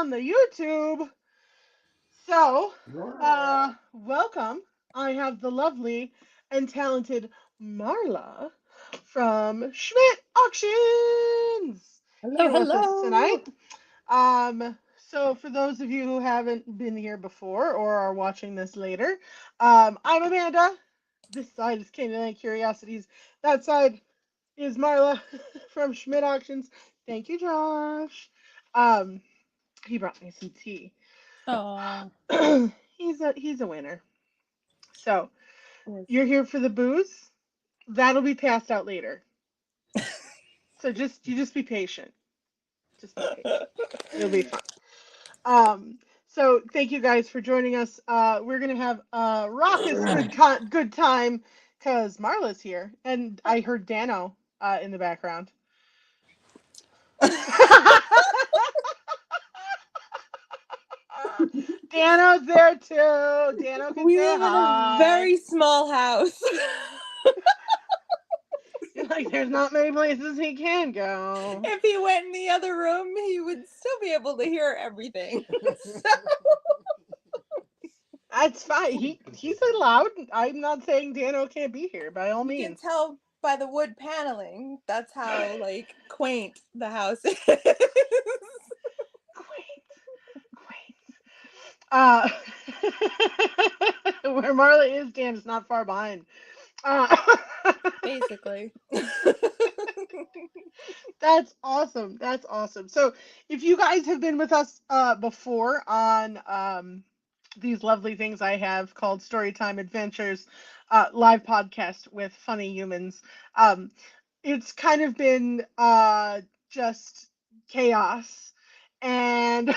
on the YouTube. So, welcome. I have the lovely and talented Marla from Schmidt Auctions Hello, here with us hello. tonight. So for those of you who haven't been here before or are watching this later, I'm Amanda. This side is Canine Curiosities. That side is Marla from Schmidt Auctions. Thank you, Josh. Um, he brought me some tea. Oh, He's a winner. So yes. you're here for the booze. That'll be passed out later. So just be patient. Just be patient. It'll be fine. So thank you guys for joining us. We're gonna have a raucous good time because Marla's here, and I heard Dano in the background. Dano's there too. Dano can We say live in a hi. very small house. You're like, there's not many places he can go. If he went in the other room, he would still be able to hear everything. That's fine. He's allowed. I'm not saying Dano can't be here by all You can means. tell by the wood paneling. That's how quaint the house is. Quaint, quaint. Uh, where Marla is, Dan is not far behind. Uh, Basically. that's awesome. That's awesome. So, if you guys have been with us before on these lovely things I have called Storytime Adventures, live podcast with funny humans, um, it's kind of been just chaos, and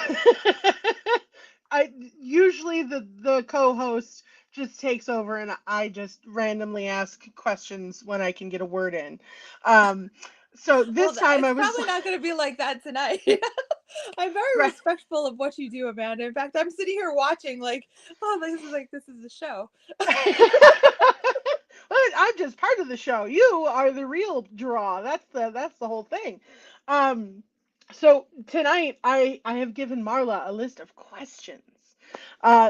I usually the co-host just takes over and I just randomly ask questions when I can get a word in. Um, so Well, this time it's I was probably not going to be like that tonight. I'm very right. respectful of what you do, Amanda. In fact, I'm sitting here watching, oh, this is a show. Well, I'm just part of the show. You are the real draw. That's the whole thing. Um, so tonight I have given Marla a list of questions.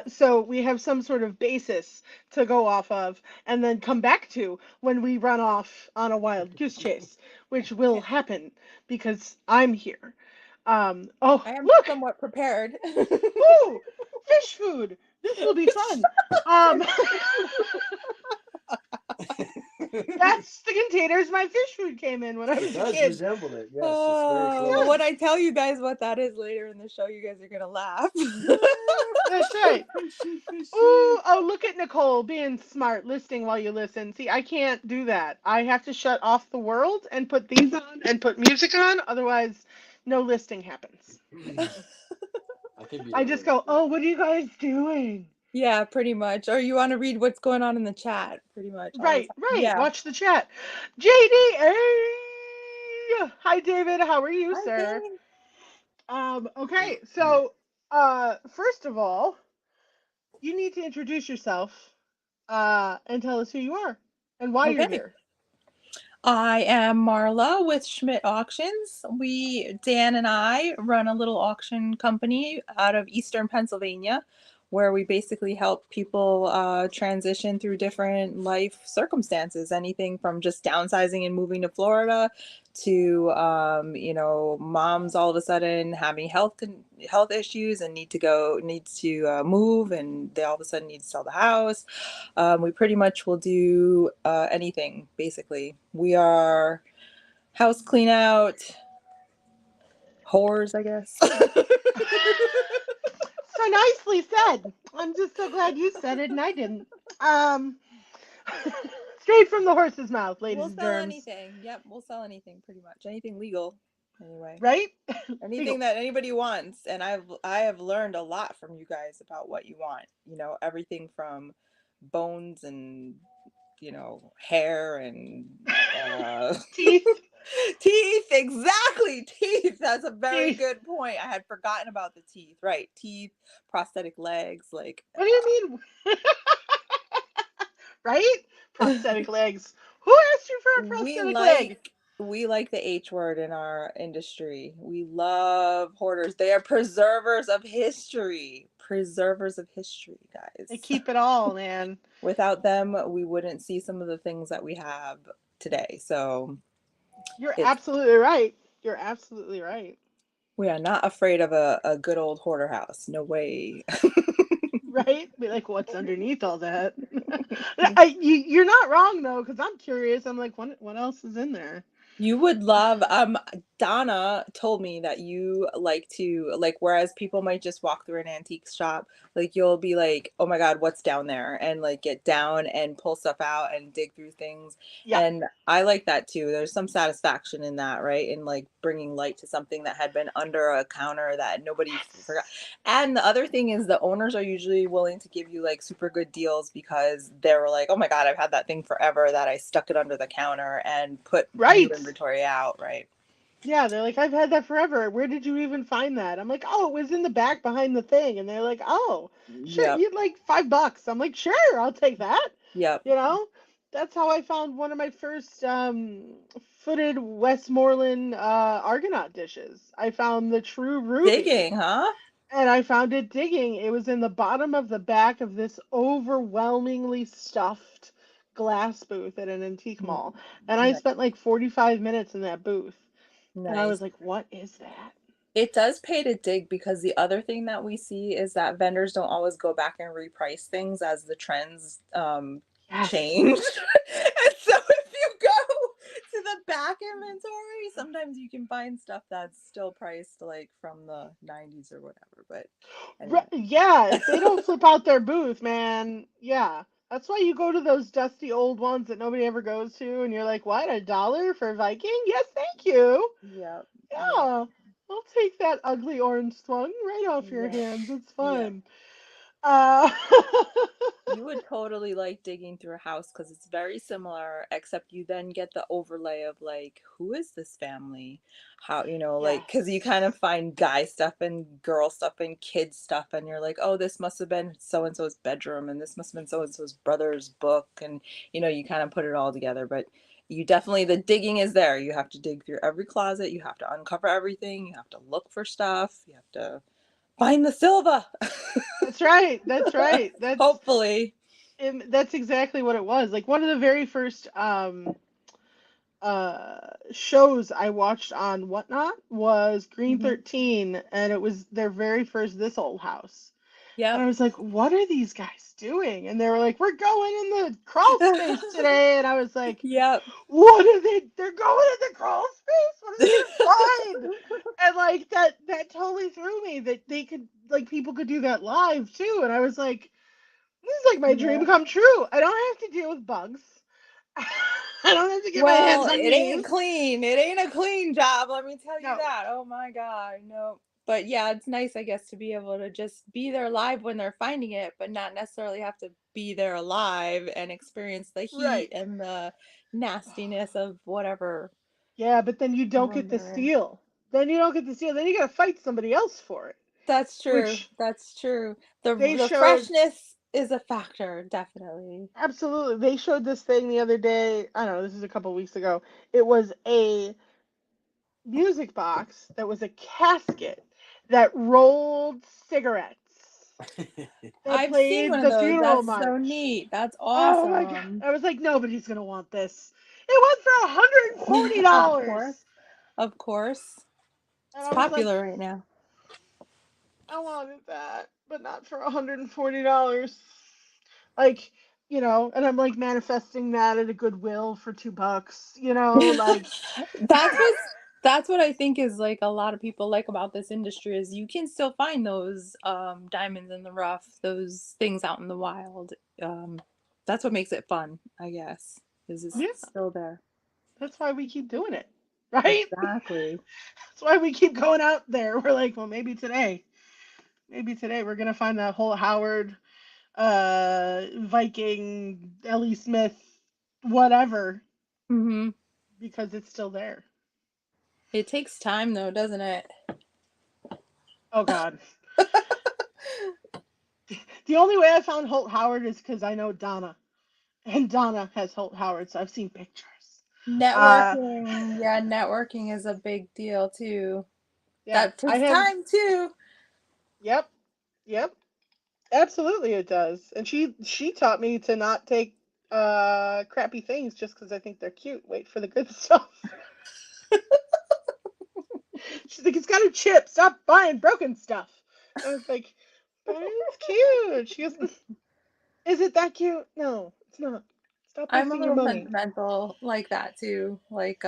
So we have some sort of basis to go off of and then come back to when we run off on a wild goose chase, which will Okay. happen because I'm here. Oh, I am look! somewhat prepared. Woo! Fish food! This will be fun. Um, that's the containers my fish food came in when I was It a does kid. resemble it. Yes, it's very Oh, close. when I tell you guys what that is later in the show, you guys are going to laugh. That's right. Fishy, fishy. Ooh, oh, look at Nicole being smart, listening while you listen. See, I can't do that. I have to shut off the world and put these on and put music on. Otherwise, no listing happens. I can be I that just way. go, oh, what are you guys doing? Yeah, pretty much. Or you want to read what's going on in the chat, pretty much all the Right, time. right. Yeah. Watch the chat. JD, hi, David. How are you, I sir? think. Okay, so, first of all, you need to introduce yourself, and tell us who you are and why you're Okay. here. I am Marla with Schmidt Auctions. Dan and I, run a little auction company out of Eastern Pennsylvania, where we basically help people transition through different life circumstances. Anything from just downsizing and moving to Florida to, moms all of a sudden having health issues and needs to move, and they all of a sudden need to sell the house. We pretty much will do anything, basically. We are house clean out whores, I guess. So nicely said. I'm just so glad you said it and I didn't. Um, straight from the horse's mouth, ladies We'll and sell germs. anything. Yep, we'll sell anything, pretty much. Anything legal, anyway. Right? Anything Legal. that anybody wants. And I have learned a lot from you guys about what you want. Everything from bones and hair and Teeth. teeth. Exactly, teeth. That's a very Teeth. good point. I had forgotten about the teeth. Right, teeth, prosthetic legs, What do you mean? Right? Prosthetic legs. Who asked you for a we prosthetic leg? We like the H word in our industry. We love hoarders. They are preservers of history. Preservers of history, They guys. keep it all, man. Without them, we wouldn't see some of the things that we have today. So You're it's absolutely right. You're absolutely right. we are not afraid of a good old hoarder house. No way. Right? Be like, what's underneath all that? You're not wrong though, because I'm curious. I'm like, what else is in there? You would love Donna told me that you like to like whereas people might just walk through an antique shop, like you'll be like, "Oh my God, what's down there?" and like get down and pull stuff out and dig through things. Yeah. And I like that too. There's some satisfaction in that, right? In like bringing light to something that had been under a counter that nobody forgot. And the other thing is the owners are usually willing to give you like super good deals because they were like, "Oh my God, I've had that thing forever that I stuck it under the counter and put new Right. inventory out," right? Yeah, they're like, I've had that forever. Where did you even find that? I'm like, oh, it was in the back behind the thing. And they're like, oh, sure, Yep. you'd like $5. I'm like, sure, I'll take that. Yep. You know, that's how I found one of my first footed Westmoreland Argonaut dishes. I found the true ruby, Digging, huh? and I found it digging. It was in the bottom of the back of this overwhelmingly stuffed glass booth at an antique mall, and I Nice. spent like 45 minutes in that booth. And I was Nice. like, what is that? It does pay to dig because the other thing that we see is that vendors don't always go back and reprice things as the trends Yes. change. And so if you go to the back inventory, sometimes you can find stuff that's still priced like from the 90s or whatever. But anyway. Yeah, if they don't flip out their booth, man, yeah. That's why you go to those dusty old ones that nobody ever goes to, and you're like, what, $1 for Viking? Yes, thank you. Yep. Yep. Yeah, I'll take that ugly orange slung right off your Yep. hands. It's Yep. fine. Uh, You would totally like digging through a house because it's very similar, except you then get the overlay of like, who is this family? How, like, because you yes. kind of find guy stuff and girl stuff and kid stuff, and you're like, oh, this must have been so and so's bedroom, and this must have been so and so's brother's book, and you kind of put it all together. But you definitely, the digging is there. You have to dig through every closet, you have to uncover everything, you have to look for stuff, you have to find the silver. That's right. That's right. Hopefully. That's exactly what it was. Like one of the very first shows I watched on Whatnot was Green Hmm. 13, and it was their very first This Old House. And I Yep. was like, what are these guys doing? And they were like, we're going in the crawl space today. And I was like, Yep. what are they? They're going in the crawl space? What are they gonna find? And like that totally threw me that they could like people could do that live too. And I was like, this is like my dream Yeah. come true. I don't have to deal with bugs. I don't have to get my Well, hands on it ain't knees. clean. It ain't a clean job, let me tell you No. that. Oh my God, no. But yeah, it's nice, I guess, to be able to just be there live when they're finding it, but not necessarily have to be there alive and experience the heat Right. and the nastiness of whatever Yeah, but then you don't room get the they're in. steal. Then you don't get the steal. Then you gotta fight somebody else for it. That's true. Which That's true. The they the showed freshness is a factor, definitely. absolutely. They showed this thing the other day. I don't know. This is a couple weeks ago. It was a music box that was a casket that rolled cigarettes that I've seen played one of the those. funeral That's so march. neat. That's Oh my god! awesome. I was like, nobody's gonna want this. It went for Of $140, course. Of course. and It's I was like, popular right now. I wanted that, but not for $140. Like, and I'm like manifesting that at a Goodwill for $2, like. That's what I think is like a lot of people like about this industry is you can still find those diamonds in the rough, those things out in the wild. Um, that's what makes it fun, I guess, is it's Yeah, still there. that's why we keep doing it, right? Exactly. That's why we keep going out there. We're like, well, maybe today we're gonna find that whole Howard, Viking, Ellie Smith, whatever, Hmm. because it's still there. It takes time though, doesn't it? Oh God. The only way I found Holt Howard is because I know Donna, and Donna has Holt Howard, so I've seen pictures. Networking, yeah, networking is a big deal too. Yeah, That takes time too. Yep, yep, absolutely it does. And she taught me to not take crappy things just because I think they're cute. Wait for the good stuff. She's like, it's got a chip. Stop buying broken stuff. I was like, but it's cute. She goes, is it that cute? No, it's not. Stop I'm a wasting your little money. sentimental like that too. Like,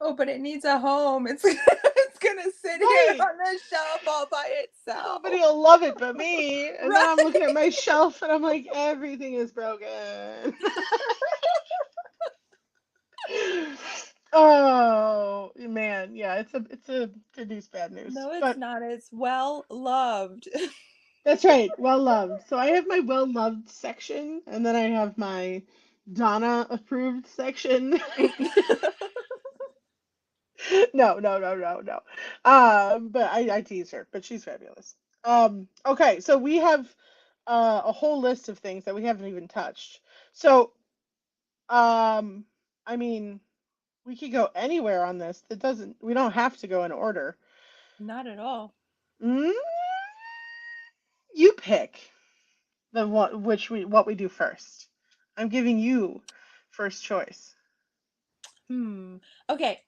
oh, but it needs a home. It's it's gonna sit here Right. on the shelf all by itself. Nobody will love it but me. And then Right. I'm looking at my shelf and I'm like, everything is broken. Oh man, yeah, it's a good news, bad news. No, it's But not. It's well loved. that's right, well loved. So I have my well loved section, and then I have my Donna approved section. No, no, no, no, no. But I tease her, but she's fabulous. Okay, so we have a whole list of things that we haven't even touched. So, I mean, we could go anywhere on this. We don't have to go in order. Not at all. Mm, you pick what we do first. I'm giving you first choice. Okay,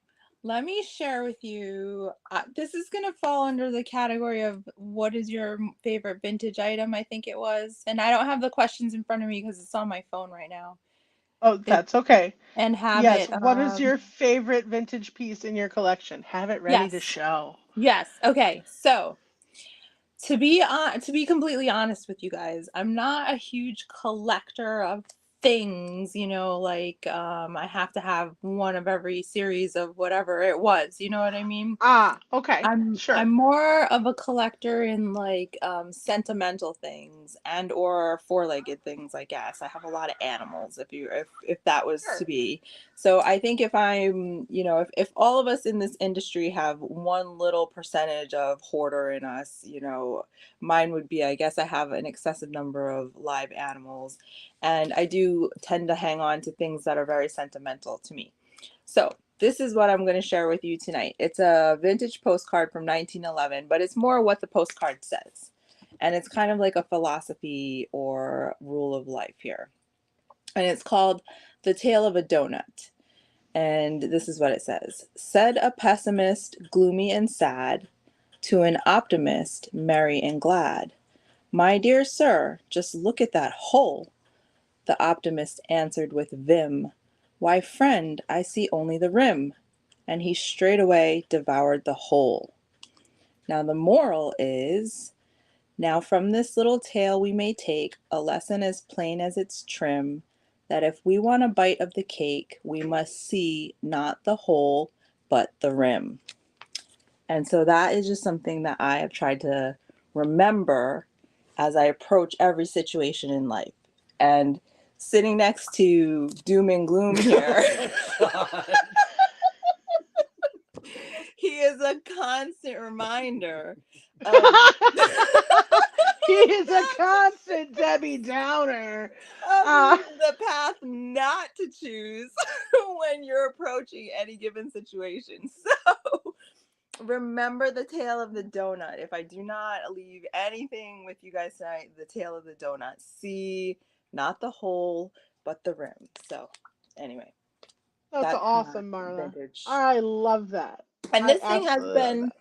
let me share with you. This is going to fall under the category of what is your favorite vintage item, I think it was. And I don't have the questions in front of me because it's on my phone right now. Oh, that's okay. And have Yes, it. what is your favorite vintage piece in your collection? Have it ready to Yes. show. Yes. Okay. So to be completely honest with you guys, I'm not a huge collector of things, like I have to have one of every series of whatever it was, you know what I mean? Ah, okay, I'm sure. more of a collector in like sentimental things and or four-legged things, I guess. I have a lot of animals if that was Sure. to be. So I think if I'm, if all of us in this industry have one little percentage of hoarder in us, mine would be, I guess I have an excessive number of live animals, and I do tend to hang on to things that are very sentimental to me. So this is what I'm going to share with you tonight. It's a vintage postcard from 1911, but it's more what the postcard says. And it's kind of like a philosophy or rule of life here. And it's called The Tale of a Donut. And this is what it says. Said a pessimist, gloomy and sad, to an optimist, merry and glad. My dear sir, just look at that hole. The optimist answered with vim. Why, friend, I see only the rim. And he straightway devoured the whole. Now the moral is, now from this little tale we may take a lesson as plain as it's trim, that if we want a bite of the cake, we must see not the whole, but the rim. And so that is just something that I have tried to remember as I approach every situation in life. And sitting next to doom and gloom here, he is a constant reminder of He is a constant Debbie Downer. the path not to choose when you're approaching any given situation. So remember the tale of the donut. If I do not leave anything with you guys tonight, the tale of the donut. See, not the whole, but the rim. So anyway, That's that's awesome, Marla. vintage. I love that. And I this thing has absolutely love been, that.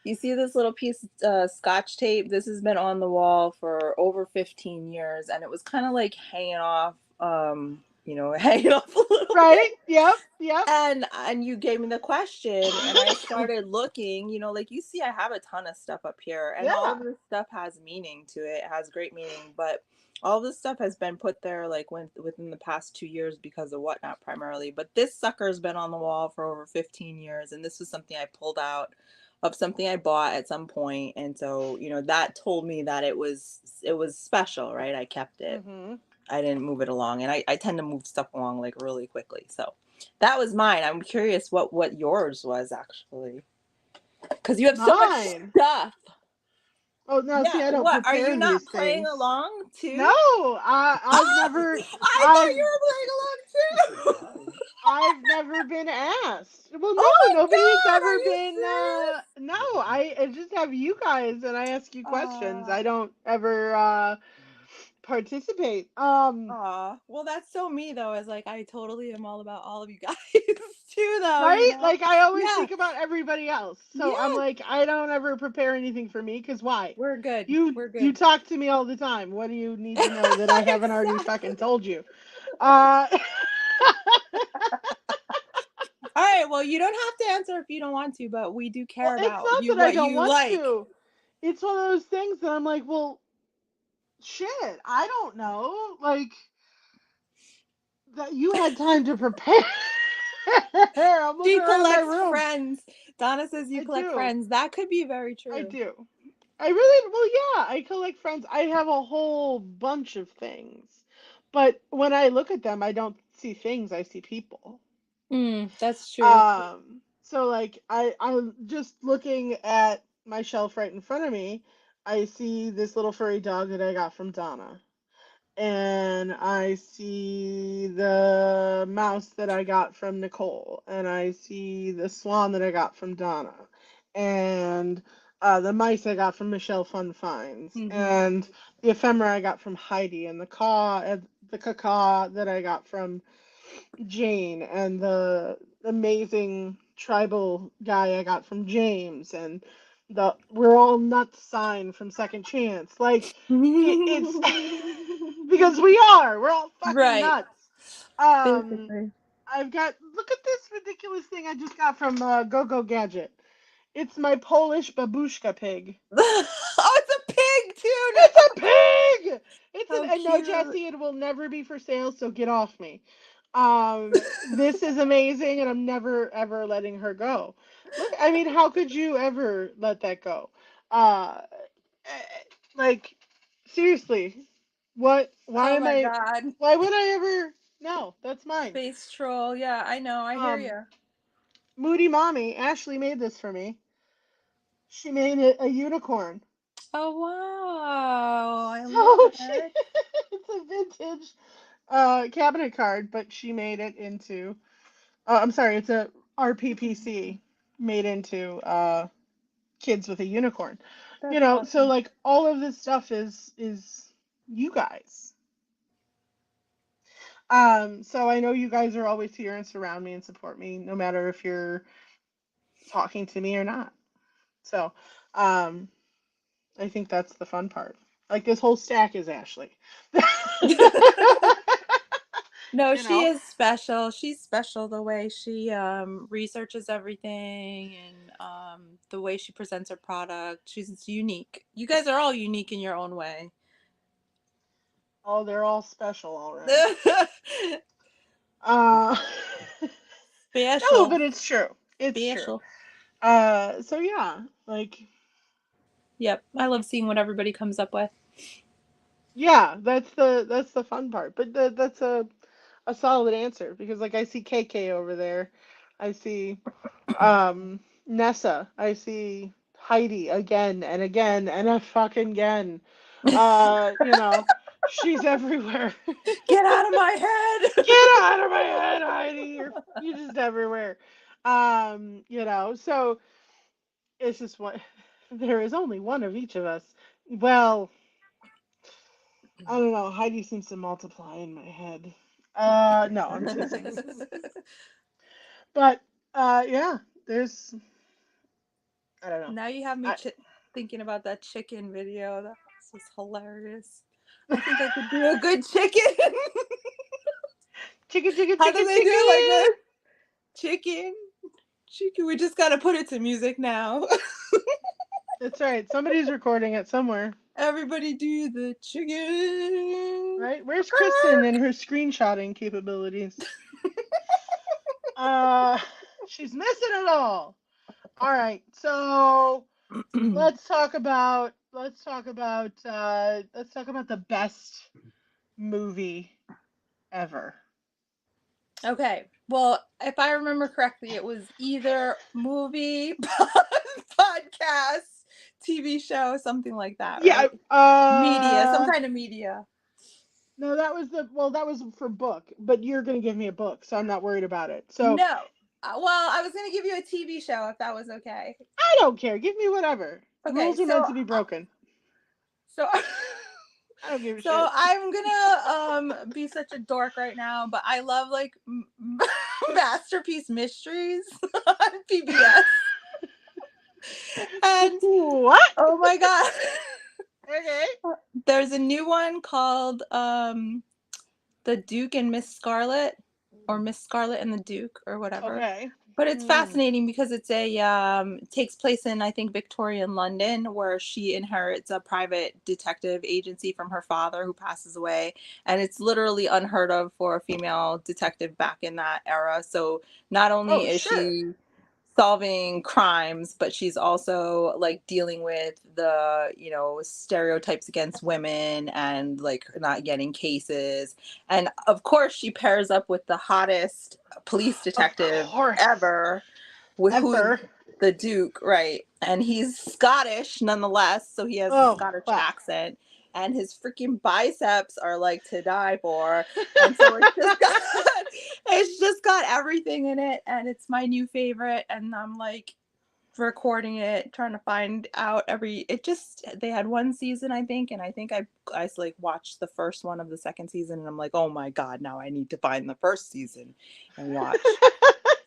you see this little piece of Scotch tape? This has been on the wall for over 15 years, and it was kind of like hanging off, hanging off a little Right? bit. Yep. And you gave me the question, and I started looking, like you see, I have a ton of stuff up here, and all of this stuff has meaning to it. It has great meaning, but all this stuff has been put there like within the past 2 years because of whatnot primarily. But this sucker's been on the wall for over 15 years, and this was something I pulled out of something I bought at some point, and so that told me that it was special, right? I kept it. Mm-hmm. I didn't move it along, and I tend to move stuff along like really quickly. So that was mine. I'm curious what yours was actually, because you have so much stuff. Oh no! Yeah. See, I don't What are prepare you not these playing things. along too? No, I've never. I thought you were playing along too. I've never been asked. Well, no, Oh my nobody's God, ever are you been. serious? No, I just have you guys, and I ask you questions. I Aw. don't ever participate. Aw. Well, that's so me though. Is like I totally am all about all of you guys too, though. You Right? know? Like I always Yeah. think about everybody else. So I'm Yeah. like, I don't ever prepare anything for me because why? We're good. You We're you good. talk to me all the time. What do you need to know that I haven't already fucking Exactly. told you? Uh All right. Well, you don't have to answer if you don't want to, but we do Well, care it's about not you, that I what don't you want like. to. It's one of those things that I'm like, well, shit, I don't know. Like that you had time to prepare. I'm She looking around my collects room. friends. Donna says you I collect do. friends. That could be very I true. do. I really, well, yeah, I collect friends. I have a whole bunch of things. But when I look at them, I don't see things, I see people. That's true. So like I'm just looking at my shelf right in front of me. I see this little furry dog that I got from Donna. And I see the mouse that I got from Nicole, and I see the swan that I got from Donna, and the mice I got from Michelle Fun Finds, Mm-hmm. and the ephemera I got from Heidi, and the caca that I got from Jane, and the amazing tribal guy I got from James, and the we're all nuts sign from Second Chance. Like it's because we're all fucking Right. nuts. Um, Basically. I've got look at this ridiculous thing I just got from Go Go Gadget. It's my Polish babushka pig. Oh, it's a pig too It's now. a pig. How And no, cute. Jesse, it will never be for sale, so get off me. This is amazing, and I'm never ever letting her go. Look, I mean, how could you ever let that go? Like, seriously, what? Why Oh am my I? God. Why would I ever? No, that's mine. Space troll. Yeah, I know. I hear Um, you. Moody Mommy, Ashley made this for me. She made it a unicorn. Oh wow. I love So it. it's a vintage cabinet card, but she made it into I'm sorry, it's a RPPC made into kids with a unicorn. That's So awesome. like all of this stuff is you guys. So I know you guys are always here and surround me and support me, no matter if you're talking to me or not. So um I think that's the fun part. Like this whole stack is Ashley. No, you she know? is special. She's special the way she researches everything and the way she presents her product. She's unique. You guys are all unique in your own way. Oh, they're all special, all right. Uh, no, Special. but it's true. It's true. Special. So yeah, like Yep. I love seeing what everybody comes up with. yeah, that's the fun part. But that's a solid answer because like I see KK over there, I see Nessa, I see Heidi again and again and a fucking again. You know, she's everywhere. Get out of my head. Get out of my head, Heidi. You're just everywhere. So it's just what there is only one of each of us. Well, I don't know. Heidi seems to multiply in my head. No, I'm teasing. But yeah, there's I don't know. Now you have me I thinking about that chicken video. That was hilarious. I think I could do a good chicken. chicken, chicken, How do chicken, they do it like chicken. this? Chicken. Chicken. We just gotta put it to music now. That's right. Somebody's recording it somewhere, Everybody do the chicken. right? Where's Kristen and her screenshotting capabilities? Uh, she's missing it all. All right, so let's talk about the best movie ever. Okay. Well, if I remember correctly, it was either movie, podcast, TV show, something like that, Yeah, right? Media, some kind of media. No, that was for book, but you're gonna give me a book, so I'm not worried about it. So No. Well, I was going to give you a TV show if that was okay. I don't care. Give me whatever. Okay, Rules are meant to be broken. so I don't give a so shit. I'm gonna be such a dork right now, but I love like Masterpiece Mysteries on PBS. And What? oh my god, Okay. there's a new one called The Duke and Miss Scarlet, or Miss Scarlet and the Duke, or whatever. Okay. But it's fascinating because it's it takes place in, I think, Victorian London, where she inherits a private detective agency from her father who passes away. And it's literally unheard of for a female detective back in that era. So not only is she solving crimes, but she's also like dealing with the, stereotypes against women and like not getting cases. And of course she pairs up with the hottest police detective ever, with who, the Duke, right? And he's Scottish nonetheless, so he has a Scottish accent, and his freaking biceps are like to die for. And so it's just got everything in it, and it's my new favorite. And I'm like recording it, trying to find out they had one season, I think, and I think I like watched the first one of the second season, and I'm like, oh my god, now I need to find the first season and watch.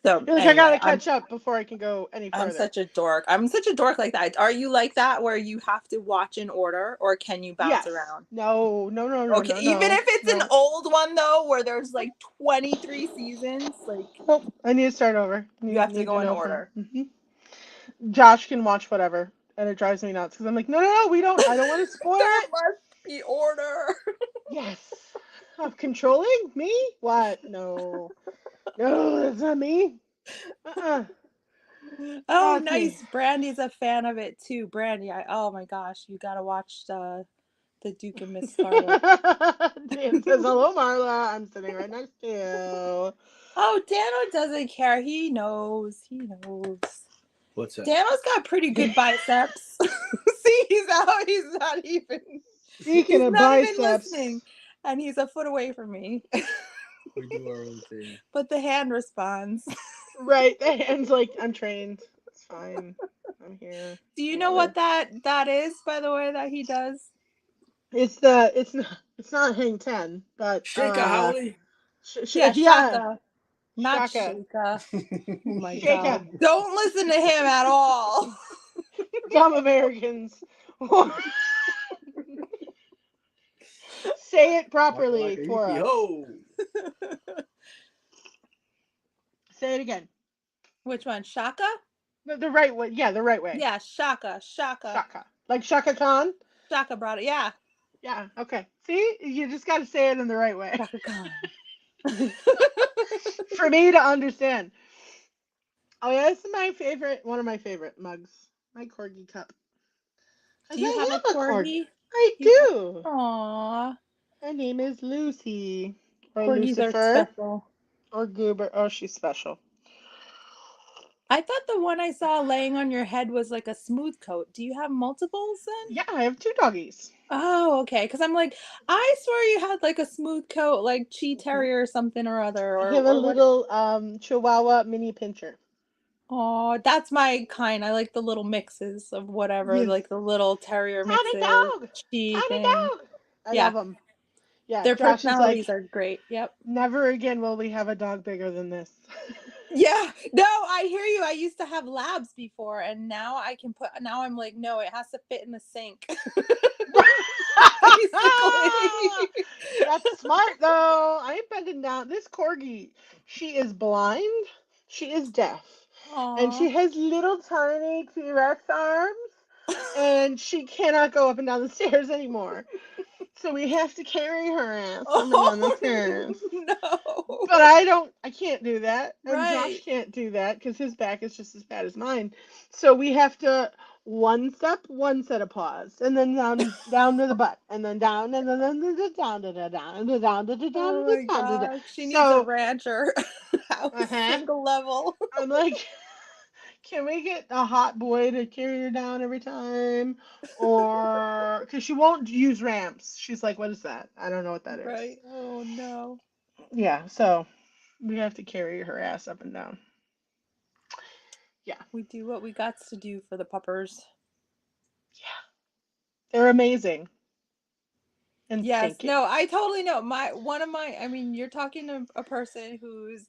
So anyway, I gotta catch up before I can go any further. I'm such a dork. I'm such a dork like that. Are you like that, where you have to watch in order, or can you bounce around? No. Okay, even if it's an old one though, where there's like 23 seasons, like I need to start over. You have to go in order. Josh can watch whatever, and it drives me nuts because I'm like, no, I don't want to spoil there it. must be order. Yes. Of controlling me? What? No, that's not me. Oh, nice. Brandy's a fan of it too. Brandy, oh my gosh, you gotta watch the Duke and Miss Scarlet. Dan says, hello, Marla. I'm sitting right next to you. Oh, Dano doesn't care. He knows. What's that? Dano's got pretty good biceps. See, he's not even. Speaking of biceps, even listening, and he's a foot away from me. We do our own thing. But the hand responds. Right, the hand's like, I'm trained. It's fine. I'm here. Do you know what that is, by the way, that he does? It's not hang 10, but Shake a Holly. Shaka. Not Shaka. Shaka. Oh my god. Don't listen to him at all. Dumb Americans. Say it properly for us. Say it again. Which one? Shaka? The right way. Yeah, the right way. Yeah, Shaka. Like Shaka Khan? Shaka brought it. Yeah. Yeah, okay. See? You just got to say it in the right way. Shaka Khan. For me to understand. Oh, yeah, this is one of my favorite mugs. My corgi cup. Do you have a corgi? I do. Aww. Her name is Lucy. Or Corgis Lucifer. are special. Or Goober. Oh, she's special. I thought the one I saw laying on your head was like a smooth coat. Do you have multiples then? Yeah, I have 2 doggies. Oh, okay. Because I'm like, I swear you had like a smooth coat, like Chi Terrier or something or other. I have a little Chihuahua mini pincher. Oh, that's my kind. I like the little mixes of whatever, like the little terrier mixes. Tiny dog. I love them. Yeah, their Josh personalities are great. Yep. Never again will we have a dog bigger than this. Yeah. No, I hear you. I used to have labs before, and now now I'm like, no, it has to fit in the sink. That's smart though. I ain't bending down. This corgi, she is blind, she is deaf. Aww. And she has little tiny T-Rex arms, and she cannot go up and down the stairs anymore. So we have to carry her ass up and down the stairs. No. But I can't do that. And Josh can't do that because his back is just as bad as mine. So we have to one set of paws, and then down to the butt, and then down, and then down to the down to the down to down to the down to the down to the. She needs a rancher. Single level. I'm like, can we get a hot boy to carry her down every time? Or, because she won't use ramps. She's like, what is that? I don't know what that is. Right. Oh no. Yeah, so we have to carry her ass up and down. Yeah. We do what we got to do for the puppers. Yeah. They're amazing. And Yes, stinky. no, I totally know. I mean, you're talking to a person whose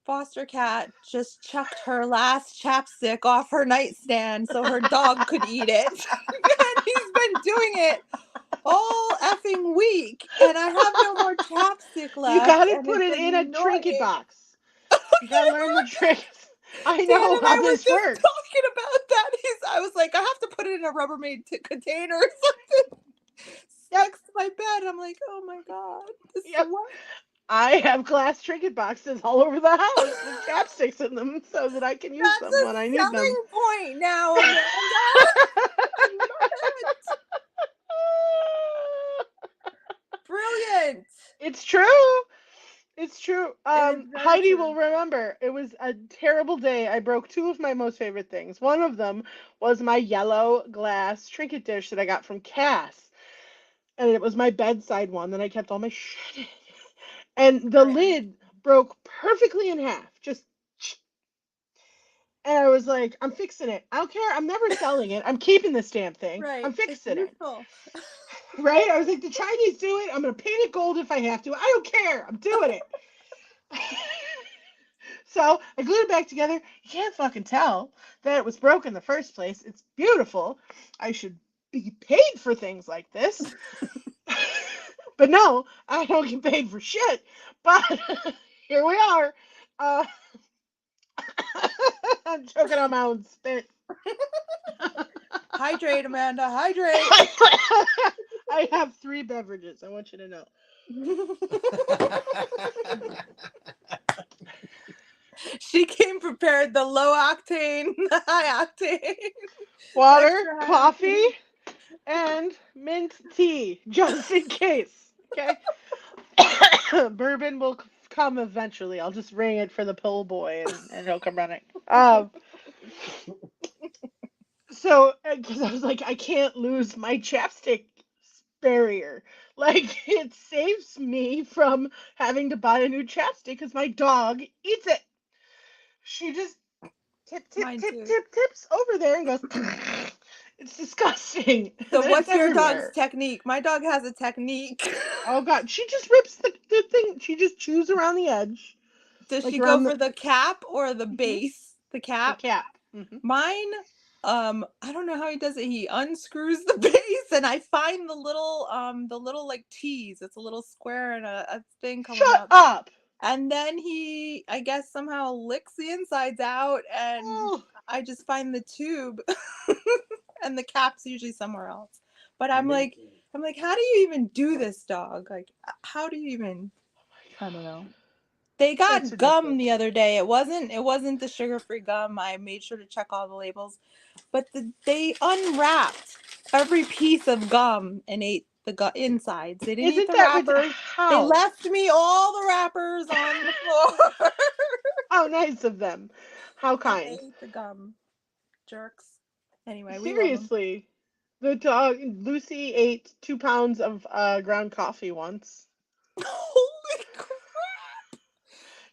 foster cat just chucked her last chapstick off her nightstand so her dog could eat it. And he's been doing it all effing week, and I have no more chapstick You left, gotta and put it's it in a trinket annoying. box. You gotta learn the tricks. I Dan know and how I were this just works. talking about that. I was like, I have to put it in a Rubbermaid container or something next to my bed. I'm like, oh my god, this is Yep. what? I have glass trinket boxes all over the house with chapsticks in them so that I can use That's them when a I need them. selling point now, Amanda. I love it. Brilliant. It's true. It's true. It is very Heidi true. will remember. It was a terrible day. I broke two of my most favorite things. One of them was my yellow glass trinket dish that I got from Cass. And it was my bedside one that I kept all my shit in. And the Right. lid broke perfectly in half. And I was like, I'm fixing it. I don't care. I'm never selling it. I'm keeping this damn thing. Right. I'm It's fixing it. useful. Right? I was like, the Chinese do it. I'm going to paint it gold if I have to. I don't care. I'm doing it. So I glued it back together. You can't fucking tell that it was broken in the first place. It's beautiful. I should be paid for things like this. But no, I don't get paid for shit. But here we are. I'm choking on my own spit. Hydrate, Amanda. Hydrate. I have 3 beverages. I want you to know. She came prepared. The low octane, the high octane. Water, Extra coffee, and mint tea, just in case. Okay. Bourbon will come eventually. I'll just ring it for the pull boy, and he'll come running. So, because I was like, I can't lose my chapstick barrier. Like, it saves me from having to buy a new chapstick because my dog eats it. She just Mine too. tips over there and goes, it's disgusting. So And what's it's your dog's everywhere. technique? My dog has a technique. Oh, God. She just rips the thing. She just chews around the edge. Does Like she go around for the cap or the base? The the cap? cap. Mine, I don't know how he does it. He unscrews the base and I find the little like tease. It's a little square and a thing coming Shut up. up. And then he, I guess, somehow licks the insides out and Oh. I just find the tube and the cap's usually somewhere else. But I'm like, how do you even do this, dog? Like, how do you even, I don't know. They got It's gum ridiculous. the other day. It wasn't the sugar-free gum. I made sure to check all the labels. But they unwrapped every piece of gum and ate the insides. They didn't eat Isn't the that wrappers. how? They left me all the wrappers on the floor. How nice of them. How kind. And they ate the gum. Jerks. Anyway, we love them. Seriously. The dog, Lucy ate 2 pounds of ground coffee once. Holy crap!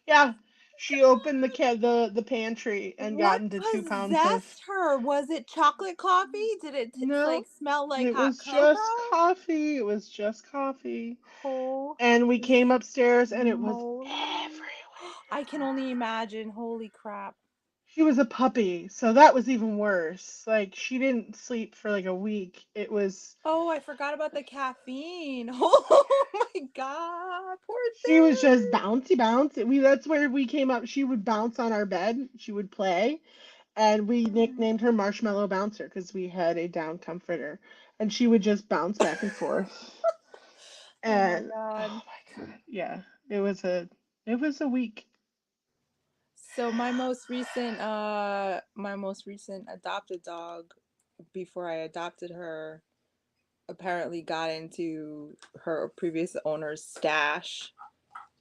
Yeah. She opened the pantry and got What into 2 pounds of. possessed her? Was it chocolate coffee? Did it No, like smell like it hot was cocoa? just coffee. It was just coffee. Holy And we came upstairs and it was moly. everywhere. I can only imagine. Holy crap. She was a puppy, so that was even worse. Like, she didn't sleep for like a week. It was. Oh, I forgot about the caffeine. Oh my god, poor thing. She was just bouncy. That's where we came up. She would bounce on our bed. She would play, and we nicknamed her Marshmallow Bouncer because we had a down comforter, and she would just bounce back and forth. And oh my god. Yeah, it was a week. So my most recent adopted dog, before I adopted her, apparently got into her previous owner's stash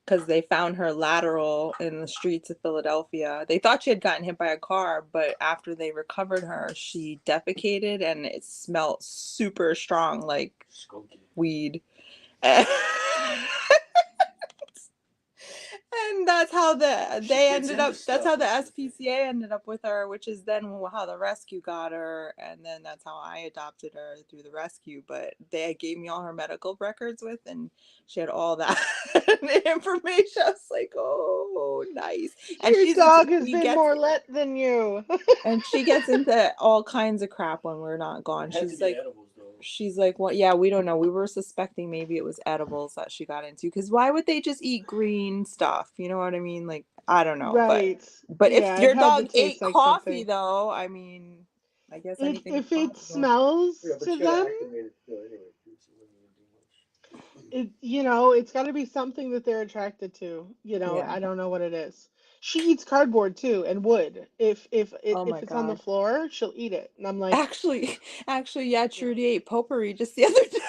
because they found her lateral in the streets of Philadelphia. They thought she had gotten hit by a car, but after they recovered her, she defecated and it smelled super strong, like weed. And that's how that's how the SPCA ended up with her, which is then how the rescue got her, and then that's how I adopted her through the rescue. But they gave me all her medical records and she had all that information. I was like, oh, nice. And Your dog has been more let than you. And she gets into all kinds of crap when we're not gone. She's like, well, yeah, we don't know. We were suspecting maybe it was edibles that she got into. Because why would they just eat green stuff? You know what I mean? Like, I don't know. Right. But yeah, if your it had dog to taste ate like coffee, something. though, I mean, I guess anything. If it smells to them, it's got to be something that they're attracted to. Yeah. I don't know what it is. She eats cardboard too and wood. If Oh my it's on the God. floor, she'll eat it. And I'm like, Actually, yeah, Trudy ate potpourri just the other day.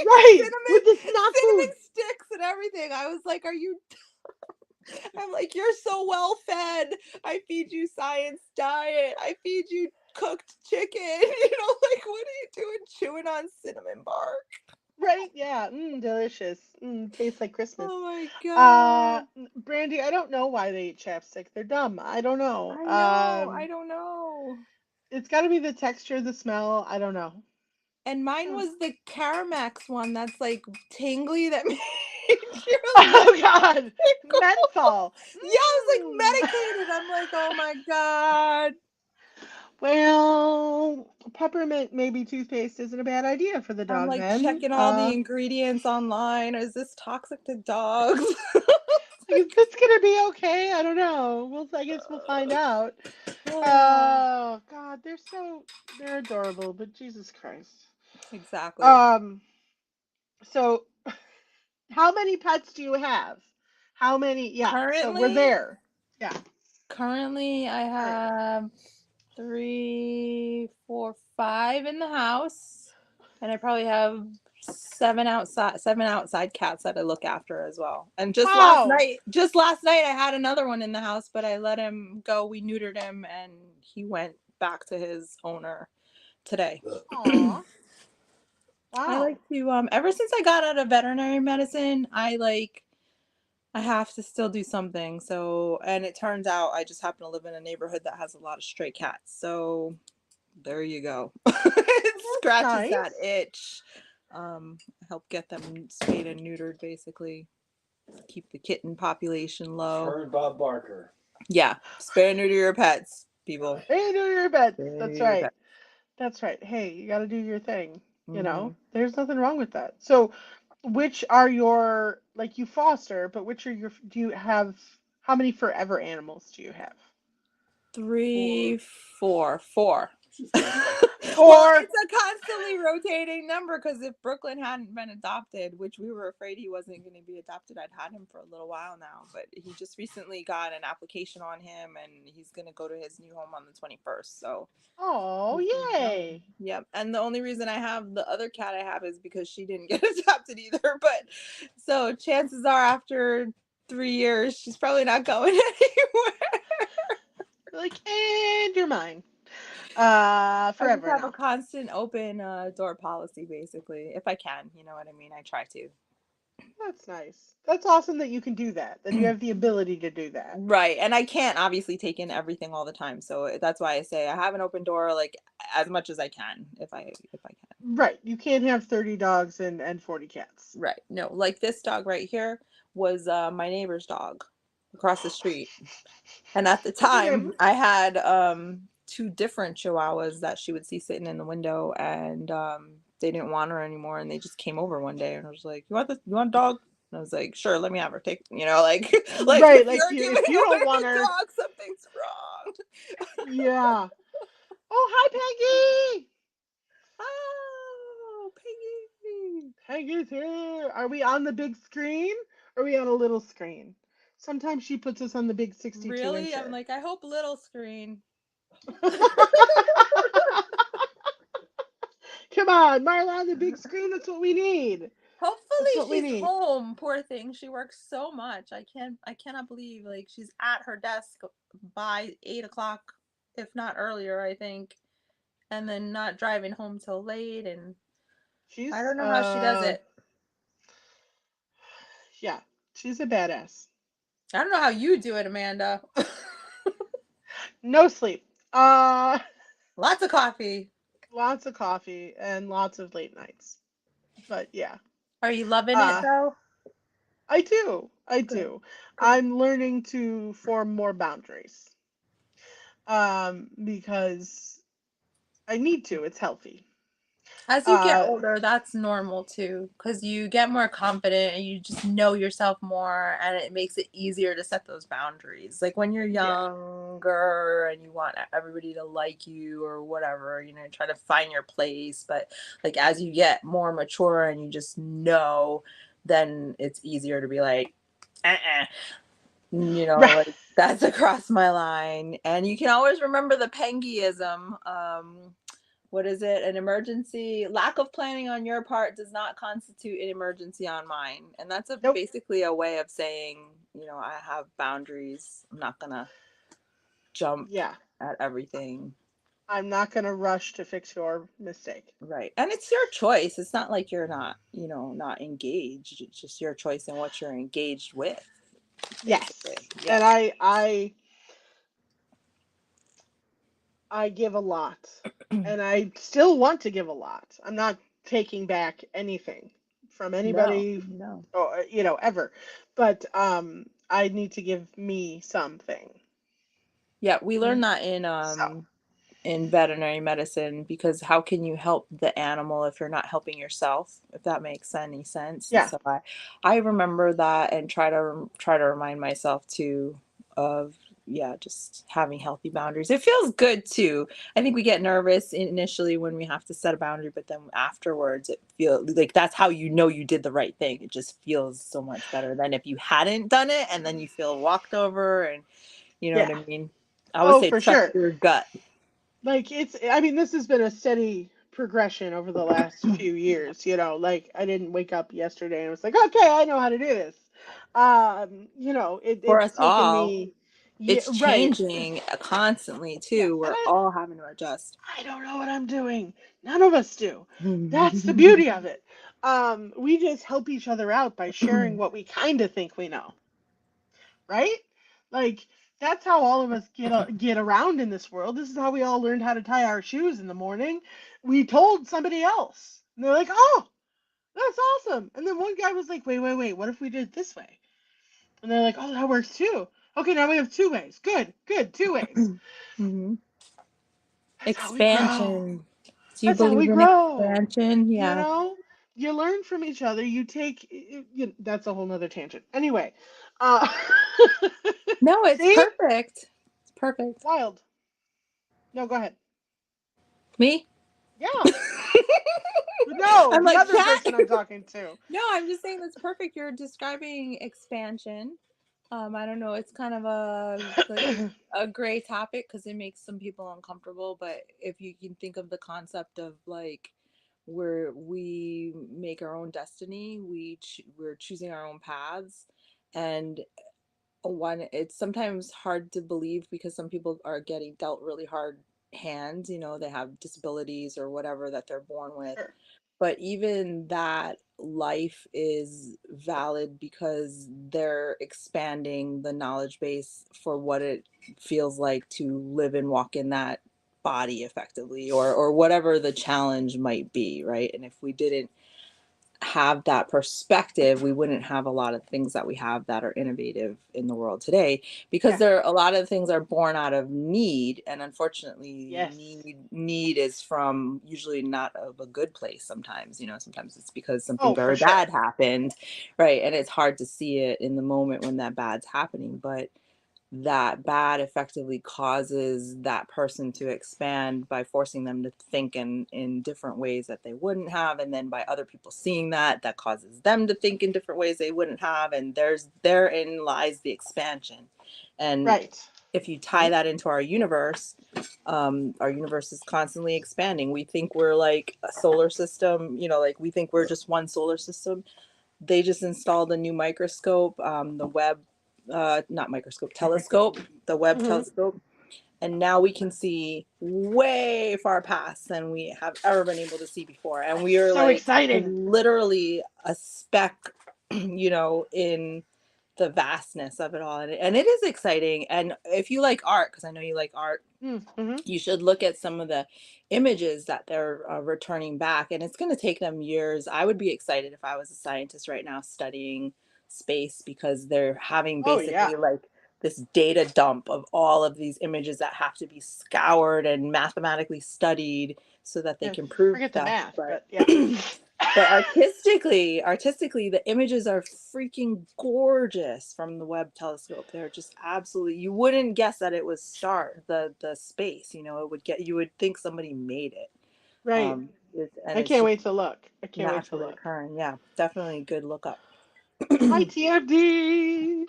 right, with the snack cinnamon food. sticks and everything. I was like, are you... I'm like, you're so well fed. I feed you science diet. I feed you cooked chicken. Like, what are you doing chewing on cinnamon bark? Right, yeah, delicious. Tastes like Christmas. Oh my God. Brandy, I don't know why they eat chapstick. They're dumb. I don't know. I don't know. It's got to be the texture, the smell. I don't know. And mine was the Caramax one that's like tingly that made oh God, menthol. Yeah, I was like medicated. I'm like, oh my God. Well, peppermint maybe toothpaste isn't a bad idea for the dog. I'm like then. checking all the ingredients online. Is this toxic to dogs? Is this gonna be okay? I don't know. I guess we'll find out. Oh God, they're adorable, but Jesus Christ. Exactly. So how many pets do you have? How many? Yeah. Currently, so we're there. Yeah. Currently, I have 3, 4, 5 in the house, and I probably have 7 outside cats that I look after as well. And just last night, I had another one in the house, but I let him go. We neutered him, and he went back to his owner today. Aww. Wow. I like to ever since I got out of veterinary medicine, I have to still do something. So, and it turns out I just happen to live in a neighborhood that has a lot of stray cats. So there you go. It scratches that itch. Help get them spayed and neutered, basically. Keep the kitten population low. Turn Bob Barker. Yeah. Spay and neuter your pets, people. Spay and neuter your pets. That's right. That's right. Hey, you got to do your thing. There's nothing wrong with that. So, which are your, like, you foster, but which are your, do you have, how many forever animals do you have? 3, 4. Well, it's a constantly rotating number because if Brooklyn hadn't been adopted, which we were afraid he wasn't going to be adopted, I'd had him for a little while now. But he just recently got an application on him, and he's going to go to his new home on the 21st. So, oh, yay! Yep. And the only reason I have the other cat I have is because she didn't get adopted either. But so chances are, after 3 years, she's probably not going anywhere. Like, and you're mine. Forever. I just have a constant open door policy, basically, if I can. You know what I mean? I try to. That's nice. That's awesome that you can do that. That you have the ability to do that. Right. And I can't obviously take in everything all the time. So that's why I say I have an open door, like, as much as I can, if I can. Right. You can't have 30 dogs and 40 cats. Right. No, like this dog right here was my neighbor's dog across the street. And at the time, I had 2 different Chihuahuas that she would see sitting in the window, and they didn't want her anymore, and they just came over one day and I was like, you want a dog? And I was like, sure, let me have her. Take, like right, like if you don't want her, dog, something's wrong. Yeah. Oh, hi, Peggy. Oh, Peggy. Peggy's here. Are we on the big screen? Or are we on a little screen? Sometimes she puts us on the big 62 Really? incher. I'm like, I hope little screen. Come on, Marla, on the big screen. That's what we need. That's what Hopefully we she's need. home. Poor thing. She works so much. I cannot believe like she's at her desk by 8 o'clock, if not earlier, I think. And then not driving home till late, and I She's don't know how she does it. yeah, she's a badass. I don't know how you do it, Amanda. No sleep. Lots of coffee. Lots of coffee and lots of late nights. But yeah. Are you loving it Uh though? I do. I Good. do. Good. I'm learning to form more boundaries. Because I need to. It's healthy. As you get Uh older, that's normal too, because you get more confident and you just know yourself more, and it makes it easier to set those boundaries. Like when you're yeah. younger and you want everybody to like you or whatever, try to find your place. But like as you get more mature and you just know, then it's easier to be like, Right. like that's across my line. And you can always remember the Pengyism. What is it? An emergency. Lack of planning on your part does not constitute an emergency on mine. And that's Nope. basically a way of saying, I have boundaries. I'm not gonna jump Yeah. at everything. I'm not gonna rush to fix your mistake. Right. And it's your choice. It's not like you're not, not engaged. It's just your choice in what you're engaged with, basically. Yes. Yeah. And I give a lot. And I still want to give a lot. I'm not taking back anything from No, anybody, no. or, ever. But I need to give me something. Yeah, we learned that So, in veterinary medicine, because how can you help the animal if you're not helping yourself, if that makes any sense. And yeah. so I remember that and try to remind myself too of, yeah, just having healthy boundaries. It feels good too. I think we get nervous initially when we have to set a boundary, but then afterwards it feels like that's how you did the right thing. It just feels so much better than if you hadn't done it and then you feel walked over, and you know what Yeah. I mean. I always Oh, say for trust sure. your gut. Like this has been a steady progression over the last few years, like I didn't wake up yesterday and was like, okay, I know how to do this. For It's us taken all, me, yeah, it's right. changing constantly Yeah. too. And We're all having to adjust. I don't know what I'm doing. None of us do. That's the beauty of it. We just help each other out by sharing what we kind of think we know, right? Like that's how all of us get around in this world. This is how we all learned how to tie our shoes in the morning. We told somebody else, and they're like, "Oh, that's awesome!" And then one guy was like, "Wait, wait, wait. What if we did it this way?" And they're like, "Oh, that works too. Okay, now we have two ways. Good, good, two ways." Mm-hmm. That's how we grow. Expansion. Do you That's how we believe in grow. expansion? You Yeah. know, you learn from each other. That's a whole nother tangent. Anyway, uh, No, it's see, perfect. It's perfect. wild. No, go ahead. Me? Yeah. No, I'm the like, other cat. person I'm talking to. No, I'm just saying that's perfect. You're describing expansion. I don't know. It's kind of a gray topic because it makes some people uncomfortable. But if you can think of the concept of like where we make our own destiny, we're choosing our own paths, and one it's sometimes hard to believe because some people are getting dealt really hard hands. They have disabilities or whatever that they're born with, Sure. but even that life is valid because they're expanding the knowledge base for what it feels like to live and walk in that body effectively, or whatever the challenge might be, right? And if we didn't have that perspective, we wouldn't have a lot of things that we have that are innovative in the world today, because Yeah. a lot of things are born out of need, and unfortunately Yes. need is from usually not of a good place. Sometimes it's because something Oh, for very sure. bad happened, right? And it's hard to see it in the moment when that bad's happening, but that bad effectively causes that person to expand by forcing them to think in different ways that they wouldn't have, and then by other people seeing that causes them to think in different ways they wouldn't have, and therein lies the expansion. And Right. if you tie that into our universe is constantly expanding. We think we're like a solar system, like we think we're just one solar system. They just installed a new microscope, the Webb, not microscope, telescope, the Webb telescope. And now we can see way far past than we have ever been able to see before. And we are so like exciting. Literally a speck, in the vastness of it all. And it is exciting. And if you like art, because I know you like art, you should look at some of the images that they're returning back. And it's going to take them years. I would be excited if I was a scientist right now studying space, because they're having basically like this data dump of all of these images that have to be scoured and mathematically studied so that they can prove forget stuff. the math, but yeah. But artistically, the images are freaking gorgeous from the Webb telescope. They're just absolutely, you wouldn't guess that it was the space, you would think somebody made it. Right. I can't wait to look. I can't wait to look. Occurring. Yeah, definitely a good look up. Hi, TMD.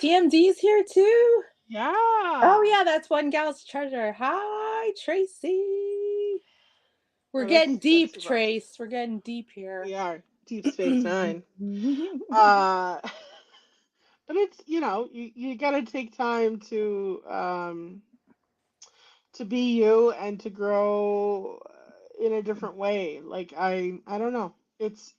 TMD's here too. Yeah. Oh yeah, that's one gal's treasure. Hi, Tracey. We're getting deep, Trace. We're getting deep here. We are. Deep Space Nine. But it's, you gotta take time to be you and to grow in a different way. Like I don't know. It's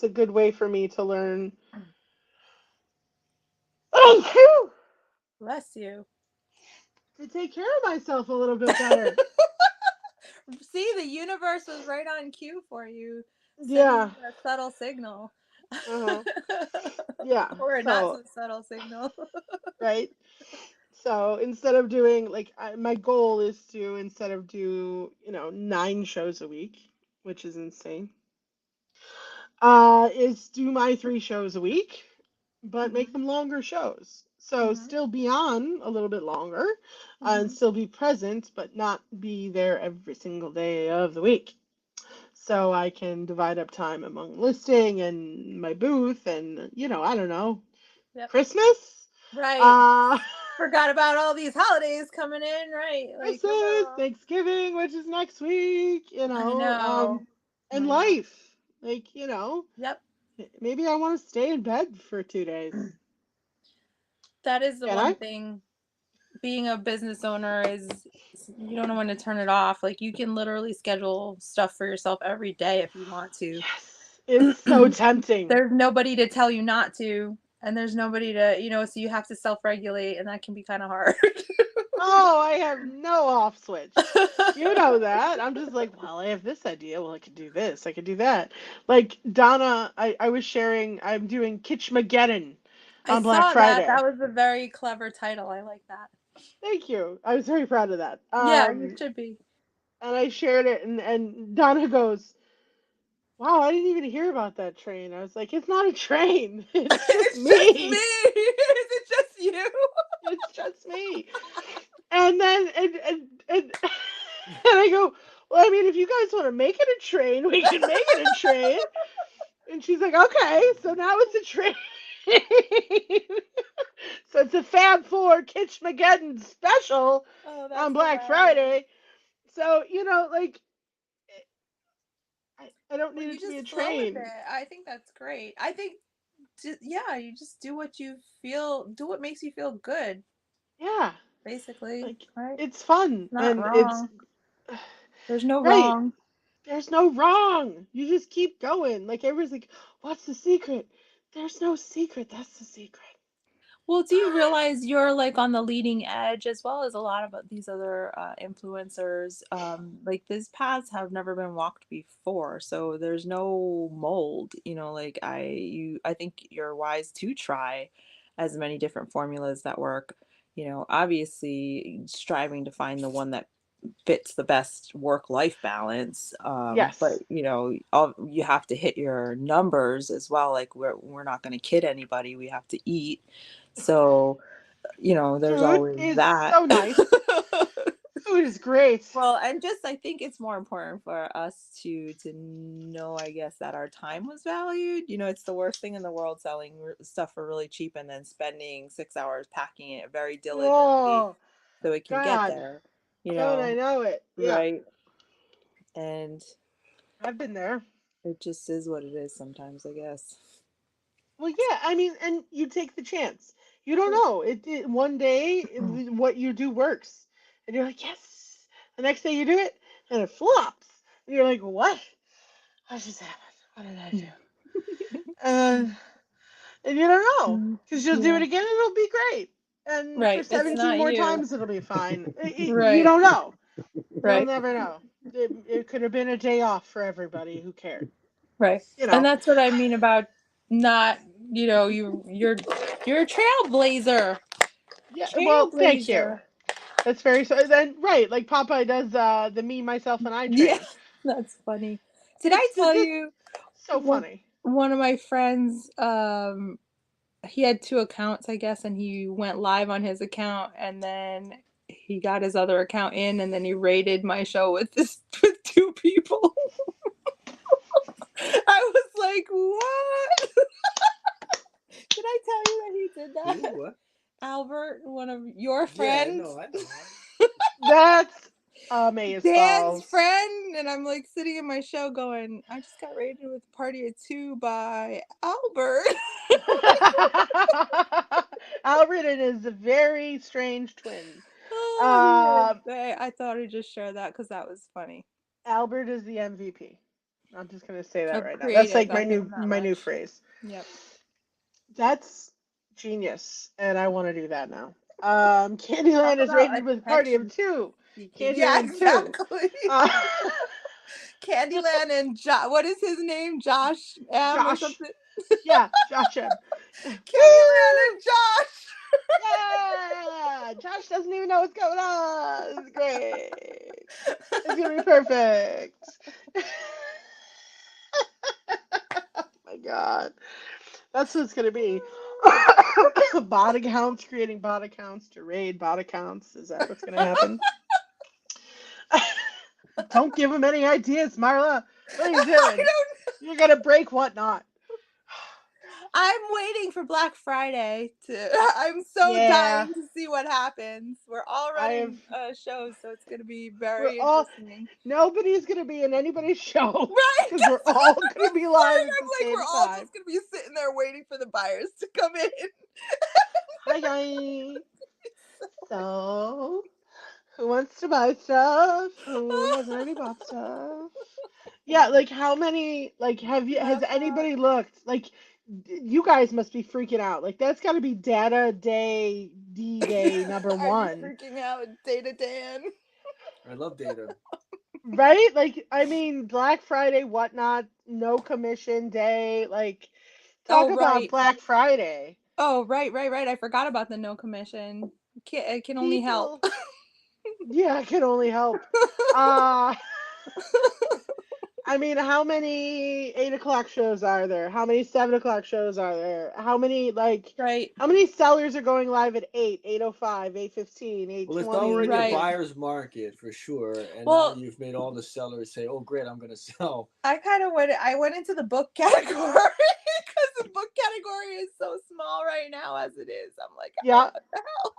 a good way for me to learn. Oh, bless you. To take care of myself a little bit better. See, the universe was right on cue for you. Yeah. A subtle signal. Yeah. Or a not so subtle signal. Right? So instead of doing, my goal is to, instead of do, 9 shows a week, which is insane, is do my 3 shows a week, but make them longer shows. So still be on a little bit longer and still be present, but not be there every single day of the week. So I can divide up time among listing and my booth and, I don't know, Christmas? Right. Forgot about all these holidays coming in, right? Like Christmas, Thanksgiving, which is next week, I know. And life. Yep. Maybe I want to stay in bed for 2 days. That is the one thing. Being a business owner is you don't know when to turn it off. Like you can literally schedule stuff for yourself every day if you want to. Yes. It's so tempting. There's nobody to tell you not to, and there's nobody to, so you have to self-regulate, and that can be kind of hard. Oh, I have no off switch. You know that. I'm just like, well, I have this idea. Well, I could do this. I could do that. Like Donna, I was sharing, I'm doing Kitschmageddon on Black Friday. That was a very clever title. I like that. Thank you. I was very proud of that. Yeah, you should be. And I shared it, and Donna goes, wow, I didn't even hear about that train. I was like, it's not a train. It's just me. Just me. Is it just you? It's just me. And then, and I go, well, I mean, if you guys want to make it a train, we can make it a train. And she's like, okay, so now it's a train. So it's a Fab Four Kitschmageddon special on Black Friday. So, I don't need it to be a train. I think that's great. I think, you just do what you feel, do what makes you feel good. Yeah. Basically. Right? It's fun. Not wrong. There's no wrong. There's no wrong. You just keep going. Like everybody's like, what's the secret? There's no secret. That's the secret. Well, do you realize you're like on the leading edge as well as a lot of these other influencers? Like these paths have never been walked before, so there's no mold. I think you're wise to try as many different formulas that work. Obviously striving to find the one that fits the best work-life balance. Yes. But you have to hit your numbers as well. Like we're not going to kid anybody. We have to eat. So, there's Food always is that. So nice. Food is great. Well, and just I think it's more important for us to know, I guess, that our time was valued. It's the worst thing in the world selling stuff for really cheap and then spending 6 hours packing it very diligently Oh, so it can get God. there. Don't I know it? Yeah, Right? And I've been there. it just is what it is sometimes, I guess. Well, yeah, I mean, and you take the chance. You don't know. One day what you do works, and you're like, yes. The next day you do it, and it flops, and you're like, what? What just happened? What did I do? And you don't know, because you'll do Yeah. it again, and it'll be great. And for Right. It's 17 not more you. times, it'll be fine. You Right. don't know. You'll Right. never know. It could have been a day off for everybody who cared. Right. And that's what I mean about not, you're a trailblazer. Yeah, well, thank you. That's very so. Then right, like Popeye does the me, myself, and I train. Yeah, that's funny. Did I tell you? So funny. One of my friends, he had 2 accounts, I guess, and he went live on his account, and then he got his other account in, and then he rated my show with 2 people. I was like, what? Did I tell you that he did that? Who? What? Albert, one of your friends. Yeah, no, I know. That's amazing. Dan's friend, and I'm like sitting in my show going, I just got rated with a party of 2 by Albert. Albert and his very strange twin. I thought I'd just share that because that was funny. Albert is the MVP. I'm just gonna say that right now. Creative. That's like my new phrase. Yep. That's genius, and I want to do that now. Candyland is rated with a party of 2. Candyland exactly. 2. Candyland and what is his name? Josh M or something? Yeah, Josh M. Candyland and Josh. Yeah, Josh doesn't even know what's going on. It's great. It's gonna be perfect. Oh my God, that's what it's gonna be. Bot accounts creating bot accounts to raid bot accounts. Is that what's gonna happen? Don't give him any ideas, Marla. What are you doing? You're gonna break whatnot. I'm waiting for Black Friday I'm so dying to see what happens. We're all running shows, so it's going to be very interesting. Nobody's going to be in anybody's show. Right. Because we're all going to be live at the same time. We're all just going to be sitting there waiting for the buyers to come in. Hi, guys. So, who wants to buy stuff? Who hasn't already bought stuff? Yeah, like how many, like has anybody looked? Like, you guys must be freaking out. Like, that's got to be data day, D-Day number 1. Are you freaking out, Data Dan? I love data. Right? Like, I mean, Black Friday, whatnot, no commission day. Like, talk about Black Friday. Oh, right. I forgot about the no commission. It can only help. Yeah, it can only help. I mean, how many 8 o'clock shows are there? How many 7 o'clock shows are there? How many, how many sellers are going live at 8, 8:05, 8:15, 8:20? Well, it's already a buyer's market for sure. And now you've made all the sellers say, oh, great, I'm going to sell. I went into the book category because the book category is so small right now as it is. I'm like, what the hell?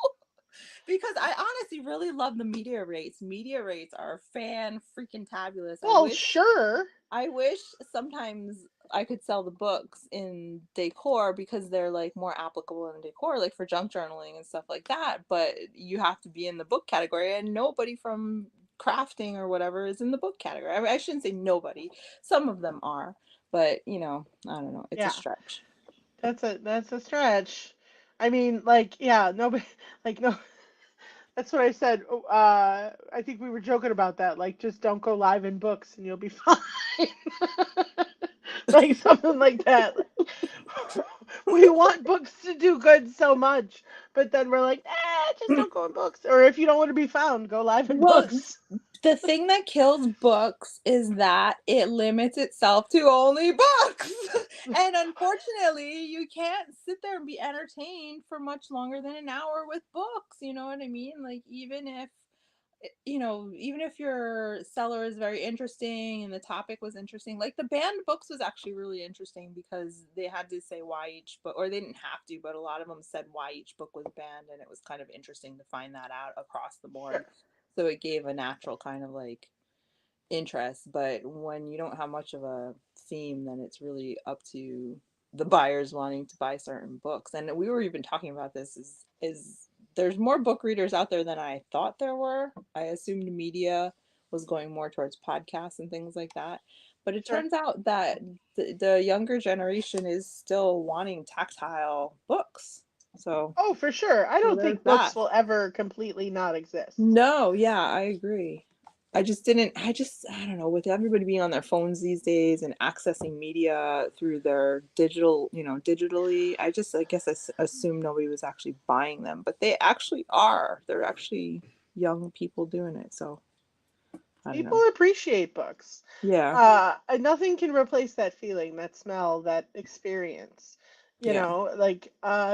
Because I honestly really love the media rates. Media rates are freaking-tabulous. Well, sure. I wish sometimes I could sell the books in decor because they're like more applicable in decor, like for junk journaling and stuff like that. But you have to be in the book category, and nobody from crafting or whatever is in the book category. I shouldn't say nobody. Some of them are, but I don't know. It's a stretch. That's a stretch. I mean, nobody, no. That's what I said. I think we were joking about that. Like, just don't go live in books and you'll be fine. Like, something like that. We want books to do good so much, but then we're like, just don't go in books. Or if you don't want to be found, go live in books. The thing that kills books is that it limits itself to only books. And unfortunately, you can't sit there and be entertained for much longer than an hour with books. You know what I mean? Like, even if even if your seller is very interesting and the topic was interesting, like the banned books was actually really interesting because they had to say why each book, or they didn't have to, but a lot of them said why each book was banned, and it was kind of interesting to find that out across the board. Sure. So it gave a natural kind of like interest. But when you don't have much of a theme, then it's really up to the buyers wanting to buy certain books. And we were even talking about this is there's more book readers out there than I thought there were. I assumed media was going more towards podcasts and things like that. But it Sure. turns out that the younger generation is still wanting tactile books. So, Oh, for sure. I don't there's think books that. will ever completely not exist. No, yeah, I agree. I don't know, with everybody being on their phones these days and accessing media through their digitally, I guess assume nobody was actually buying them, but they actually are. They're actually young people doing it. So I don't People know. appreciate books. Yeah. And nothing can replace that feeling, that smell, that experience. Yeah. Like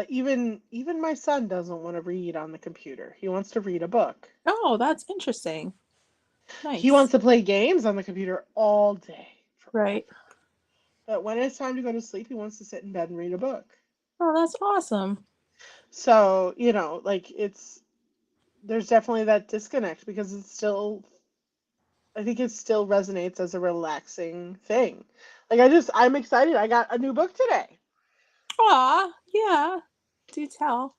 even my son doesn't want to read on the computer. He wants to read a book. Oh, that's interesting. He Nice. wants to play games on the computer all day, Right. forever. But when it's time to go to sleep, he wants to sit in bed and read a book. Oh, that's awesome. So, like there's definitely that disconnect because I think it still resonates as a relaxing thing. Like I'm excited. I got a new book today. Aw, yeah. Do tell.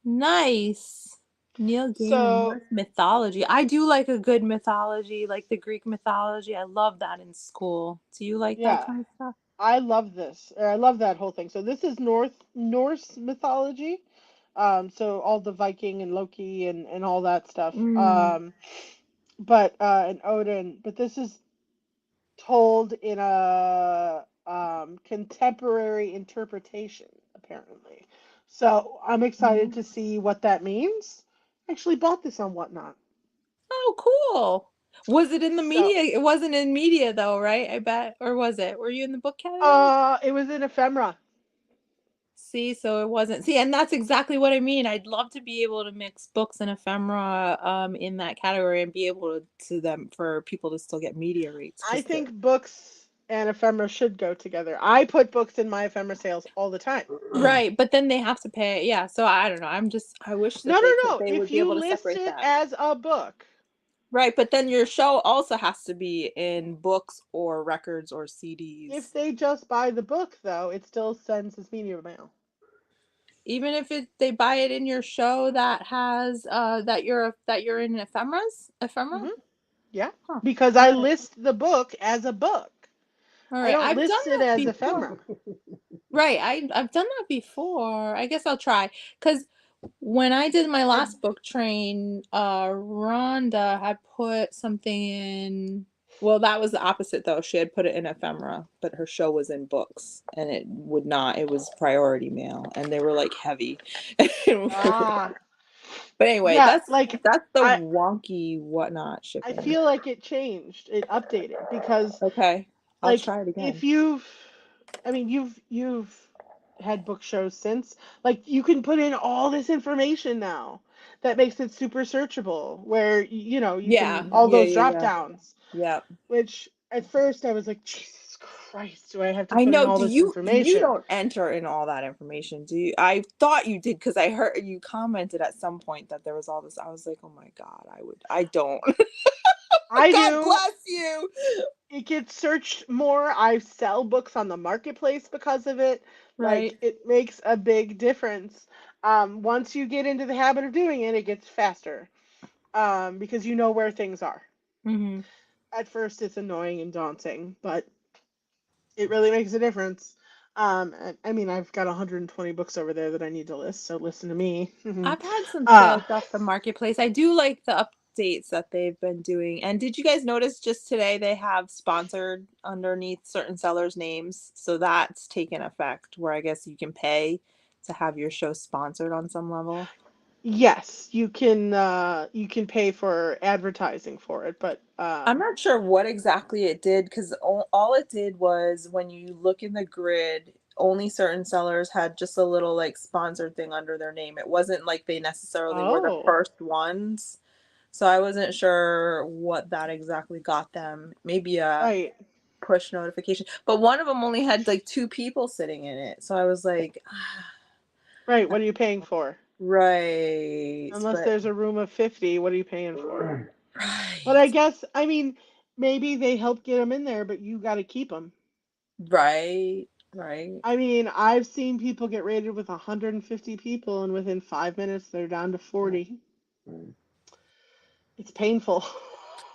Nice. Neil Gaiman, So, Norse mythology. I do like a good mythology, like the Greek mythology. I love that in school. Do you like that yeah, kind of stuff? I love this. Or I love that whole thing. So this is Norse mythology. So all the Viking and Loki and all that stuff. Mm. But and Odin, but this is told in a contemporary interpretation, apparently. So I'm excited to see what that means. I actually bought this on Whatnot. Oh, cool. Was it in the So media? It wasn't in media though, right? I bet. Or was it? Were you in the book category? it was in ephemera. See, so it wasn't. See, and that's exactly what I mean. I'd love to be able to mix books and ephemera in that category and be able to them for people to still get media rates I because think books and ephemera should go together. I put books in my ephemera sales all the time. right, but then they have to pay. Yeah, so I don't know. I wish No, that no, no. they If would be you able to list separate it that. as a book, Right, but then your show also has to be in books or records or if CDs. they just buy the book, though, it still sends as media mail. Even if they buy it in your show that has that you're in ephemera? Hmm. Yeah, Huh. because All I right. list the book as a book. All I right. don't I've done list it that as before. ephemera. Right. I've done that before. I guess I'll try cuz when I did my I last book train, Rhonda had put something in. Well, that was the opposite though. She had put it in ephemera, but her show was in books, and it would not. It was priority mail, and they were like heavy. ah But anyway, yeah, like that's the I wonky whatnot I shipping. feel like it changed, it updated because Okay, I'll like try it if again. you've had book shows since, like you can put in all this information now that makes it super searchable where you can Yeah, all yeah, those yeah, drop yeah, downs, yeah. which at first I was like, Jesus Christ, do I have to I put in know. all Do this you information? don't enter in all that information? Do you? I thought you did because I heard you commented at some point that there was all this. I was like, oh my God, I don't. I God do. bless you. It gets searched more. I sell books on the marketplace because of it. Like Right. it makes a big difference. Once you get into the habit of doing it, it gets faster. Because you know where things are. Mm-hmm. At first, it's annoying and daunting, but it really makes a difference. I mean, I've got 120 books over there that I need to list, so listen to me. I've had some uh, sales off the marketplace. I do like the updates that they've been doing. And did you guys notice just today they have sponsored underneath certain sellers' names? So that's taken effect where I guess you can pay to have your show sponsored on some level. yes, you can pay for advertising for it, but I'm not sure what exactly it did because all it did was when you look in the grid, only certain sellers had just a little like sponsored thing under their name. It wasn't like they necessarily were the oh, first ones. So I wasn't sure what that exactly got them. Maybe a Right. push notification. But one of them only had like 2 people sitting in it. So I was like, Right. What are you paying for? right. Unless But there's a room of 50, what are you paying for? But right. I guess, I mean, maybe they help get them in there, but you got to keep them. Right. Right. I mean, I've seen people get rated with 150 people, and within 5 minutes, they're down to 40. It's painful.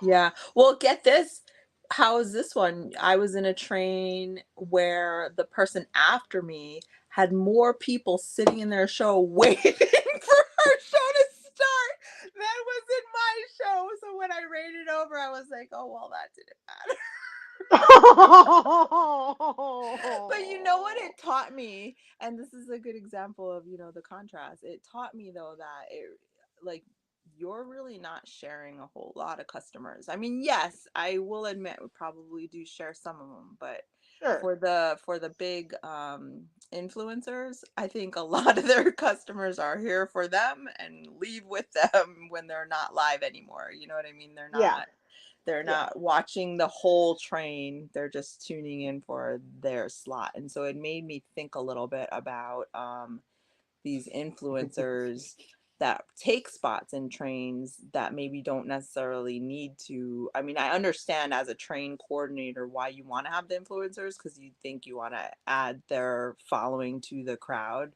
Yeah. Well, get this. How is this one? I was in a train where the person after me had more people sitting in their show waiting for her show to start than was in my show. So when I rated over, I was like, oh, well, that didn't matter. But you know what it taught me? And this is a good example of, the contrast. It taught me, though, that like, you're really not sharing a whole lot of customers. I mean, yes, I will admit we probably do share some of them, but Sure. for the big influencers, I think a lot of their customers are here for them and leave with them when they're not live anymore. You know what I mean? Yeah. They're Yeah. not watching the whole train. They're just tuning in for their slot. And so it made me think a little bit about these influencers that take spots in trains that maybe don't necessarily need to. I mean, I understand as a train coordinator why you want to have the influencers, because you think you want to add their following to the crowd.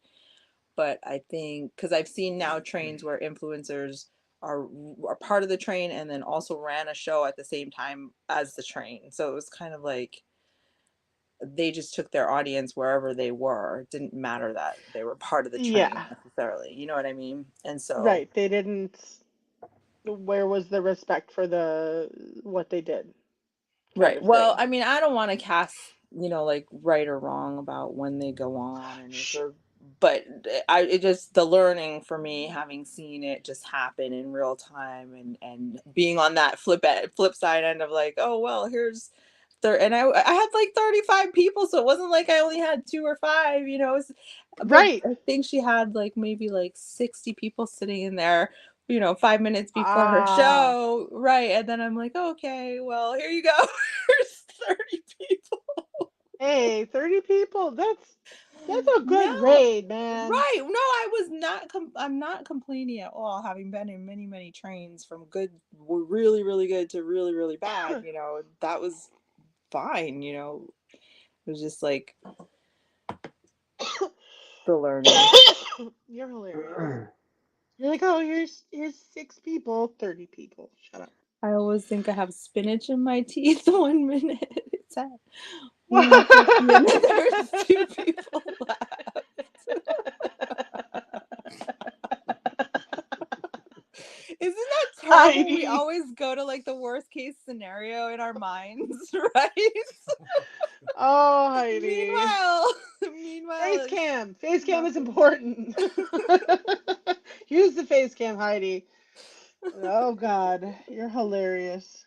But I think, because I've seen now trains where influencers are part of the train and then also ran a show at the same time as the train. So it was kind of like they just took their audience wherever they were. It didn't matter that they were part of the train Yeah. necessarily. You know what I mean? And so, Right. They didn't. Where was the respect for what they did? Kind right. of Well, thing. I mean, I don't want to cast, like right or wrong about when they go on and if Sh- they're, but it just, the learning for me, having seen it just happen in real time and being on that flip side end of like, oh, well, here's there. And I had like 35 people. So it wasn't like I only had 2 or 5, but Right. I think she had like maybe like 60 people sitting in there, 5 minutes before her Ah. show. Right. And then I'm like, okay, well, here you go. Here's 30 people. Hey, 30 people. That's a good No, raid, man. right. No, I was not, I'm not complaining at all, having been in many, many trains from good, really, really good to really, really bad. That was fine. It was just like the learning. You're hilarious. You're like, oh, here's 6 people, 30 people. Shut up. I always think I have spinach in my teeth 1 minute. It's at 1:50 and then there's 2 people left. Isn't that terrible? We Heidi. always go to like the worst case scenario in our minds, right? Oh, Heidi. Meanwhile, Face cam is nothing. important. Use the face cam, Heidi. Oh God, you're hilarious.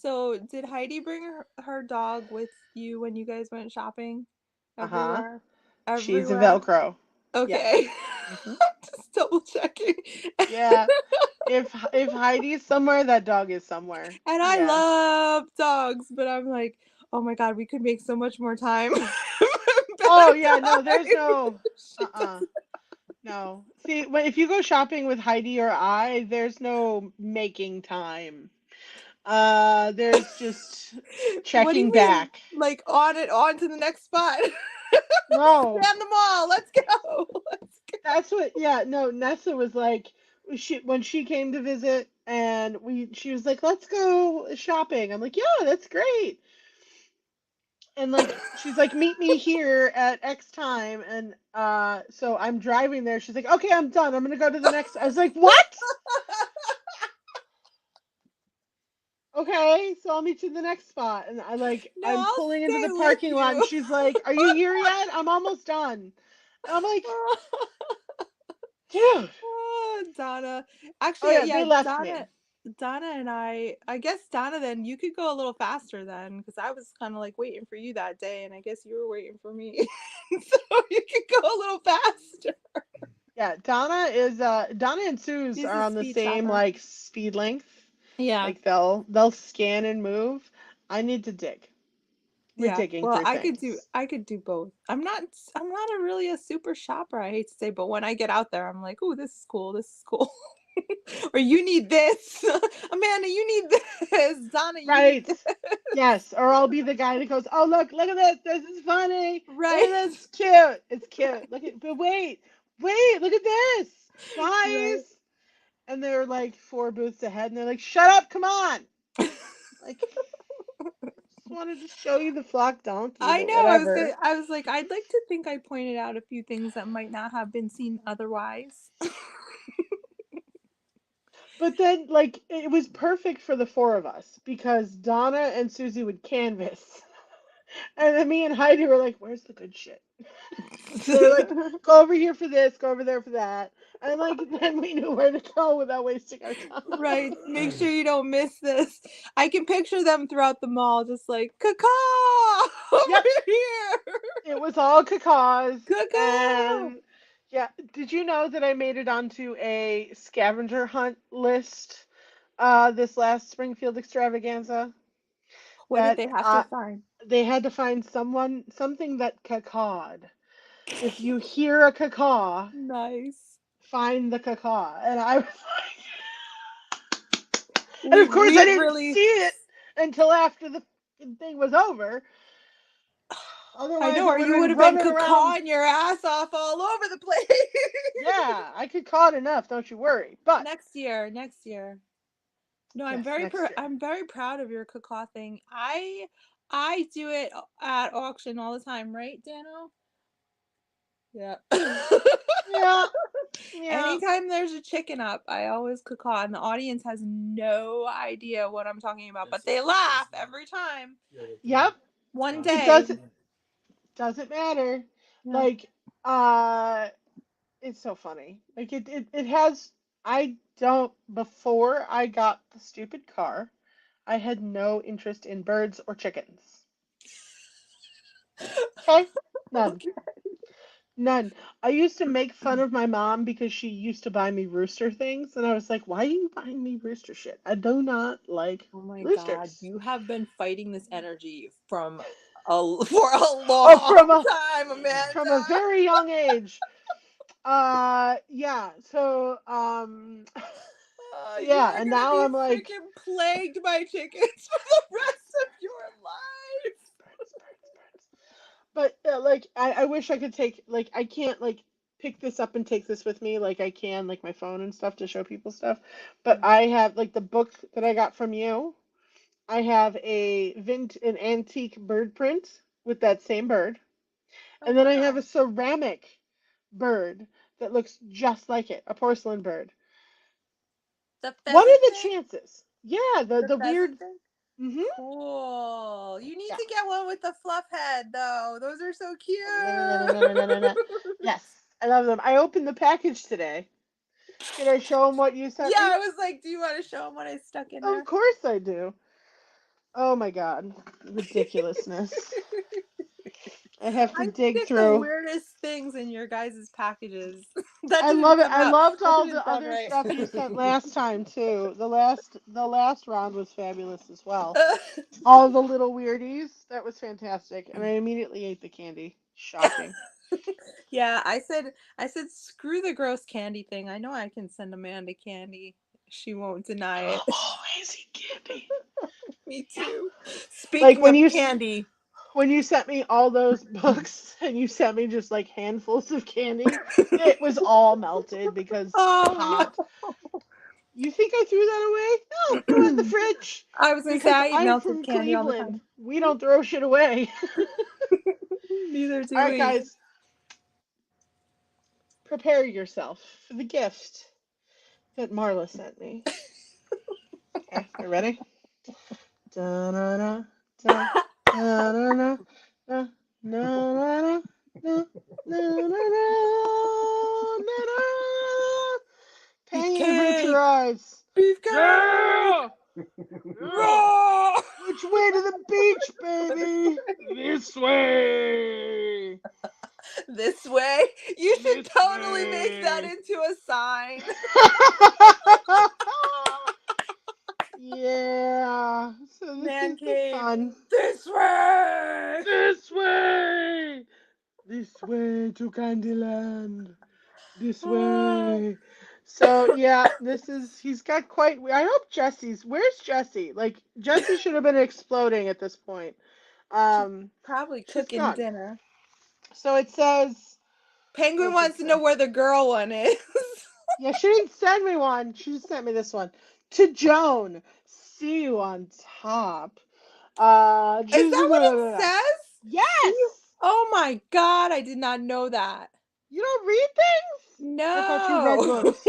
So, did Heidi bring her dog with you when you guys went shopping? Uh-huh. Everywhere? She's a Everywhere? Velcro. Yes. Okay. Hmm. Just double checking. Yeah. If Heidi's somewhere, that dog is somewhere. And I Yeah. love dogs, but I'm like, oh my God, we could make so much more time. Oh Better yeah, no, there's time. no She uh-uh. doesn't. No. See, if you go shopping with Heidi or I, there's no making time. There's just What do checking you mean? back. Like on to the next spot. No. Scan the mall. Let's go. Let's go. That's what, yeah, no, Nessa was like, when she came to visit, and she was like, let's go shopping. I'm like, yeah, that's great. And like, she's like, meet me here at X time. And so I'm driving there. She's like, okay, I'm done. I'm gonna go to the next. I was like, what? Okay, so I'll meet you in the next spot. And No, I'm I'll pulling into stay the with parking lot, and you. she's like, are you here yet? I'm almost done. And I'm like, dude. Oh, Donna. Oh Actually, yeah, yeah, they left Donna. me. Donna and I guess Donna, then you could go a little faster then, because I was kind of like waiting for you that day, and I guess you were waiting for me. So you could go a little faster. Yeah, Donna and Suze She's are a on the speed same shopper. like speed length. Yeah. Like they'll scan and move. I need to dig. We're digging Well, through things. I could do both. I'm not really a super shopper, I hate to say, but when I get out there, I'm like, oh, this is cool. This is cool. Or you need this. Amanda, you need this. Donna, you need Right. this. Yes. Or I'll be the guy that goes, oh look at this. This is funny. Right. Look at this. It's cute. It's cute. But wait, look at this. Guys. Right. And they're like 4 booths ahead and they're like, shut up, come on. Like, just wanted to show you the flock donkey, I but know. whatever. I was like, I'd like to think I pointed out a few things that might not have been seen otherwise. But then, like, it was perfect for the 4 of us because Donna and Susie would canvas. And then me and Heidi were like, where's the good shit? They're like, go over here for this, go over there for that. And like, then we knew where to go without wasting our time. Right. Make sure you don't miss this. I can picture them throughout the mall, just like, caca over here. It was all cacaws. Caca. And yeah, did you know that I made it onto a scavenger hunt list this last Springfield extravaganza? What did they have to find? They had to find something that cacawed. If you hear a cacaw, Nice. find the cacaw. And I was like, and of course I didn't see it until after the thing was over. Otherwise, I know, or you would have been cacawing your ass off all over the place. Yeah, I could caw enough, don't you worry. But next year. No, yes, I'm very proud of your cacaw thing. I do it at auction all the time, right, Dano? Yeah. yeah. Anytime there's a chicken up, I always cacaw, and the audience has no idea what I'm talking about, but they laugh every time. Yep. One day. It doesn't matter. Yeah. Like, it's so funny. Like it has. Before I got the stupid car, I had no interest in birds or chickens. Okay? None. Okay. None. I used to make fun of my mom because she used to buy me rooster things, and I was like, why are you buying me rooster shit? I do not like roosters. God, you have been fighting this energy for a long time, Amanda. From a very young age. Yeah, so yeah, and now I'm like freaking plagued by chickens for the rest of your life. But like I wish I could take, like, I can't like pick this up and take this with me like I can like my phone and stuff to show people stuff. But I have like the book that I got from you. I have an antique bird print with that same bird. And then I have a ceramic bird that looks just like it, a porcelain bird. What are the chances? Yeah, the weird thing? Cool. You need to get one with the fluff head, though. Those are so cute. Yes, I love them. I opened the package today. Can I show them what you sent me? Yeah, I was like, do you want to show them what I stuck in there? Of course I do. Oh my god, ridiculousness. I have to dig through the weirdest things in your guys' packages. I love it. I loved all the other stuff you sent last time too. The last round was fabulous as well. All the little weirdies, that was fantastic. And I immediately ate the candy. Shocking. Yeah, I said screw the gross candy thing. I know I can send Amanda candy. She won't deny it. Always eat candy. Me too. Speaking of candy. When you sent me all those books and you sent me just like handfuls of candy, it was all melted because hot. No. You think I threw that away? No, go in the fridge. I was going to say, I eat melted from candy Cleveland. all the time. We don't throw shit away. Neither do we. All right, guys. Prepare yourself for the gift that Marla sent me. Okay, you ready? Da-na-na, da, da-na-na, da, na-na-na, da, na-na-na, na-na. Penguin, hurt your eyes. Beefcake! Yeah! Yeah! Which way to the beach, baby? This way. this way. You should This totally make that way. into a sign. Yeah. So this Man is the cave. fun. This way. This way. This way to Candyland. This way. So yeah, he's got quite. I hope where's Jessie? Like Jessie should have been exploding at this point. Probably She's cooking gone. dinner. So it says. Penguin What's it wants to know say? where the girl one is. Yeah, she didn't send me one. She just sent me this one. To Joan. See you on top. Is that what it says? Yes. Oh my God, I did not know that. You don't read things? No. I thought you read books.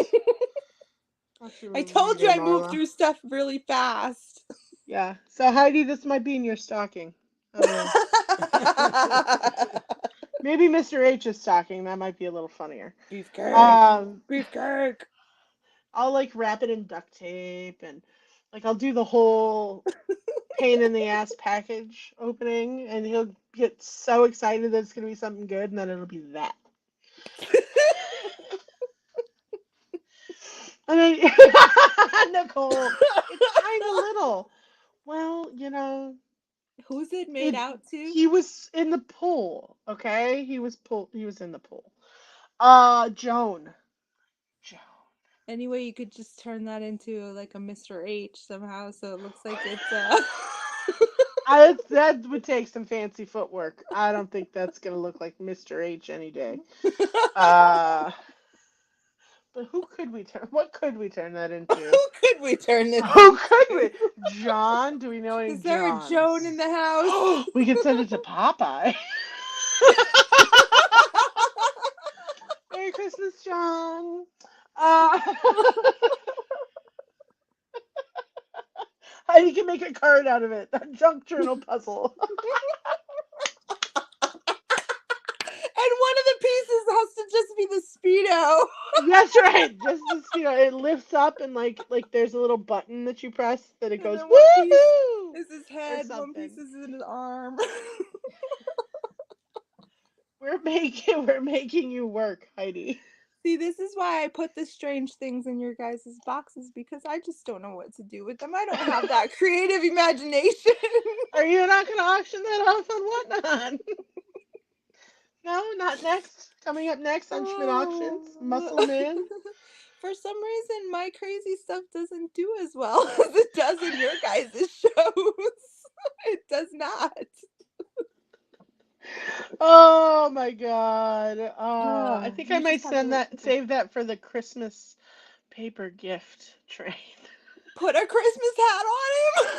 I told you I moved through stuff really fast. Yeah. So Heidi, this might be in your stocking. I don't know. Maybe Mr. H's stocking. That might be a little funnier. Beefcake. Beefcake. I'll like wrap it in duct tape and like I'll do the whole pain in the ass package opening, and he'll get so excited that it's gonna be something good, and then it'll be that. And then Nicole, it's kind of little. Well, you know. Who's it made out to? He was in the pool. Okay, he was in the pool. Joan. Anyway, you could just turn that into like a Mr. H somehow, so it looks like it's That would take some fancy footwork. I don't think that's gonna look like Mr. H any day. But who could we turn? What could we turn that into? Who could we turn this? Who could we? John? Do we know any? Is there a Joan in the house? We could send it to Popeye. Merry Christmas, John. You can make a card out of it. A junk journal puzzle. And one of the pieces has to just be the Speedo. That's right. Just the Speedo. It lifts up and like there's a little button that you press that it goes woohoo. Is his head, one piece is in his arm. We're making you work, Heidi. See, this is why I put the strange things in your guys' boxes, because I just don't know what to do with them. I don't have that creative imagination. Are you not going to auction that off on Whatnot? No, not next. Coming up next on Schmidt Auctions, Muscle Man. For some reason, my crazy stuff doesn't do as well as it does in your guys' shows. It does not. Oh my God. I think I might save that for the Christmas paper gift train. Put a Christmas hat on him?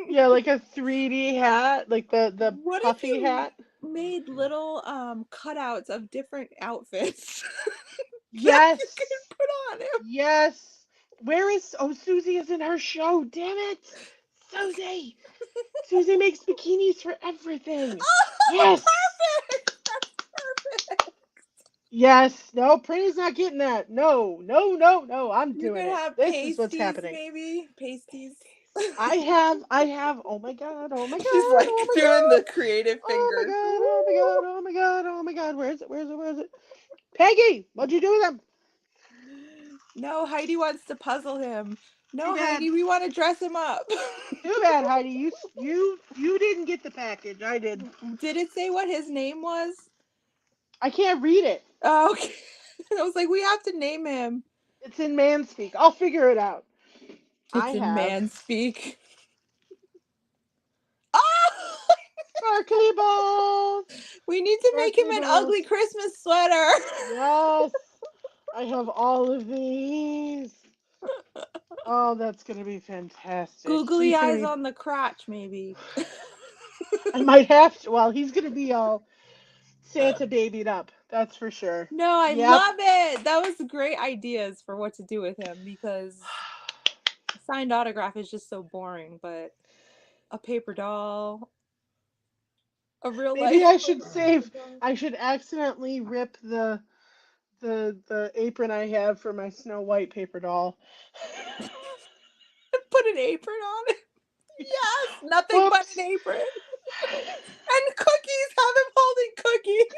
Yeah, like a 3D hat, like the puffy hat. Made little cutouts of different outfits. Yes. You can put on him. Yes. Susie is in her show. Damn it. Susie makes bikinis for everything. Oh, yes. Perfect. That's perfect. Yes. No, Prinny's not getting that. No. I'm doing it. This is what's happening. Maybe pasties. I have. Oh my God. She's like doing the creative finger. Oh my God. Where is it? Peggy, what'd you do with them? No, Heidi wants to puzzle him. No, Heidi, we want to dress him up. Too bad, Heidi. You didn't get the package. I did. Did it say what his name was? I can't read it. Oh, okay. I was like, we have to name him. It's in man speak. I'll figure it out. It's in man speak. Oh! Sparkly balls. We need to make him an ugly Christmas sweater. Yes. I have all of these. Oh, that's going to be fantastic. Googly eyes on the crotch, maybe. I might have to. Well, he's going to be all Santa babied up. That's for sure. No, I love it. That was great ideas for what to do with him, because a signed autograph is just so boring, but a paper doll, a real life. Maybe I should accidentally rip the apron I have for my Snow White paper doll. Put an apron on it. Yes, nothing but an apron. And cookies. Have him holding cookies.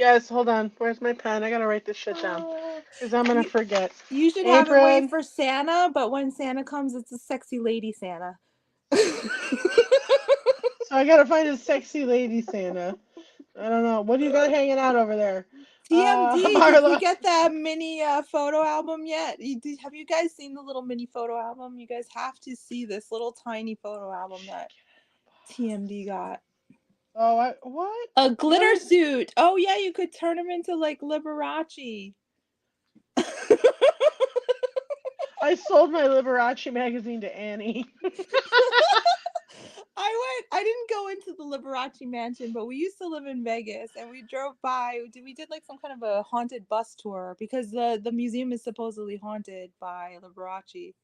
Yes, hold on. Where's my pen? I gotta write this shit down because I'm gonna forget. You should have it wait for Santa, but when Santa comes, it's a sexy lady Santa. So I gotta find a sexy lady Santa. I don't know. What do you got hanging out over there? TMD, Marla. did you get that mini photo album yet? Have you guys seen the little mini photo album? You guys have to see this little tiny photo album that TMD got. Oh, what? A glitter suit. Oh, yeah, you could turn them into like Liberace. I sold my Liberace magazine to Annie. I didn't go into the Liberace mansion, but we used to live in Vegas and we drove by. We did like some kind of a haunted bus tour because the museum is supposedly haunted by Liberace.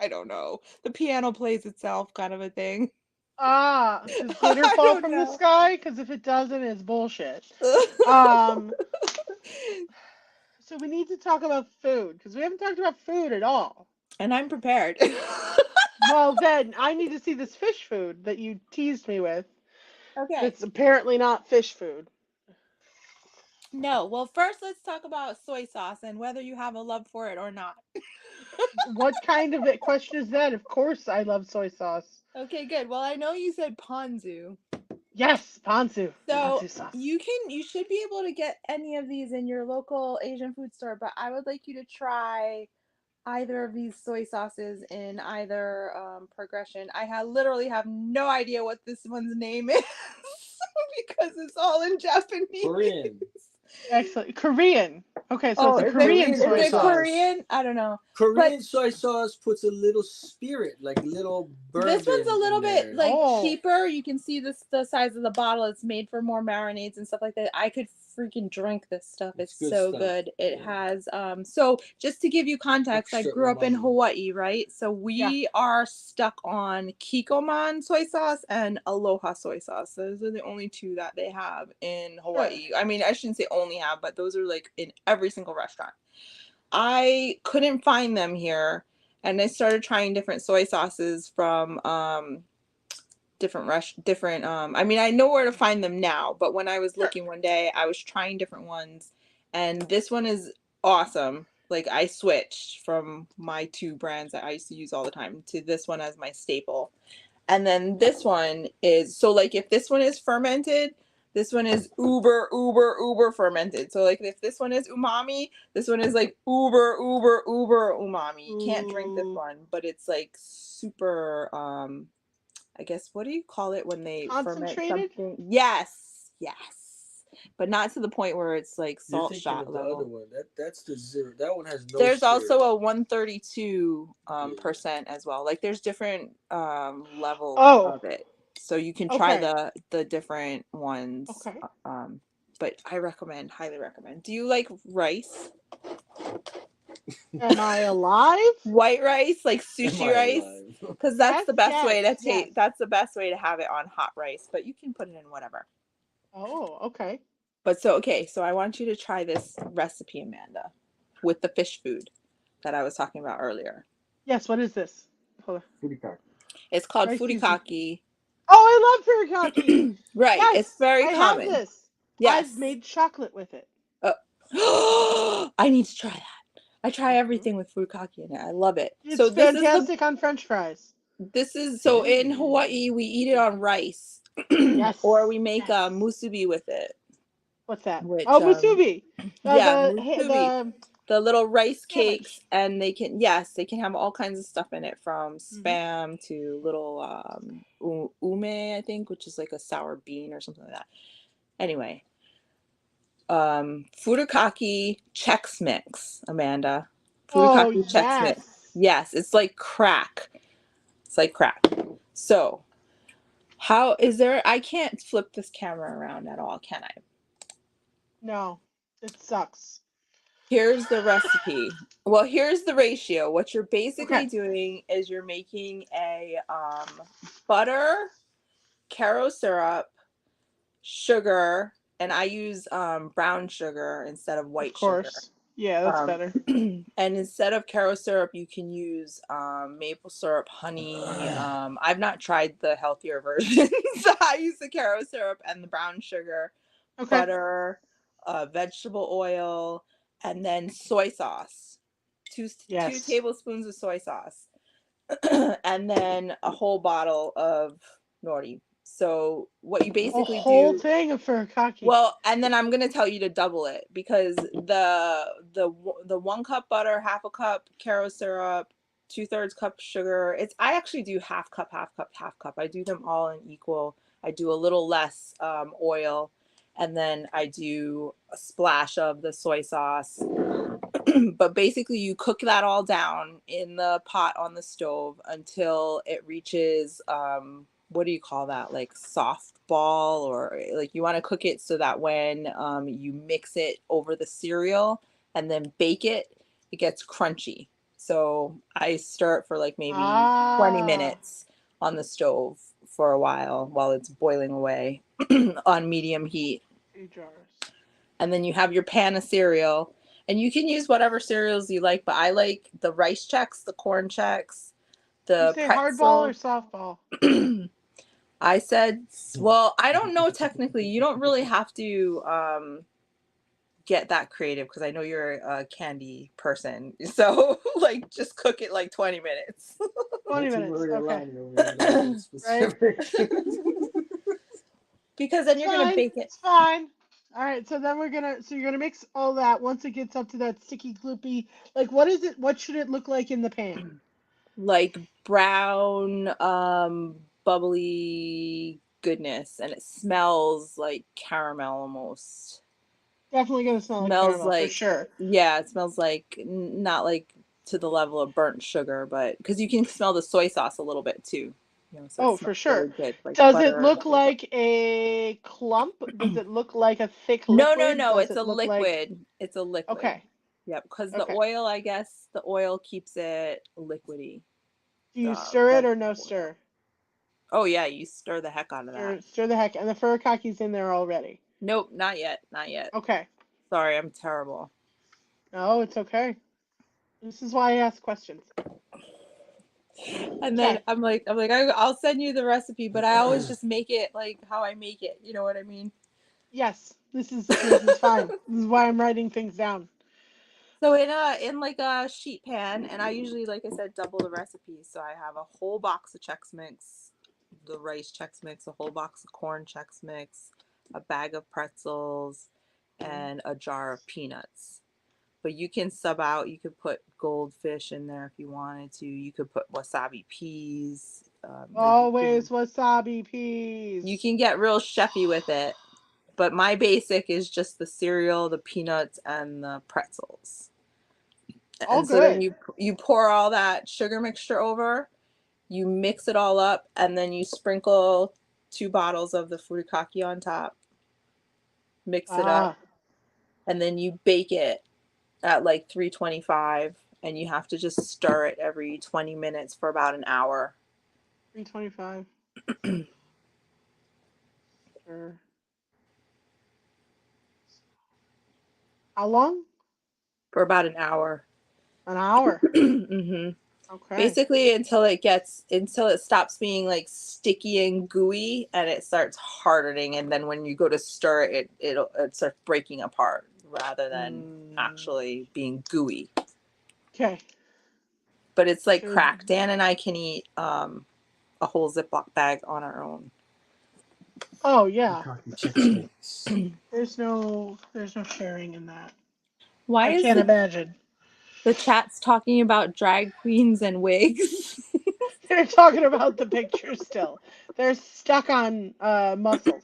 I don't know. The piano plays itself, kind of a thing. Does glitter fall from the sky? Because if it doesn't, it's bullshit. So we need to talk about food because we haven't talked about food at all. And I'm prepared. Well, then I need to see this fish food that you teased me with. Okay. It's apparently not fish food. No. Well, first let's talk about soy sauce and whether you have a love for it or not. What kind of question is that? Of course I love soy sauce. Okay, good. Well, I know you said ponzu. Yes, ponzu. So ponzu sauce. you should be able to get any of these in your local Asian food store, but I would like you to try either of these soy sauces in either progression. I literally have no idea what this one's name is because it's all in Japanese. Korean. Excellent. Korean. Okay, so it's a Korean soy sauce. Is it sauce. Korean? I don't know. Korean soy sauce puts a little spirit, like a little bourbon. This one's a little bit like cheaper. You can see the size of the bottle. It's made for more marinades and stuff like that. I could freaking drink this stuff. It's so good. It has so just to give you context, I grew up in Hawaii, right? So we are stuck on Kikkoman soy sauce and Aloha soy sauce. Those are the only two that they have in Hawaii. I mean, I shouldn't say only have, but those are like in every single restaurant. I couldn't find them here, and I started trying different soy sauces from different I mean, I know where to find them now, but when I was looking one day, I was trying different ones, and this one is awesome. Like, I switched from my two brands that I used to use all the time to this one as my staple. And then this one is, so like if this one is fermented, this one is uber fermented. So like if this one is umami, this one is like uber umami. You can't drink this one, but it's like super I guess, what do you call it when they ferment something? Yes. But not to the point where it's like salt shot level. The other one. That's the zero. That one has no There's spirit. also a 132 percent as well. Like there's different levels of it. So you can try the different ones. Okay. But I highly recommend. Do you like rice? Am I alive? White rice, like sushi rice, because that's the best way to take. That's the best way to have it on hot rice. But you can put it in whatever. Oh, okay. But so I want you to try this recipe, Amanda, with the fish food that I was talking about earlier. Yes. What is this? Furikake. It's called furikake. Oh, I love furikake. Right. Yes, it's very common. I have this. Yes. I've made chocolate with it. I need to try that. I try everything with furikake in it. I love it. It's so fantastic on French fries. This is so in Hawaii we eat it on rice. Yes. Or we make musubi with it. What's that? Musubi. Musubi. The little rice cakes, and they can have all kinds of stuff in it, from spam to little ume, I think, which is like a sour bean or something like that. Anyway, furikake Chex Mix, Amanda. Furikake Chex Mix. Yes, it's like crack. So, how is there? I can't flip this camera around at all, can I? No, it sucks. Here's the recipe. Well, here's the ratio. What you're basically doing is you're making a butter, Caro syrup, sugar, and I use brown sugar instead of white sugar. Yeah, that's better. And instead of caro syrup, you can use maple syrup, honey. I've not tried the healthier versions. I use the caro syrup and the brown sugar, butter, vegetable oil, and then soy sauce. Two tablespoons of soy sauce. And then a whole bottle of nori. So what you basically a whole thing of furikake. Well, and then I'm gonna tell you to double it because the 1 cup butter, half a cup caro syrup, 2/3 cup sugar. I actually do half cup, half cup, half cup. I do them all in equal. I do a little less oil, and then I do a splash of the soy sauce. But basically, you cook that all down in the pot on the stove until it reaches what do you call that? Like soft ball, or like you want to cook it so that when you mix it over the cereal and then bake it, it gets crunchy. So I stir it for like maybe 20 minutes on the stove for a while it's boiling away on medium heat. 8 jars. And then you have your pan of cereal. And you can use whatever cereals you like, but I like the rice checks, the corn checks, the you say pretzel. Hardball or softball? I said, well, I don't know technically. You don't really have to get that creative because I know you're a candy person. So, like, just cook it like 20 minutes. 20 minutes, okay. Right? Because then you're going to bake it. It's fine. All right, so then you're going to mix all that once it gets up to that sticky, gloopy. Like, what should it look like in the pan? Like brown, bubbly goodness, and it smells like caramel almost. Definitely going to smell like caramel, for sure. Yeah, it smells like, not like to the level of burnt sugar, but because you can smell the soy sauce a little bit too. You know, so for sure. Really good, like does it look like a clump? Does it look like a thick liquid? No. It's a liquid. It's a liquid. Okay. Yep, because the oil, I guess, the oil keeps it liquidy. Do you stir it or no stir? Oh, yeah, you stir the heck out of that. Stir the heck. And the furikake's in there already? Nope, not yet. Okay. Sorry, I'm terrible. No, it's okay. This is why I ask questions. And then I'm like, I'll send you the recipe, but I always just make it like how I make it. You know what I mean? Yes, this is fine. This is why I'm writing things down. So in like a sheet pan, and I usually, like I said, double the recipe. So I have a whole box of Chex Mix, the rice Chex Mix, a whole box of corn Chex Mix, a bag of pretzels, and a jar of peanuts. But you can sub out. You could put goldfish in there if you wanted to. You could put wasabi peas. Always wasabi peas. You can get real chefy with it. But my basic is just the cereal, the peanuts, and the pretzels. And so then you pour all that sugar mixture over. You mix it all up, and then you sprinkle 2 bottles of the furikake on top. Mix it up. And then you bake it at like 325, and you have to just stir it every 20 minutes for about an hour. 325. Sure. How long? For about an hour. An hour. Mm-hmm. Okay. Basically until it stops being like sticky and gooey, and it starts hardening, and then when you go to stir it, it starts breaking apart rather than actually being gooey. Okay. But it's like crack. Dan and I can eat a whole Ziploc bag on our own. Oh yeah. There's no sharing in that. I can't imagine. The chat's talking about drag queens and wigs. They're talking about the picture still. They're stuck on muscles.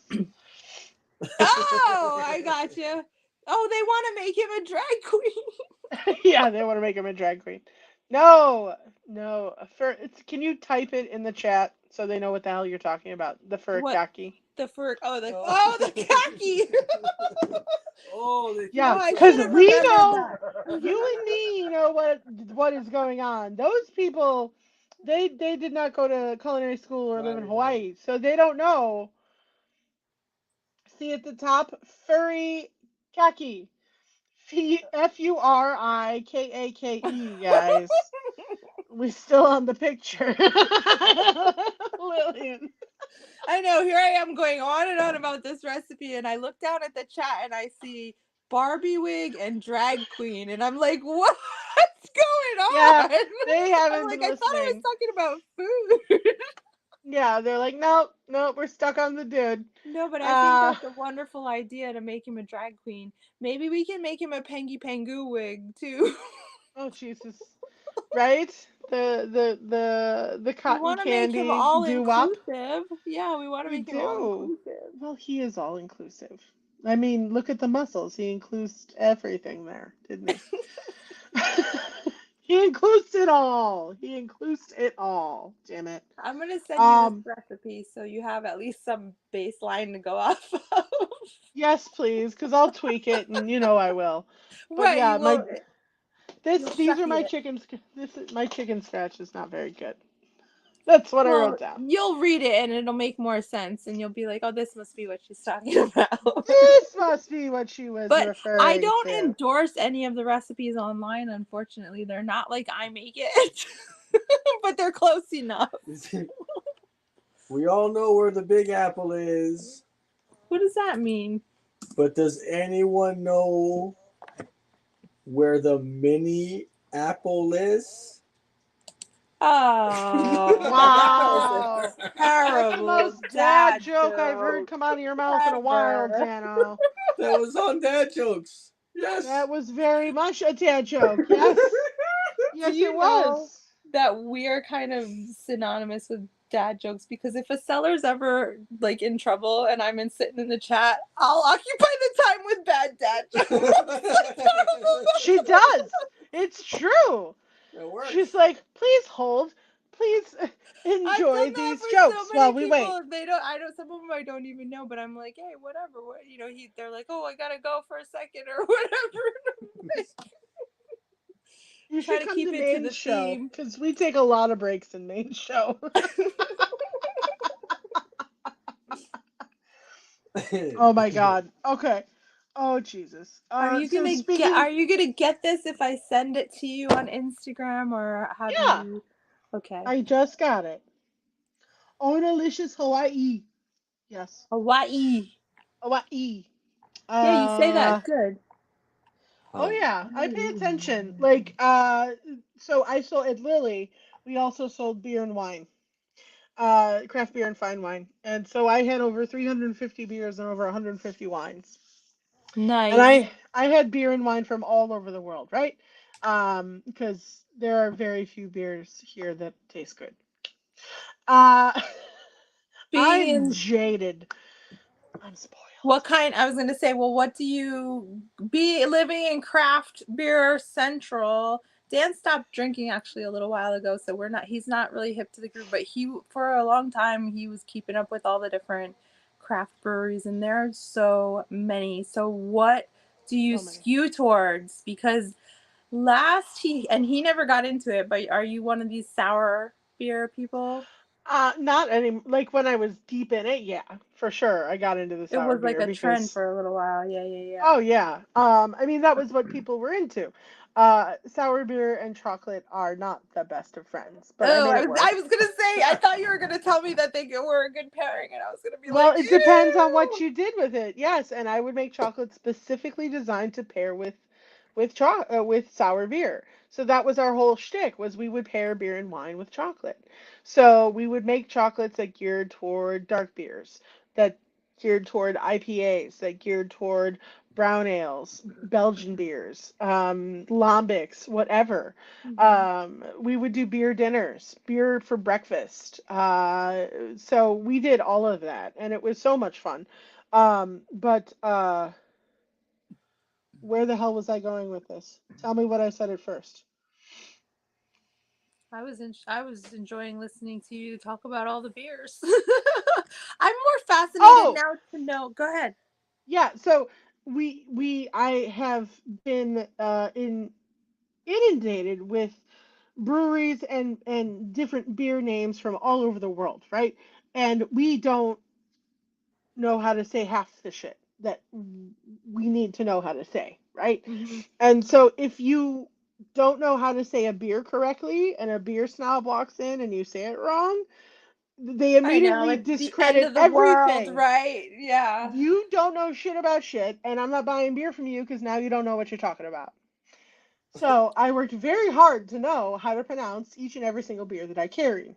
Oh, I got you. Oh, they want to make him a drag queen. Yeah, they want to make him a drag queen. No. Can you type it in the chat so they know what the hell you're talking about? The furikake. The khaki. Yeah, because we know, you and me know what is going on. Those people, they did not go to culinary school or live in Hawaii, so they don't know. See at the top, furikake. Furikake, guys. We're still on the picture. Lillian. I know. Here I am going on and on about this recipe, and I look down at the chat and I see Barbie wig and drag queen, and I'm like, what's going on? Yeah, they haven't I'm like, been I thought I was listening. talking about food. Yeah, they're like, nope, we're stuck on the dude. No, but I think that's a wonderful idea to make him a drag queen. Maybe we can make him a Pengu wig too. Oh Jesus! Right? The We cotton want to make him candy all doo-wop. inclusive. Yeah, we want to We make him all do. inclusive. Well, he is all inclusive. I mean, look at the muscles. He includes everything there, didn't he? He includes it all. He includes it all. Damn it. I'm gonna send you this recipe so you have at least some baseline to go off of. Yes, please, because I'll tweak it, and you know I will. But Right, yeah, you will. these are Shucky my it. chicken. This is my chicken scratch is not very good. That's what I Well, wrote down. you'll read it and it'll make more sense, and you'll be like, "Oh, this must be what she's talking about." This must be what she was But I referring don't to. endorse any of the recipes online. Unfortunately, they're not like I make it, but they're close enough. We all know where the Big Apple is. What does that mean? But does anyone know where the mini apple is? Oh, Wow. that was a That's the terrible most dad joke I've heard come out of your mouth in a while, ever. Dano. That was on Dad Jokes. Yes. That was very much a dad joke. Yes. Yes, Do you it know was. that we are kind of synonymous with dad jokes? Because if a seller's ever like in trouble and I'm sitting in the chat, I'll occupy the time with bad dad jokes. She does. It's true. It works. She's like, please hold. Please I've enjoy done that these for jokes so while many we people. wait. I know some of them I don't even know, but I'm like, hey, whatever. What, they're like, oh, I gotta go for a second or whatever. You Try should to come keep to it to main the show theme. because we take a lot of breaks in main show. Oh my God. Okay. Oh Jesus. Are you gonna get this if I send it to you on Instagram, or how do Yeah. you? Okay. I just got it. Oh, delicious Hawaii. Yes. Hawaii. Hawaii. Yeah, you say that good. Oh yeah, I pay attention. Like, so I sold at Lily. We also sold beer and wine, craft beer and fine wine, and so I had over 350 beers and over 150 wines. And Nice. I had beer and wine from all over the world, right? Because there are very few beers here that taste good. Uh, Being I'm in jaded. I'm spoiled. what kind? I was gonna say, well, what do you be living in craft beer central? Dan stopped drinking actually a little while ago, so he's not really hip to the group, but for a long time he was keeping up with all the different craft breweries, and there are so many. So what do you skew towards? Because he never got into it, but are you one of these sour beer people? Not any, like when I was deep in it, yeah, for sure. I got into the It sour was like beer a trend because, for a little while. Yeah. oh yeah. I mean that was what people were into. Sour beer and chocolate are not the best of friends, but I Oh, made I it was, work. I was gonna say, I thought you were gonna tell me that they were a good pairing, and I was gonna be Well, like, it depends on what ew. you did with it. Yes, and I would make chocolate specifically designed to pair with with sour beer. So that was our whole shtick was we would pair beer and wine with chocolate. So we would make chocolates that geared toward dark beers, that geared toward IPAs, that geared toward brown ales, Belgian beers, lambics, whatever. We would do beer dinners, beer for breakfast. So we did all of that, and it was so much fun. But where the hell was I going with this? Tell me what I said at first. I was enjoying listening to you talk about all the beers. I'm more fascinated Oh, now to know. Go ahead. yeah. So I have been inundated with breweries and different beer names from all over the world, right? And we don't know how to say half the shit that we need to know how to say. right? Mm-hmm. And so if you don't know how to say a beer correctly and a beer snob walks in and you say it wrong, they I know, immediately it's the end discredit of the world, everything. right? Yeah. You don't know shit about shit, and I'm not buying beer from you because now you don't know what you're talking about. So I worked very hard to know how to pronounce each and every single beer that I carry.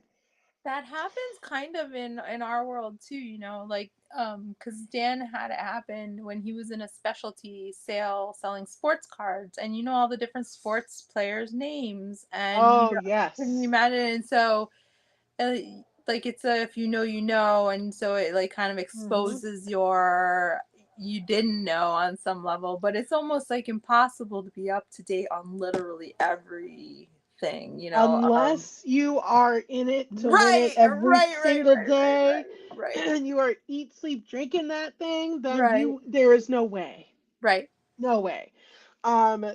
That happens kind of in our world too, you know, like because Dan had it happen when he was in a specialty sale selling sports cards, and you know all the different sports players' names, and you Oh, know, can you yes. imagine? And so, uh, like it's a if you know, you know, and so it like kind of Hmm. exposes your you didn't know on some level, but it's almost like impossible to be up to date on literally everything, you know. Unless you are in it to win it Right, every right, right, single right, right, day right, right, and you are eat, sleep, drinking that thing, then right, there is no way. right. No way.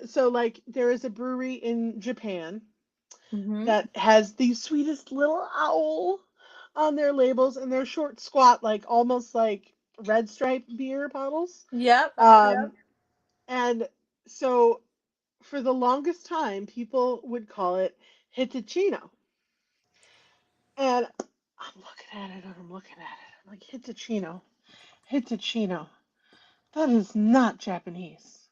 So like there is a brewery in Japan Mm-hmm. that has the sweetest little owl on their labels, and they're short, squat, like almost like red stripe beer bottles. Yep, yep. Um, and so for the longest time, people would call it Hitachino. And I'm looking at it and I'm looking at it. I'm like, Hitachino. Hitachino. That is not Japanese.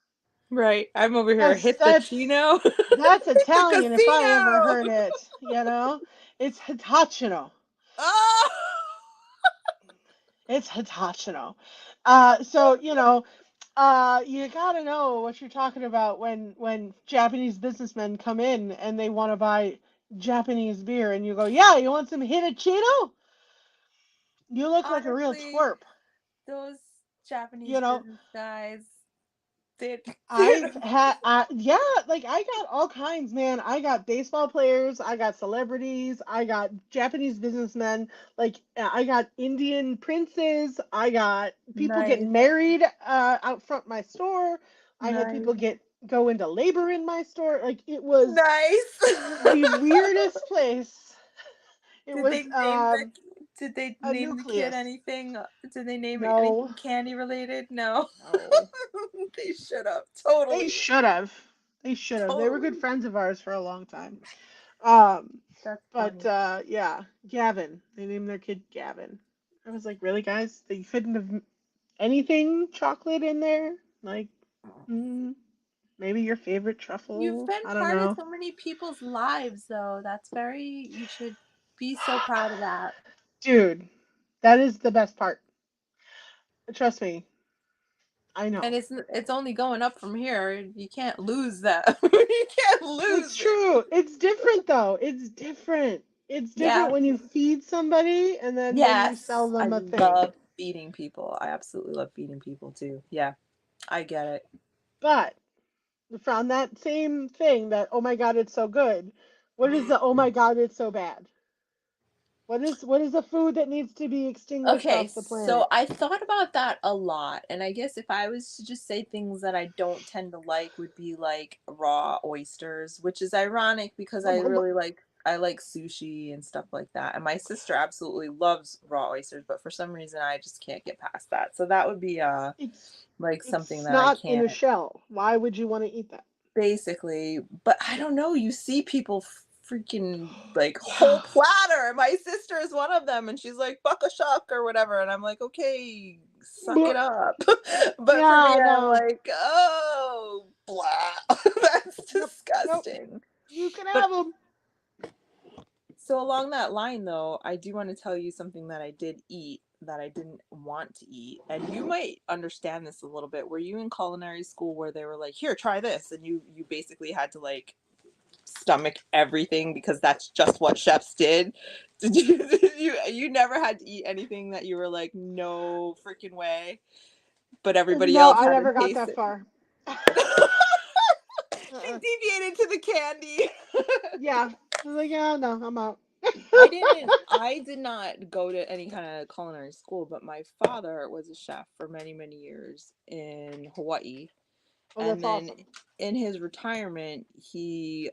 Right. I'm over here. That's Hit the that's chino. that's Hit the Italian if I ever casino. heard it, you know? It's Hitachino. Oh. It's Hitachino. So, you gotta know what you're talking about when Japanese businessmen come in and they want to buy Japanese beer and you go, yeah, you want some Hitachino? You look like a real Honestly, twerp. those Japanese You know, business guys did. I've had, yeah, like I got all kinds, man. I got baseball players, I got celebrities, I got Japanese businessmen, like I got Indian princes, I got people Nice, getting married out front my store. I had nice, people go into labor in my store. Like it was nice. the weirdest place. It Did was they name the? Did they a name the kid nucleus. anything? Did they name it No, anything candy related? No. no. They should have. They Totally. should have. They should have. They were good Totally. friends of ours for a long time. Um, That's but funny. yeah, Gavin. They named their kid Gavin. I was like, really, guys? They couldn't have anything chocolate in there? Like, mm, maybe your favorite You've truffle? been I don't part of know. so many people's lives, though. That's very, you should be so proud of that. Dude, that is the best part. Trust me, I And know. it's only going up from here. You can't lose that. You can't It's lose it. true. It's different though. It's different. It's different Yeah. when you feed somebody and then when you sell Yes. I them a thing. love feeding people. I absolutely love feeding people too. Yeah. I get it. But from that same thing that oh my god it's so good, what is the oh my god it's so bad? What is the food that needs to be extinguished Okay, off the so planet? I thought about that a lot, and I guess if I was to just say things that I don't tend to like would be like raw oysters, which is ironic because I like sushi and stuff like that. And my sister absolutely loves raw oysters, but for some reason I just can't get past that. So that would be It's like something it's that I not in a can't shell. Why would you want to eat that? basically, but I don't know, you see people freaking like whole Yeah. platter. My sister is one of them and she's like buck a shuck or whatever and I'm like, okay, suck it But up. But for me yeah, I'm no. like, oh blah. That's Nope. Nope. disgusting. You can But have them. so along that line though, I do want to tell you something that I did eat that I didn't want to eat, and you might understand this a little bit. Were you in culinary school where they were like, here, try this, and you basically had to like stomach everything because that's just what chefs did? Did you never had to eat anything that you were like, no freaking way, but everybody No, else I had to never got taste that it? far. She Uh-uh. deviated to the candy. Yeah. I was like, yeah, no, I'm out. I did not go to any kind of culinary school, but my father was a chef for many, many years in Hawaii. Oh, and that's then awesome. in his retirement, he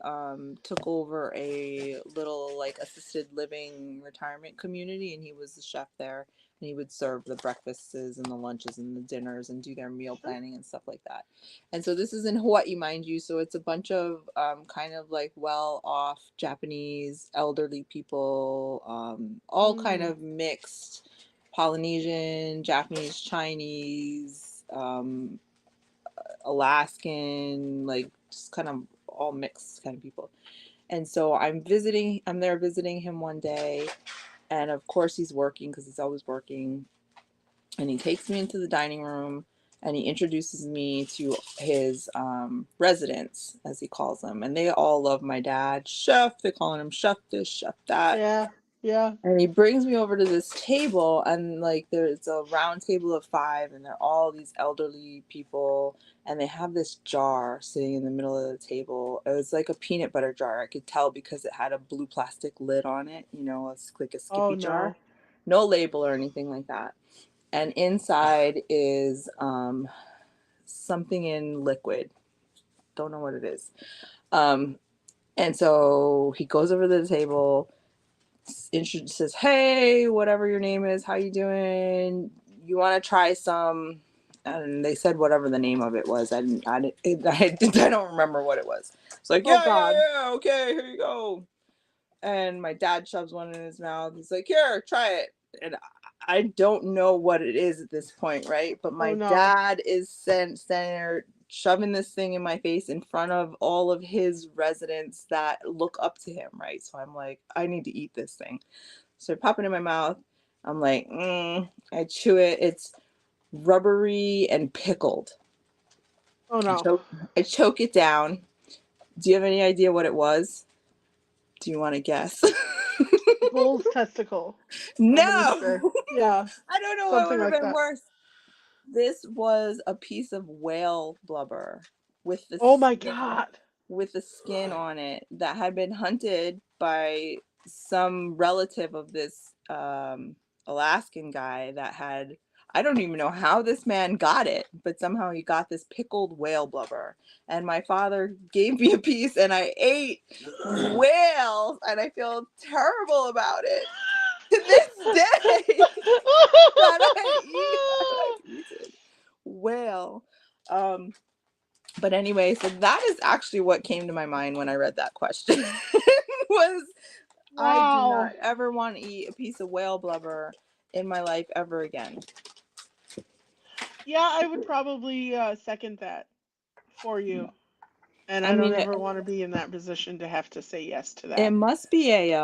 took over a little like assisted living retirement community, and he was the chef there. And he would serve the breakfasts and the lunches and the dinners and do their meal planning and stuff like that. And so this is in Hawaii, mind you. So it's a bunch of kind of like well-off Japanese elderly people, all kind of mixed Polynesian, Japanese, Chinese, Alaskan, like just kind of all mixed kind of people. And so I'm there visiting him one day, and of course he's working because he's always working. And he takes me into the dining room and he introduces me to his residents, as he calls them. And they all love my dad. Chef, they're calling him chef this, chef that. Yeah, yeah. And he brings me over to this table, and like there's a round table of 5, and they're all these elderly people, and they have this jar sitting in the middle of the table. It was like a peanut butter jar. I could tell because it had a blue plastic lid on it, like a Skippy jar. No label or anything like that. And inside is something in liquid. Don't know what it is. And so he goes over to the table, says, "Hey, whatever your name is, how you doing? You want to try some?" And they said whatever the name of it was. I don't remember what it was. It's like, yeah, okay, here you go. And my dad shoves one in his mouth. He's like, "Here, try it." And I don't know what it is at this point, right? But my dad is standing there shoving this thing in my face in front of all of his residents that look up to him, right? So I'm like, I need to eat this thing. So I pop it in my mouth. I'm like, I chew it. It's rubbery and pickled. Oh no. I choke it down. Do you have any idea what it was? Do you want to guess? Bull's testicle. No. Yeah. I don't know what would have been worse. This was a piece of whale blubber with the with the skin on it that had been hunted by some relative of this Alaskan guy that had, I don't even know how this man got it, but somehow he got this pickled whale blubber. And my father gave me a piece and I ate whales, and I feel terrible about it to this day that I've eaten whale. But anyway, so that is actually what came to my mind when I read that question. Was I do not ever want to eat a piece of whale blubber in my life ever again. Yeah, I would probably second that for you. And I don't ever want to be in that position to have to say yes to that. It must be a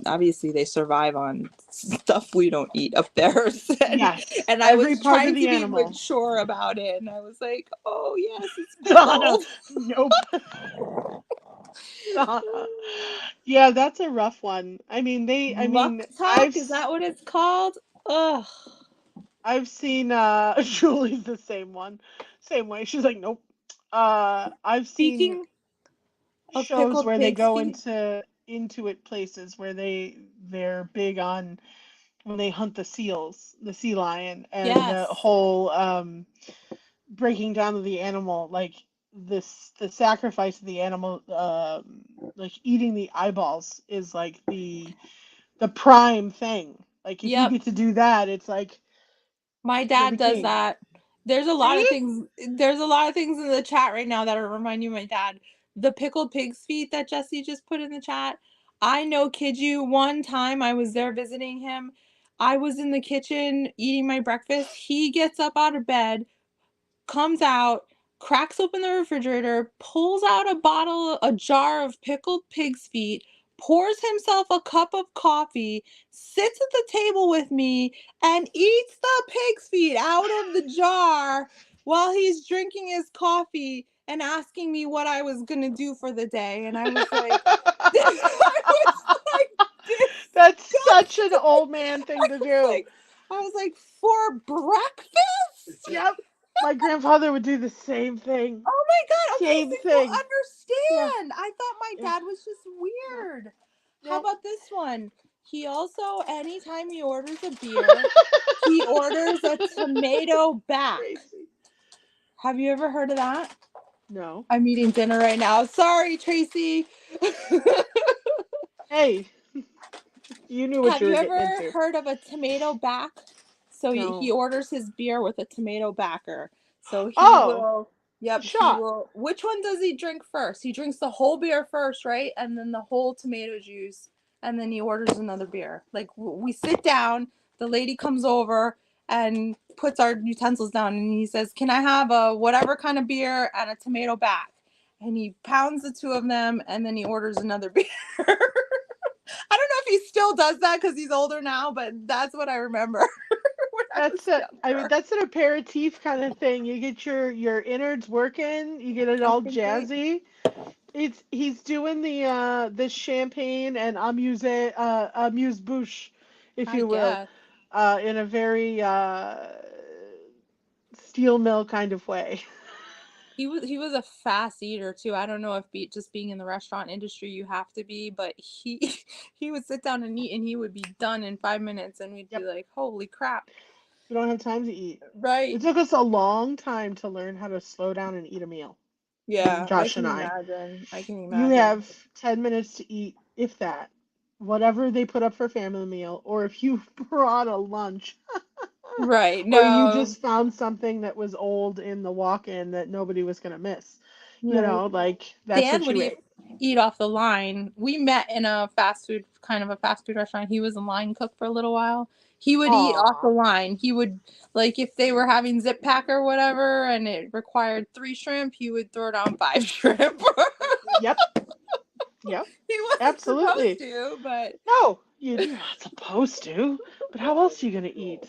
obviously they survive on stuff we don't eat up there. And I was trying to be mature about it, and I was like, "Oh yes, it's pickled." Nope. Yeah, that's a rough one. I mean, is that what it's called? Ugh. I've seen Julie's the same way. She's like, "Nope." I've seen shows where they go into it places where they're big on when they hunt the seals, the sea lion, and the whole breaking down of the animal, like the sacrifice of the animal, like eating the eyeballs is like the prime thing. Like if you get to do that, it's like my dad does that. There's a lot of things. There's a lot of things in the chat right now that are reminding my dad. The pickled pig's feet that Jesse just put in the chat. I know, kid you, one time I was there visiting him. I was in the kitchen eating my breakfast. He gets up out of bed, comes out, cracks open the refrigerator, pulls out a jar of pickled pig's feet, pours himself a cup of coffee, sits at the table with me, and eats the pig's feet out of the jar while he's drinking his coffee and asking me what I was going to do for the day. And I was like, that's such an old man thing to do. I was like, for breakfast? Yep. My grandfather would do the same thing. Oh my God. Okay, same thing. Understand. I thought my dad was just weird. How about this one? He also, anytime he orders a beer, he orders a tomato back. Have you ever heard of that? No. I'm eating dinner right now. Sorry, Tracey. Hey, you knew what Have you you were getting ever into. heard of a tomato back? So No. he orders his beer with a tomato backer. So he Oh, will, yep, he shot. will. Which one does he drink first? He drinks the whole beer first, right? And then the whole tomato juice. And then he orders another beer. Like we sit down, the lady comes over and puts our utensils down and he says, "Can I have a whatever kind of beer and a tomato back?" And he pounds the two of them and then he orders another beer. I don't know if he still does that because he's older now, but that's what I remember when I was younger. That's an aperitif kind of thing. You get your innards working, you get it all jazzy. He's doing the champagne and amuse bouche, if I you will, guess. in a very steel mill kind of way. He was a fast eater too. I don't know if just being in the restaurant industry you have to be, but he he would sit down and eat and he would be done in 5 minutes and we'd be like, holy crap. We don't have time to eat. Right. It took us a long time to learn how to slow down and eat a meal. Yeah, Josh I and can I. imagine. I can imagine. You have 10 minutes to eat, if that, whatever they put up for family meal, or if you brought a lunch. Right. Or you No. just found something that was old in the walk-in that nobody was going to miss. Right. You know, like that's Dan what would you ate. eat off the line. We met in a fast food restaurant. He was a line cook for a little while. He would eat off the Aw. line. He would, like, if they were having zip pack or whatever and it required 3 shrimp, he would throw down 5 shrimp. Yep. Yep. He wasn't supposed Absolutely. to, but No, you're not supposed to. But how else are you going to eat?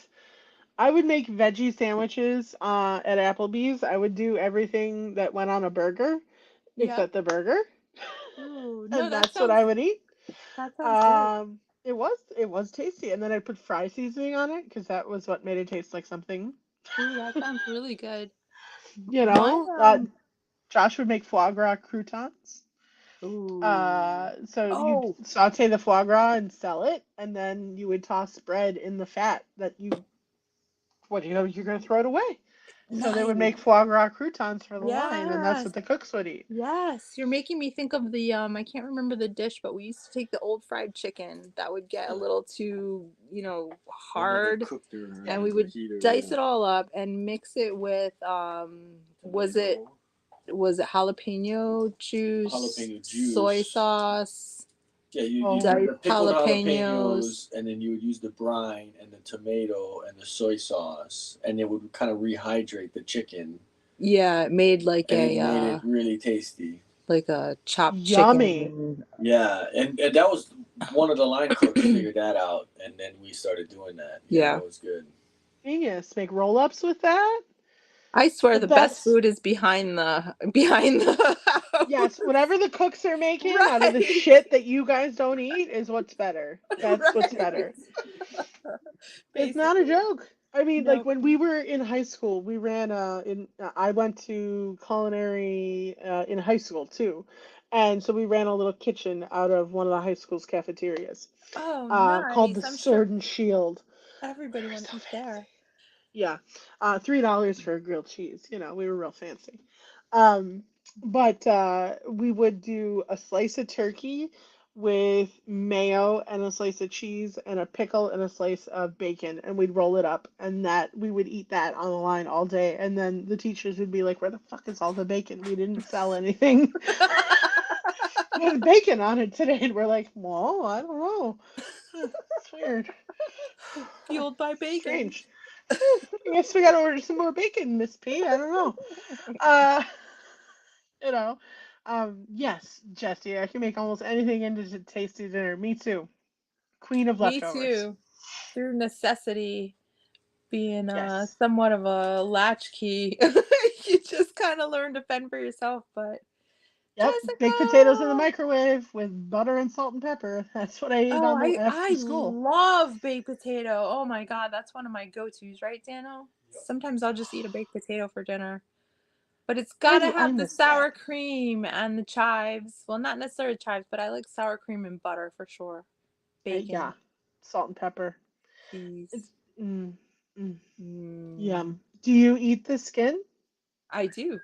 I would make veggie sandwiches at Applebee's. I would do everything that went on a burger yeah. except the burger. Ooh, no, And that's what I would eat. that sounds good. It was tasty. And then I put fry seasoning on it because that was what made it taste like something. Ooh, that sounds really good. You My know, Josh would make foie gras croutons. ooh. So you'd Oh, saute the foie gras and sell it, and then you would toss bread in the fat that you're gonna throw it away. So they would nice. make foie gras croutons for the line, and that's Yes. what the cooks would eat. Yes, you're making me think of the I can't remember the dish, but we used to take the old fried chicken that would get a little too, hard, and we would dice it all up and mix it with was it jalapeno juice, soy sauce, Yeah, you Oh, use the diced pickled jalapenos. jalapenos, and then you would use the brine and the tomato and the soy sauce, and it would kind of rehydrate the chicken, Yeah, it made like and it made it really tasty. like a chopped yummy! chicken. Yeah, and that was one of the line cooks figured that out, and then we started doing that. Yeah. It was good. Genius. Make roll-ups with that. I swear The the best best. food is behind the Yes, house. whatever the cooks are making out of the Right. shit that you guys don't eat is what's better. That's what's Right. better. It's not a Basically. joke. I mean, like Nope. when we were in high school, we ran I went to culinary in high school too. And so we ran a little kitchen out of one of the high school's cafeterias Oh, called the nice. I'm sure Sword and Shield. everybody We were wants so to eat fancy. there. Yeah, $3 for a grilled cheese. You know, we were real fancy. Um, but we would do a slice of turkey with mayo and a slice of cheese and a pickle and a slice of bacon, and we'd roll it up, and that we would eat that on the line all day. And then the teachers would be like, "Where the fuck is all the bacon? We didn't sell anything with bacon on it today." And we're like, "Well, I don't know. It's weird. Fueled by bacon. Strange. I guess we gotta order some more bacon, Miss P. I don't know. Uh, you know, yes, Jesse, I can make almost anything into a tasty dinner. Me too. Queen of Me leftovers. too. Through necessity being Yes. somewhat of a latchkey, you just kind of learn to fend for yourself. But Yep. Baked potatoes in the Jessica, microwave with butter and salt and pepper. That's what I ate oh, on the I after school. love baked potato. Oh my God, that's one of my go-tos, right, Dano? Yep. Sometimes I'll just eat a baked potato for dinner. But it's Why gotta do I have the miss sour that? cream and the chives. Well, not necessarily chives, but I like sour cream and butter for sure. Yeah. Bacon, Salt and pepper. cheese. It's mm, mm, Mm. yum. Do you eat the skin? I do.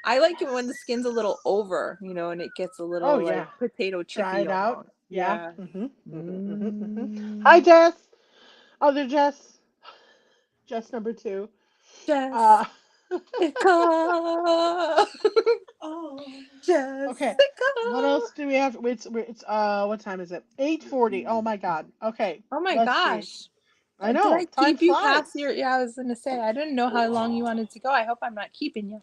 I like it when the skin's a little over, and it gets a Oh little like yeah. potato Try chippy it out. almost. Yeah. Yeah. Hi, Mm, Jess. Other Jess. Jess number 2. Jessica. Uh, Oh, okay. Jessica. What else do we have? It's what time is it? 8:40. Oh my God. Okay. Oh my Let's see. gosh. I Did I know. Time keep you flies. past your? Yeah, I was gonna say I didn't know how long you wanted to go. I hope I'm not keeping you.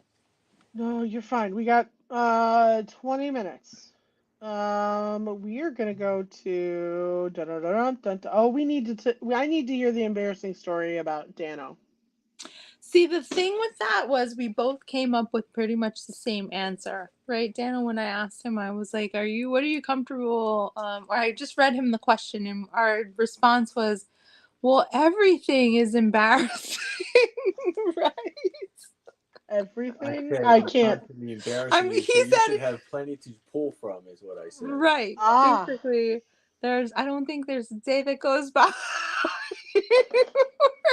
No, you're fine. We got 20 minutes. We are gonna go to oh, we need to I need to hear the embarrassing story about Dano. See, the thing with that was we both came up with pretty much the same answer, right, Dana? When I asked him, I was like, what are you comfortable? Or I just read him the question, and our response was, well, everything is embarrassing, right? I Everything? said I I'm can't. constantly embarrassing you, so He you should said, have plenty to pull from, is what I said. right, Ah, basically, I don't think there's a day that goes by.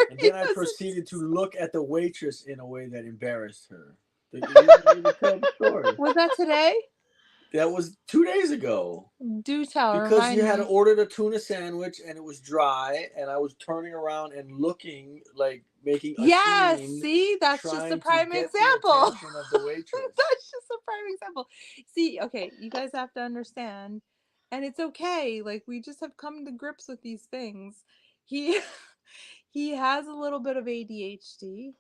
And then I proceeded to look at the waitress in a way that embarrassed her. You want me to tell the story? Was that today? That was 2 days ago. Do tell, Because you remind had me. ordered a tuna sandwich and it was dry, and I was turning around and looking, like making a Yes, scene, see, that's just a trying to prime get the example. attention of the waitress. That's just a prime example. See, okay, you guys have to understand, and it's okay. Like we just have come to grips with these things. He he has a little bit of ADHD.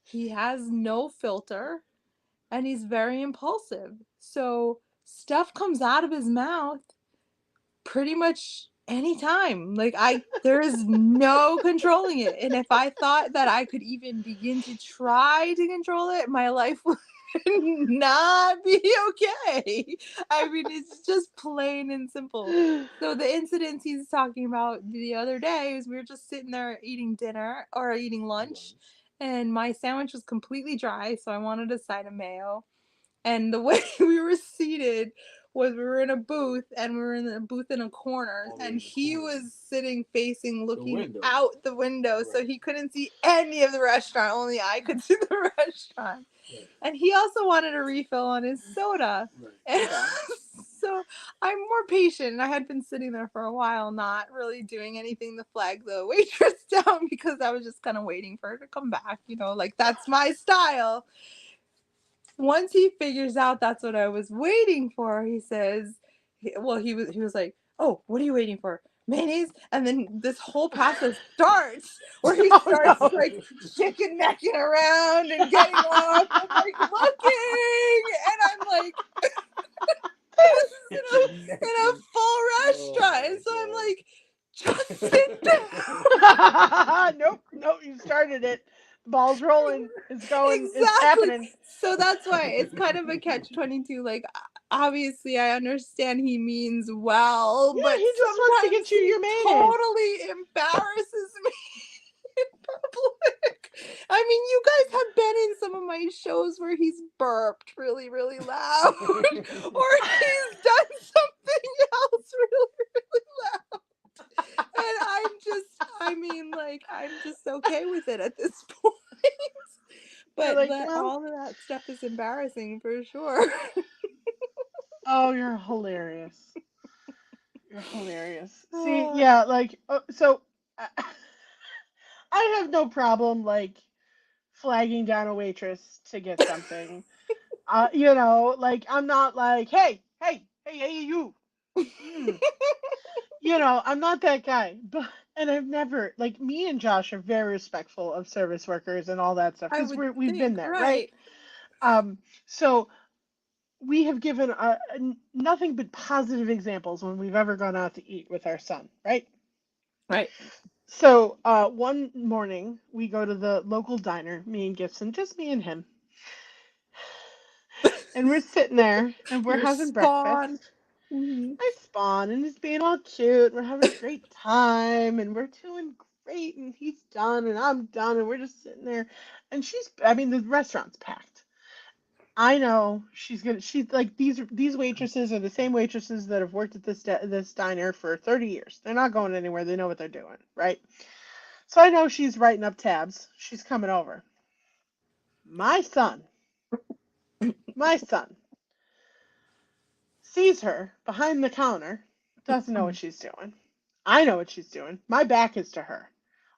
He has no filter, and he's very impulsive. So stuff comes out of his mouth pretty much anytime. Like there is no controlling it. And if I thought that I could even begin to try to control it, my life would not be okay. I mean, it's just plain and simple. So the incidents he's talking about the other day is we were just sitting there eating dinner or eating lunch, and my sandwich was completely dry, so I wanted a side of mayo. And the way we were seated was we were in a booth, and we were in a booth in a corner, and he was sitting facing looking out the window, so he couldn't see any of the restaurant. Only I could see the restaurant. Right. And he also wanted a refill on his soda. Right. And so I'm more patient, and I had been sitting there for a while, not really doing anything to flag the waitress down, because I was just kind of waiting for her to come back, like that's my style. Once he figures out that's what I was waiting for, he says, he was like, "Oh, what are you waiting for? Mayonnaise?" And then this whole process starts where he starts no. like chicken necking around and getting off and like looking, and I'm like, this is in a full restaurant, and so I'm like, just sit down. Nope, you started it. The ball's rolling. It's going. It's Exactly. happening. So that's why it's kind of a catch-22. Like, obviously, I understand he means well, Yeah, but he just wants to sometimes get you he your mayonnaise. totally embarrasses me in public. I mean, you guys have been in some of my shows where he's burped really, really loud, or he's done something else really, really loud. And I'm just okay with it at this point. You're But like, well, all of that stuff is embarrassing for sure. oh, you're hilarious. You're hilarious. See, Oh, yeah, like, so I have no problem like flagging down a waitress to get something. Like I'm not like, hey, you. Mm. I'm not that guy. But and I've never like me and Josh are very respectful of service workers and all that stuff I because would we've been think, there, right? right. So we have given nothing but positive examples when we've ever gone out to eat with our son, right? Right. So one morning we go to the local diner, me and Gibson, just me and him, and we're sitting there and we're Your having spawn. breakfast. Mm-hmm. I spawn and he's being all cute. We're having a great time and we're doing great and he's done and I'm done and we're just sitting there and the restaurant's packed. I know she's like these waitresses are the same waitresses that have worked at this diner for 30 years. They're not going anywhere. They know what they're doing, right? So I know she's writing up tabs. She's coming over. My son My son sees her behind the counter, doesn't know what she's doing. I know what she's doing. My back is to her.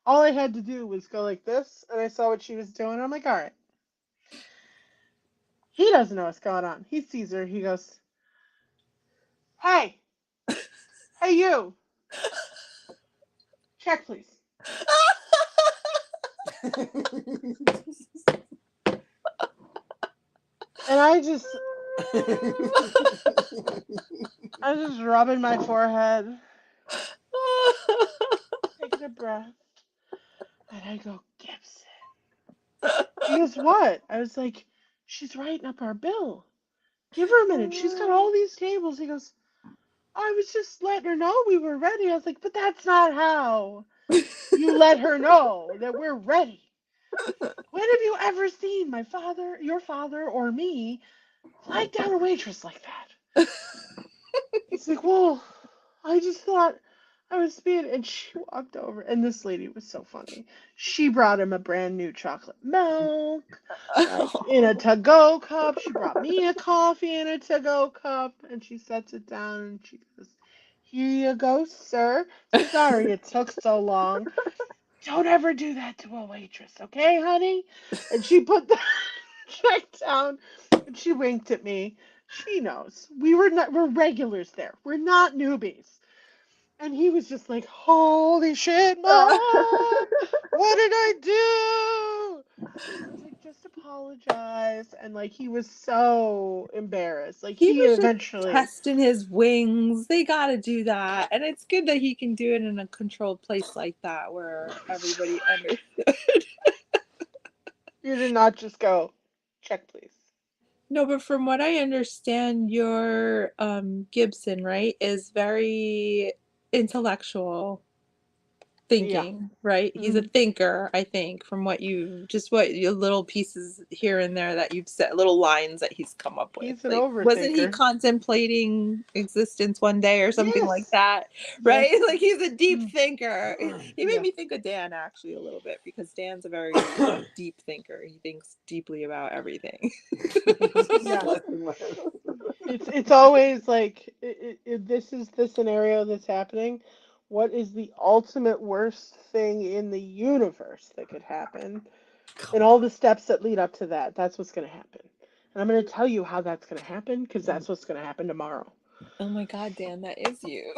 All I had to do was go like this, and I saw what she was doing. I'm like, all right. He doesn't know what's going on. He sees her. He goes, hey, hey, you. Check, please. And I was just rubbing my forehead, taking a breath, and I go, Gibson. He goes, what? I was like, she's writing up our bill. Give her a minute. She's got all these tables. He goes, I was just letting her know we were ready. I was like, but that's not how you let her know that we're ready. When have you ever seen my father, your father, or me flag down a waitress like that? He's like, well, I just thought I was being, and she walked over, and this lady was so funny. She brought him a brand new chocolate milk, like in a to-go cup. She brought me a coffee in a to-go cup, and she sets it down, and she goes, here you go, sir. Sorry it took so long. Don't ever do that to a waitress, okay, honey? And she put the check down, and she winked at me. She knows. We're regulars there. We're not newbies. And he was just like, holy shit, Mom! What did I do? I was like, just apologize. And like, he was so embarrassed. Like, He he was just eventually. testing his wings. They got to do that. And it's good that he can do it in a controlled place like that where everybody understood. You did not just go, check, please. No, but from what I understand, your Gibson, right, is very intellectual thinking, right? He's a thinker, I think, from what your little pieces here and there that you've said, little lines that he's come up with. He's an Like, overthinker. wasn't he contemplating existence one day or something like that? Right? Yes. Like, he's a deep thinker. He made me think of Dan actually a little bit, because Dan's a very deep thinker. He thinks deeply about everything. Yeah. It's always like, this is the scenario that's happening. What is the ultimate worst thing in the universe that could happen? And all the steps that lead up to that. That's what's going to happen. And I'm going to tell you how that's going to happen, because that's what's going to happen tomorrow. Oh my God, Dan, that is you.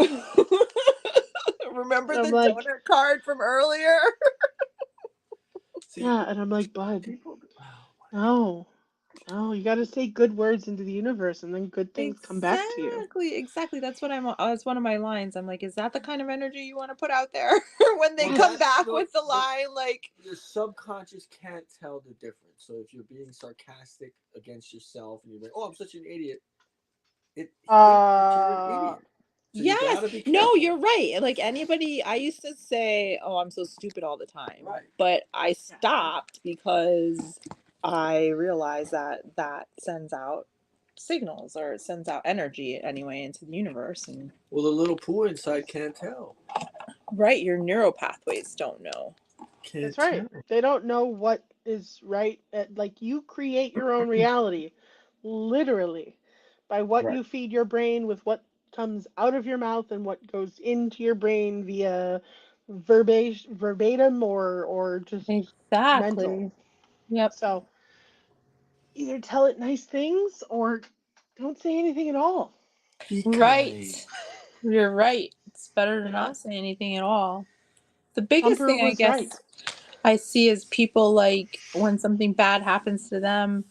Remember I'm the like, donor card from earlier? yeah, and I'm like, bud, no, you got to say good words into the universe, and then good things come back to you. Exactly. That's one of my lines. I'm like, is that the kind of energy you want to put out there when they come back with the line? Like, your subconscious can't tell the difference. So if you're being sarcastic against yourself and you're like, "Oh, I'm such an idiot," you're an idiot. So yes. No, you're right. Like, anybody, I used to say, oh, I'm so stupid all the time. Right. But I stopped because I realized that sends out signals, or it sends out energy anyway into the universe. And well, the little poo inside can't tell. Right, your neural pathways don't know. That's right. They don't know what is right. Like, you create your own reality, literally, by what you feed your brain with what comes out of your mouth and what goes into your brain via verbatim or just mental. Yep. So either tell it nice things or don't say anything at all. Right. You're right. It's better to not say anything at all. The biggest thing, I guess, I see is people, like, when something bad happens to them,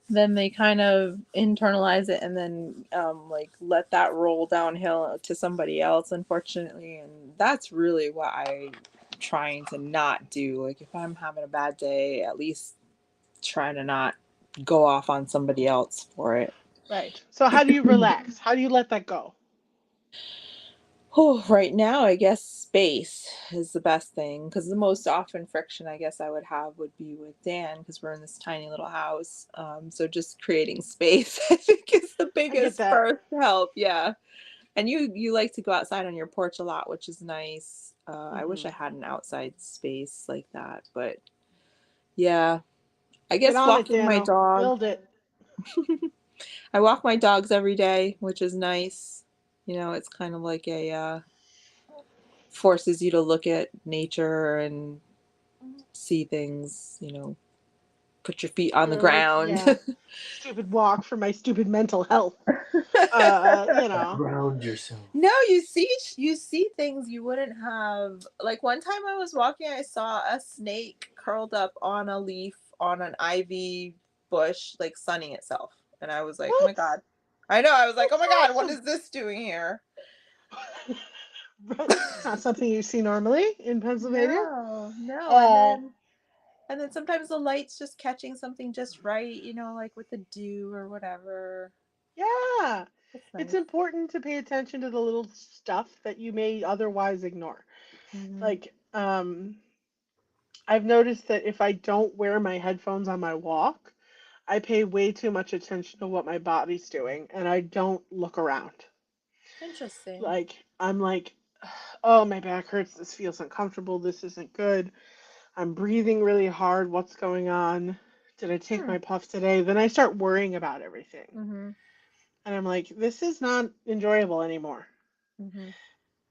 then they kind of internalize it and then like let that roll downhill to somebody else, unfortunately. And that's really what I'm trying to not do. Like, if I'm having a bad day, at least try to not go off on somebody else for it. Right. So how do you relax? How do you let that go? Oh, right now, I guess space is the best thing, because the most often friction I guess I would have would be with Dan, because we're in this tiny little house. So just creating space, I think, is the biggest first help. Yeah. And you like to go outside on your porch a lot, which is nice. I wish I had an outside space like that, but yeah. I guess walking my dog. Build it. I walk my dogs every day, which is nice. You know, it's kind of like a forces you to look at nature and see things, you know, put your feet on the You're like, ground. yeah, stupid walk for my stupid mental health. You know. Ground yourself. No, you see things you wouldn't have. Like one time I was walking, I saw a snake curled up on a leaf on an ivy bush, like sunning itself. And I was like, oh my What? God. I know, I was like, oh my That's God, what awesome. is this doing here? Not something you see normally in Pennsylvania. No. And then sometimes the light's just catching something just right, you know, like with the dew or whatever. Yeah. It's It's nice. important to pay attention to the little stuff that you may otherwise ignore. Mm-hmm. Like, I've noticed that if I don't wear my headphones on my walk, I pay way too much attention to what my body's doing and I don't look around. Interesting. Like, I'm like, oh, my back hurts. This feels uncomfortable. This isn't good. I'm breathing really hard. What's going on? Did I take my puff today? Then I start worrying about everything. Mm-hmm. And I'm like, this is not enjoyable anymore. Mm-hmm.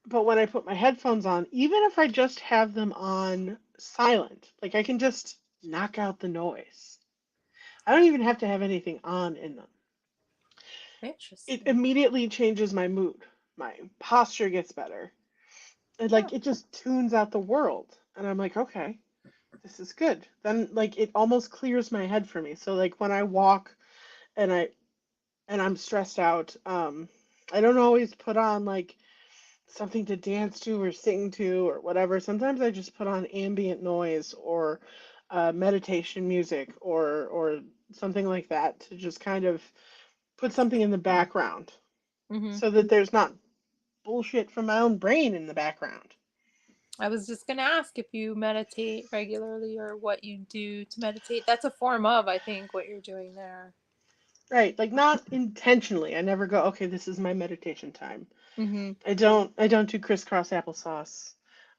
But when I put my headphones on, even if I just have them on silent, like I can just knock out the noise. I don't even have to have anything on in them. It Interesting. immediately changes my mood. My posture gets better. And like it just tunes out the world. And I'm like, okay, this is good. Then like it almost clears my head for me. So like when I walk and I'm stressed out, I don't always put on like something to dance to or sing to or whatever. Sometimes I just put on ambient noise or meditation music or something like that to just kind of put something in the background Mm-hmm. so that there's not bullshit from my own brain in the background. I was just going to ask if you meditate regularly or what you do to meditate. That's a form of, I think, what you're doing there. Right, like not intentionally. I never go, okay, this is my meditation time. Mm-hmm. I don't do crisscross applesauce.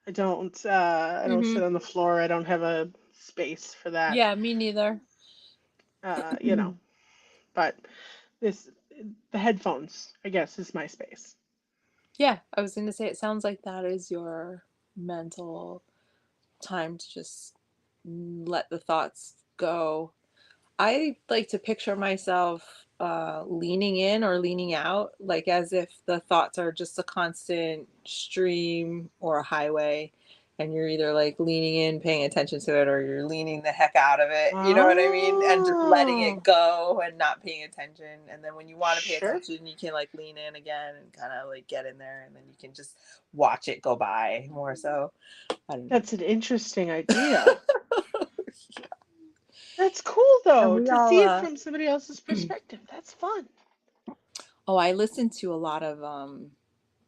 I don't Mm-hmm. sit on the floor. I don't have a space for that. Yeah, me neither. You know, but this the headphones, I guess, is my space. Yeah, I was going to say it sounds like that is your mental time to just let the thoughts go. I like to picture myself leaning in or leaning out, like as if the thoughts are just a constant stream or a highway, and you're either like leaning in, paying attention to it, or you're leaning the heck out of it. You know what I mean? And just letting it Oh, go and not paying attention. And then when you want to pay sure. attention, you can like lean in again and kind of like get in there, and then you can just watch it go by more so. I don't know. That's an interesting idea. Yeah. That's cool And though, we to all see it from somebody else's perspective. That's fun. oh, I listen to a lot of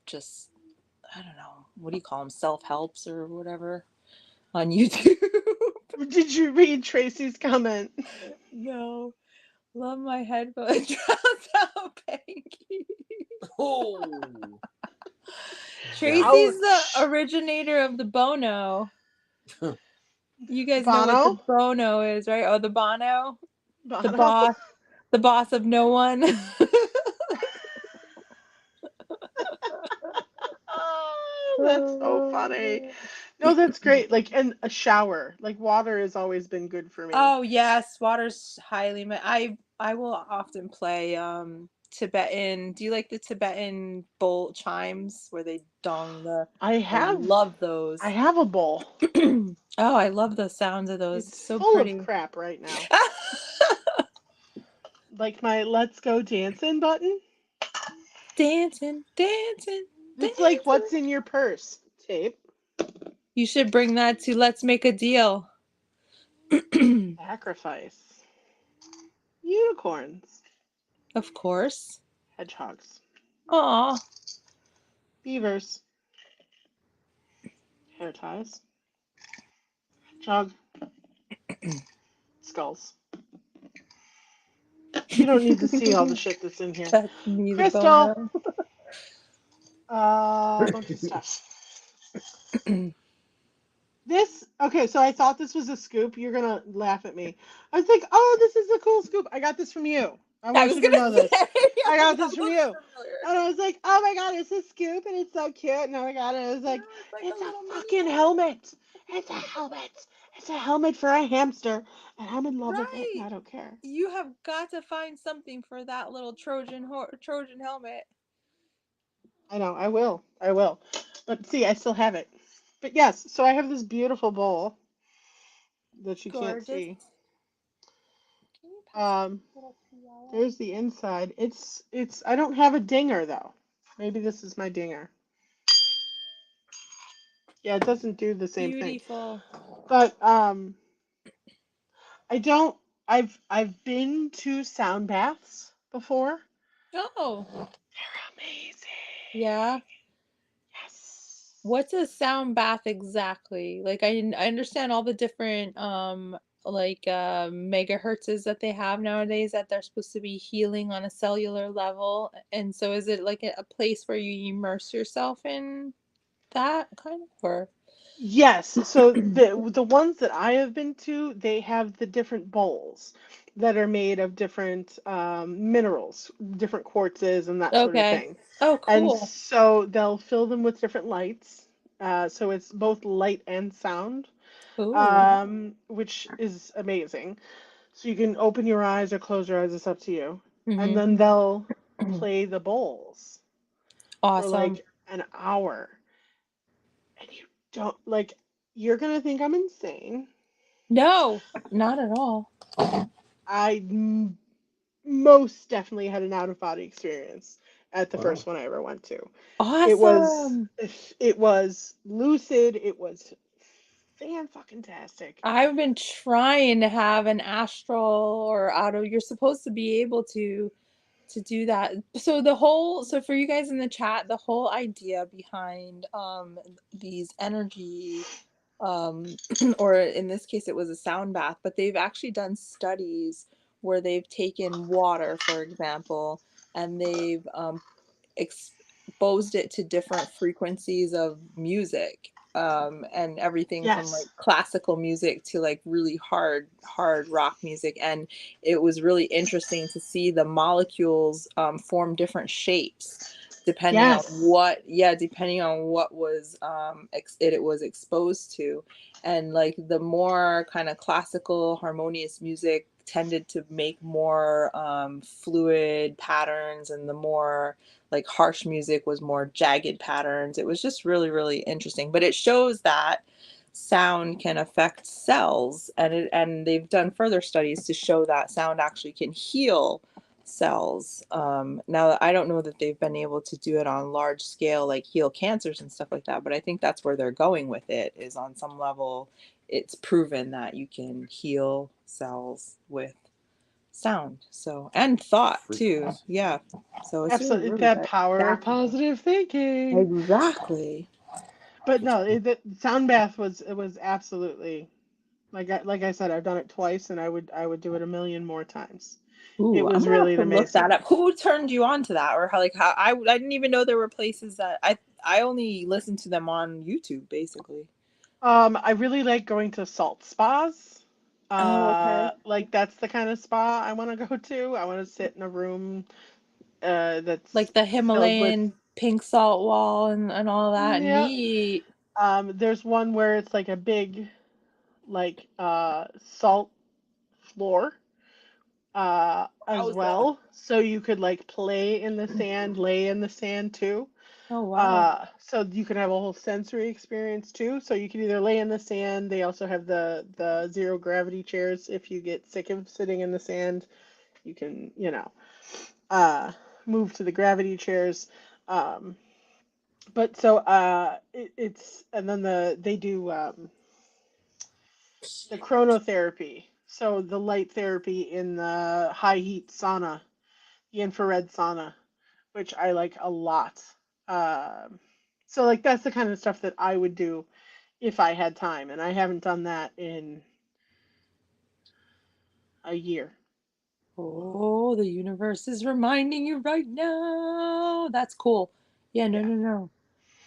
just I don't know, what do you call them, self-helps or whatever on YouTube. Did you read Tracy's comment? No, love my headphones drowns out Panky. Oh, Tracy's the Ouch. originator of the Bono. You guys know what the Bono? Bono is, right? Oh, the Bono, the Bono? boss of no one. Oh, that's so funny. No, that's great. Like, and a shower. Like, water has always been good for me. Oh yes, water's highly. I will often play Tibetan. Do you like the Tibetan bowl chimes where they dong the? I I have, love those. I have a bowl. Oh, I love the sounds of those. It's So full of pretty. crap right now. Like my "Let's Go Dancing" button. Dancing, dancing, It's like dancing. what's in your purse tape. You should bring that to Let's Make a Deal. Sacrifice. Unicorns. Of course. Hedgehogs. Aw. Beavers. Hair ties. Hedgehog. Skulls. You don't need to see all the shit that's in here. That's me, the Crystal. Bono. A bunch of stuff. Okay, so I thought this was a scoop. You're gonna laugh at me. I was like, oh, this is a cool scoop. I got this from you. I I want was you to gonna know say, this. I got that this from looks you. familiar. And I was like, oh my god, it's a scoop and it's so cute. And I got it. I was like, Yeah, it's like it's a a little mini fucking one. helmet. It's a helmet. It's a helmet for a hamster. And I'm in love with it and Right. I don't care. You have got to find something for that little Trojan helmet. I know, I will. I will. But see, I still have it. But yes, so I have this beautiful bowl that you can't Gorgeous. see. Can you pass Um, a little yellow? there's the inside. It's I don't have a dinger though. Maybe this is my dinger. Yeah, it doesn't do the same thing. Beautiful. But I don't I've been to sound baths before. Oh, They're amazing. yeah. Yes. What's a sound bath exactly? Like I understand all the different like megahertzes that they have nowadays that they're supposed to be healing on a cellular level. And so is it like a place where you immerse yourself in that kind of or Yes, so the ones that I have been to, they have the different bowls that are made of different minerals, different quartzes and that sort of Okay. thing. Oh, And cool. so they'll fill them with different lights. So it's both light and sound, Ooh. which is amazing. So you can open your eyes or close your eyes, it's up to you. And Mm-hmm. then they'll play the bowls for Awesome. like an hour. And you don't like you're gonna think I'm insane. No, not at all. I most definitely had an out of body experience at the Wow. first one I ever went to. It was Awesome. it was lucid. It was fan fucking tastic. I've been trying to have an astral or auto. You're supposed to be able to do that. So for you guys in the chat, the whole idea behind these energy or in this case it was a sound bath, but they've actually done studies where they've taken water, for example, and they've exposed it to different frequencies of music, and everything from like Yes. classical music to like really hard rock music. And it was really interesting to see the molecules form different shapes depending on Yes. what was it was exposed to. And like the more kind of classical harmonious music tended to make more fluid patterns, and the more like harsh music was more jagged patterns. It was just really, really interesting. But it shows that sound can affect cells, and they've done further studies to show that sound actually can heal cells. Now I don't know that they've been able to do it on large scale, like heal cancers and stuff like that, but I think that's where they're going with it, is on some level it's proven that you can heal cells with sound, so, and thought too. Frequency. Yeah, so it's really, Absolutely. really That power of fascinating. positive thinking. Exactly. But no, the sound bath was it was absolutely like I said, I've done it twice and I would do it a million more times. It Ooh, I'm was gonna have really to look that amazing. up. Who turned you on to that, or how, like how I didn't even know there were places that I only listened to them on YouTube basically. I really like going to salt spas. Oh, okay. Like that's the kind of spa I want to go to. I want to sit in a room that's Like the filled with Himalayan pink salt wall and all that. yeah. Neat. There's one where it's like a big like salt floor as Wowza. well. So you could like play in the sand, lay in the sand too. Oh, wow. So you can have a whole sensory experience too. So you can either lay in the sand. They also have the zero gravity chairs. If you get sick of sitting in the sand, you can, uh, move to the gravity chairs. Um, but so it's and then they do the chronotherapy. So the light therapy in the high heat sauna, the infrared sauna, which I like a lot. Um, so like that's the kind of stuff that I would do if I had time, and I haven't done that in a year. Oh, the universe is reminding you right now. That's cool. Yeah, no, Yeah. no, no.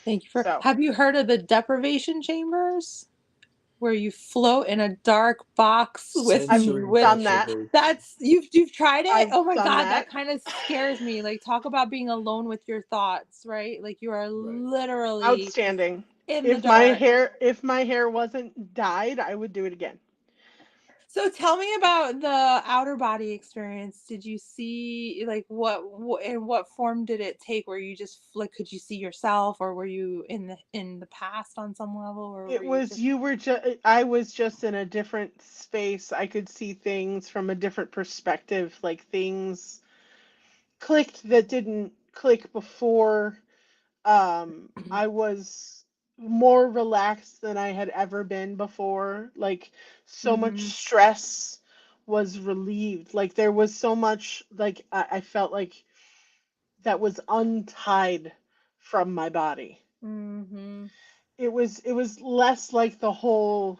Thank you for. So Have you heard of the deprivation chambers? where you float in a dark box with Sensory done that. deprivation. that's you've tried it? I've Oh my done God, that. that kind of scares me. Like, talk about being alone with your thoughts, right? Like, you are Right. literally Outstanding. in the If dark. if my hair wasn't dyed, I would do it again. So tell me about the outer body experience. Did you see, like, what in what form did it take? Were you just like, could you see yourself, or were you in the past on some level, or It were you was just you were just I was just in a different space. I could see things from a different perspective, like things clicked that didn't click before. I was more relaxed than I had ever been before. Like so much Mhm. stress was relieved. Like there was so much like I felt like that was untied from my body. Mhm. It was less like the whole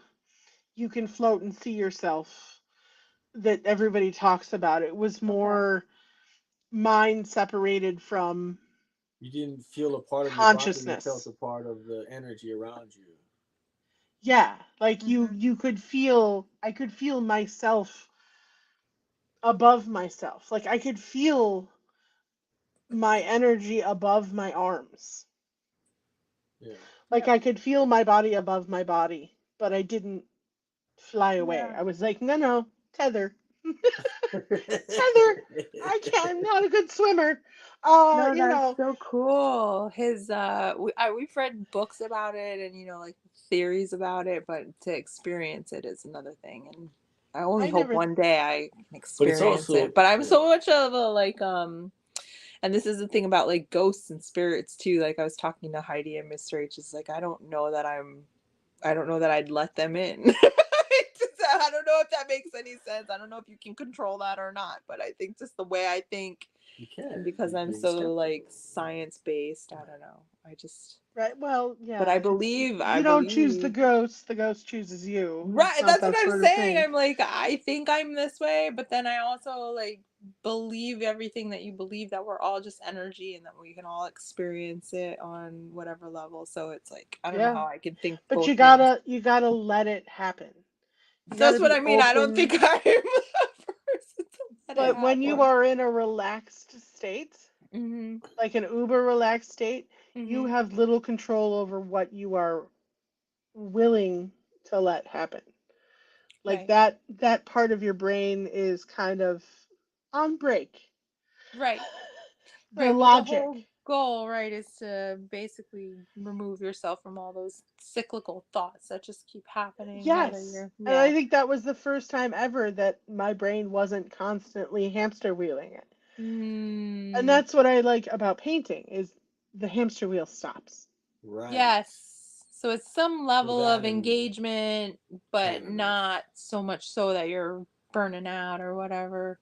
you can float and see yourself that everybody talks about. It was Okay. more mind separated from You didn't feel a part of your body. You felt consciousness. a part of the energy around you. Yeah, like Mhm. you could feel I could feel myself above myself. Like I could feel my energy above my arms. Yeah. Like Yep. I could feel my body above my body, but I didn't fly away. Yeah. I was like, no, tether. Tether. I can't. I'm not a good swimmer. No, You that's know. so cool. We've read books about it, and like theories about it, but to experience it is another thing. And I only I hope never. one day I can But it's experience also it. But I'm so much of a like and this is the thing about like ghosts and spirits too. Like, I was talking to Heidi and Mr. H is like, I don't know that I'd let them in. I don't know if that makes any sense. I don't know if you can control that or not, but I think just the way I think, you can. and because You're I'm being so skeptical. like science based, I don't know. Right. Well, But yeah. I It's believe, you don't choose the ghost. The ghost chooses you. It's right. not That's what that I'm sort of saying. thing. I'm like, I think I'm this way, but then I also like believe everything that you believe, that we're all just energy and that we can all experience it on whatever level. So it's like, I don't know Yeah. how I can think But both things. you gotta let it happen. You That's gotta what be I mean. I don't think open. I'm a person to let it But when you happen. are in a relaxed state, Mm-hmm. like an uber relaxed state, you Mm-hmm. have little control over what you are willing to let happen. Like Right. that part of your brain is kind of on break. Right. The Right. Well, the whole logic. goal, right, is to basically remove yourself from all those cyclical thoughts that just keep happening, whether Yes. you're, And yeah. I think that was the first time ever that my brain wasn't constantly hamster wheeling it. And Mm, that's what I like about painting is the hamster wheel stops. Right. yes. So it's some Well, level that of and engagement, but cannabis. not so much so that you're burning out or whatever.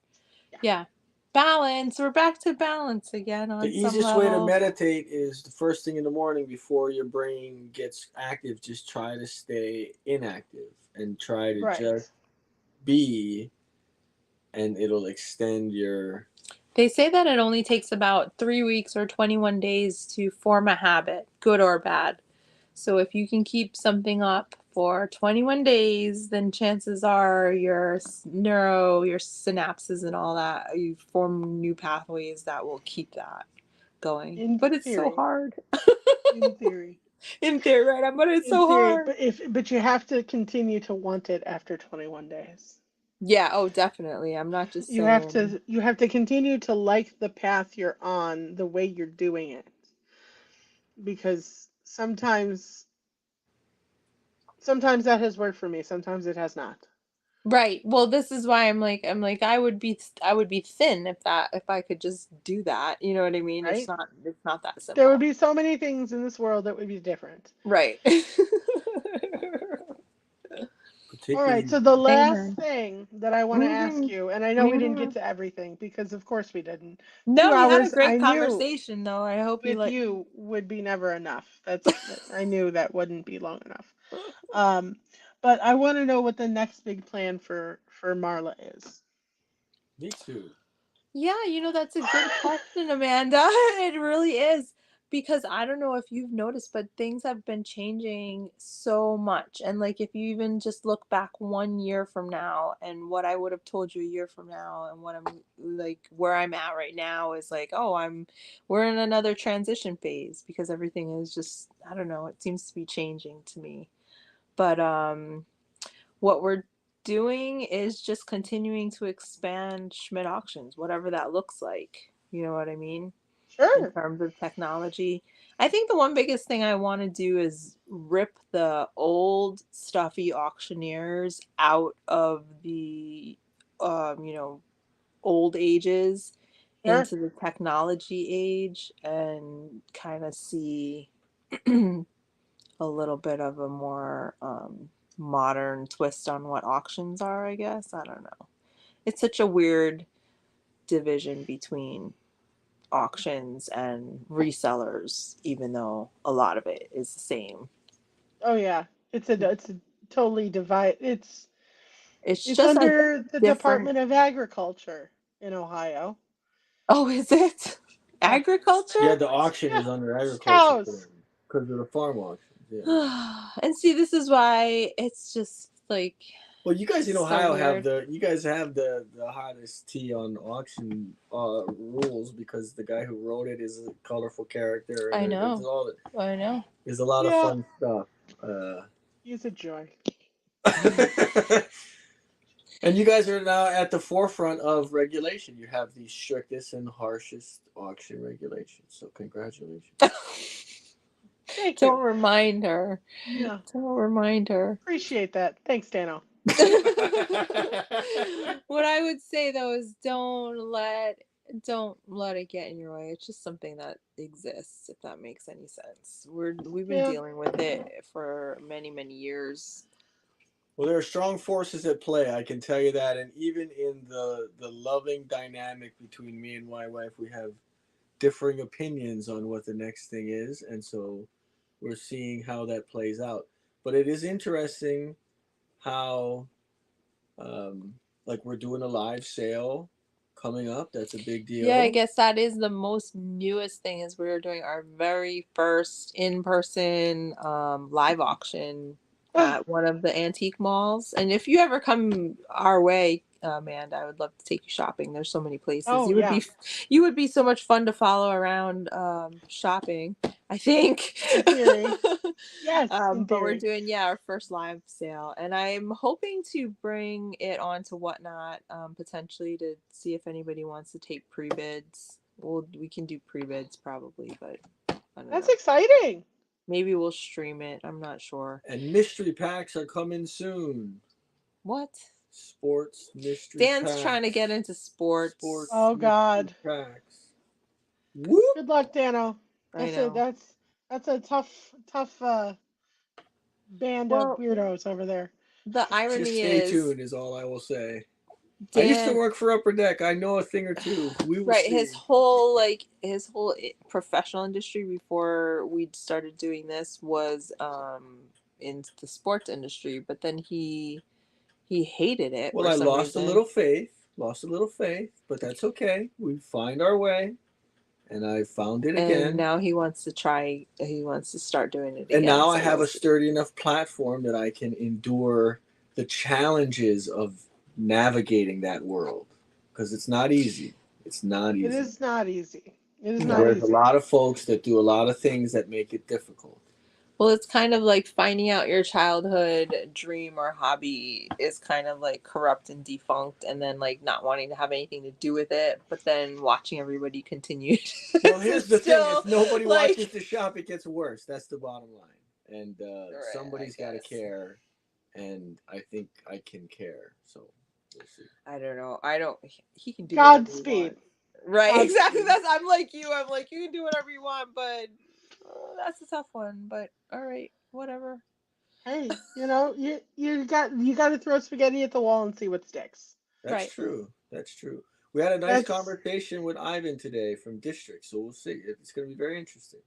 Yeah. Yeah. Balance. We're back to balance again The on some easiest way to level. meditate is the first thing in the morning before your brain gets active. Just try to stay inactive and try to Right. just be, and it'll extend your. They say that it only takes about 3 weeks or 21 days to form a habit, good or bad. So if you can keep something up for 21 days, then chances are your your synapses and all that, you form new pathways that will keep that going. In But it's so theory. hard. In theory. In theory, right? But it's In so theory, hard. but you have to continue to want it after 21 days. Yeah, oh, definitely. I'm not just You have saying. to you have to continue to like the path you're on, the way you're doing it. Because sometimes that has worked for me, sometimes it has not. Right. Well, this is why I'm like I would be thin if I could just do that. You know what I mean? Right? It's not that There would simple. be so many things in this world that would be different. Right. All right, Particularly. so the last Amen. thing that I want to ask Hmm. you, and I know we didn't get Hmm. to everything because of course we didn't. No, Two we had a hours, great I knew conversation though. I hope you with like. you would be never enough. I knew that wouldn't be long enough. Um, but I want to know what the next big plan for Marla is. Me too. Yeah, that's a good question, Amanda. It really is. because I don't know if you've noticed, but things have been changing so much. And like, if you even just look back 1 year from now and what I would have told you a year from now and what I'm like, where I'm at right now is like, oh, we're in another transition phase because everything is just, I don't know, it seems to be changing to me. But what we're doing is just continuing to expand Schmidt Auctions, whatever that looks like. You know what I mean? In Sure. terms of technology. I think the one biggest thing I want to do is rip the old stuffy auctioneers out of the old ages Sure. into the technology age and kind of see a little bit of a more modern twist on what auctions are, I guess. I don't know. It's such a weird division between auctions and resellers, even though a lot of it is the same. Oh yeah. It's a totally divide. It's It's just a under the different. Department of Agriculture in Ohio. Oh, is it Yeah. Yeah, agriculture? the auction Yeah. is under agriculture Cows. because of the farm auctions. Yeah. And see, this is why it's just like Well, you guys in so Ohio have weird. the hottest tea on auction rules because the guy who wrote it is a colorful character I and know. I know. there's a lot of Yeah. fun stuff. Uh, He's a joy. and you guys are now at the forefront of regulation. You have the strictest and harshest auction regulations. So congratulations. Thank Don't you. remind her. Yeah. Don't remind her. Appreciate that. Thanks, Dano. What I would say though is don't let it get in your way. It's just something that exists, if that makes any sense. We've been Yeah. dealing with it for many, many years. Well, there are strong forces at play. I can tell you that, and even in the loving dynamic between me and my wife, we have differing opinions on what the next thing is, and so we're seeing how that plays out. But it is interesting how, um, like, we're doing a live sale coming up. That's a big Yeah, I deal. guess that is the most newest thing is we're doing our very first in-person live auction Oh, at one of the antique malls. And if you ever come our way, Amanda, I would love to take you shopping. There's so many places. oh yeah. You would be so much fun to follow around shopping, I think. In theory. Yes, in But we're theory. doing our first live sale, and I'm hoping to bring it on to Whatnot potentially to see if anybody wants to take pre-bids. We can do pre-bids probably, but I don't That's know. exciting. Maybe we'll stream it. I'm not sure. And mystery packs are coming soon. What? Sports mystery Dan's packs. trying to get into sports. Oh Mystery God. packs. Whoop. Good luck, Dano. I know. That's a tough band of Well, weirdos over there. the Just irony stay is tuned is all I will say. I used to Dan, work for Upper Deck. I know a thing or two. We will right, see. his whole professional industry before we started doing this was in the sports industry, but then he hated it Well, for I some lost a reason. little faith. Lost a little faith, but that's okay. We find our way, and I found it And again. now he wants to start doing it And again. now I So have we'll a see. sturdy enough platform that I can endure the challenges of navigating that world because it's not easy. It's not It easy. is not easy. It is not No. There's a easy. lot of folks that do a lot of things that make it difficult. Well, it's kind of like finding out your childhood dream or hobby is kind of like corrupt and defunct, and then like not wanting to have anything to do with it, but then watching everybody continue. Well, here's the thing: Still, if nobody like, watches the shop, it gets worse. That's the bottom line, and right, somebody's I got to guess. care, and I think I can care. So we'll see. I don't know. I don't. He can do whatever he Godspeed. wants. Right, exactly. Godspeed. I'm like you. I'm like you can do whatever you want, but that's a tough one. But all right, whatever. Hey, you got to throw spaghetti at the wall and see what sticks. That's Right. true. That's true. We had a nice That's conversation with Ivan today from District, so we'll see. It's going to be very interesting.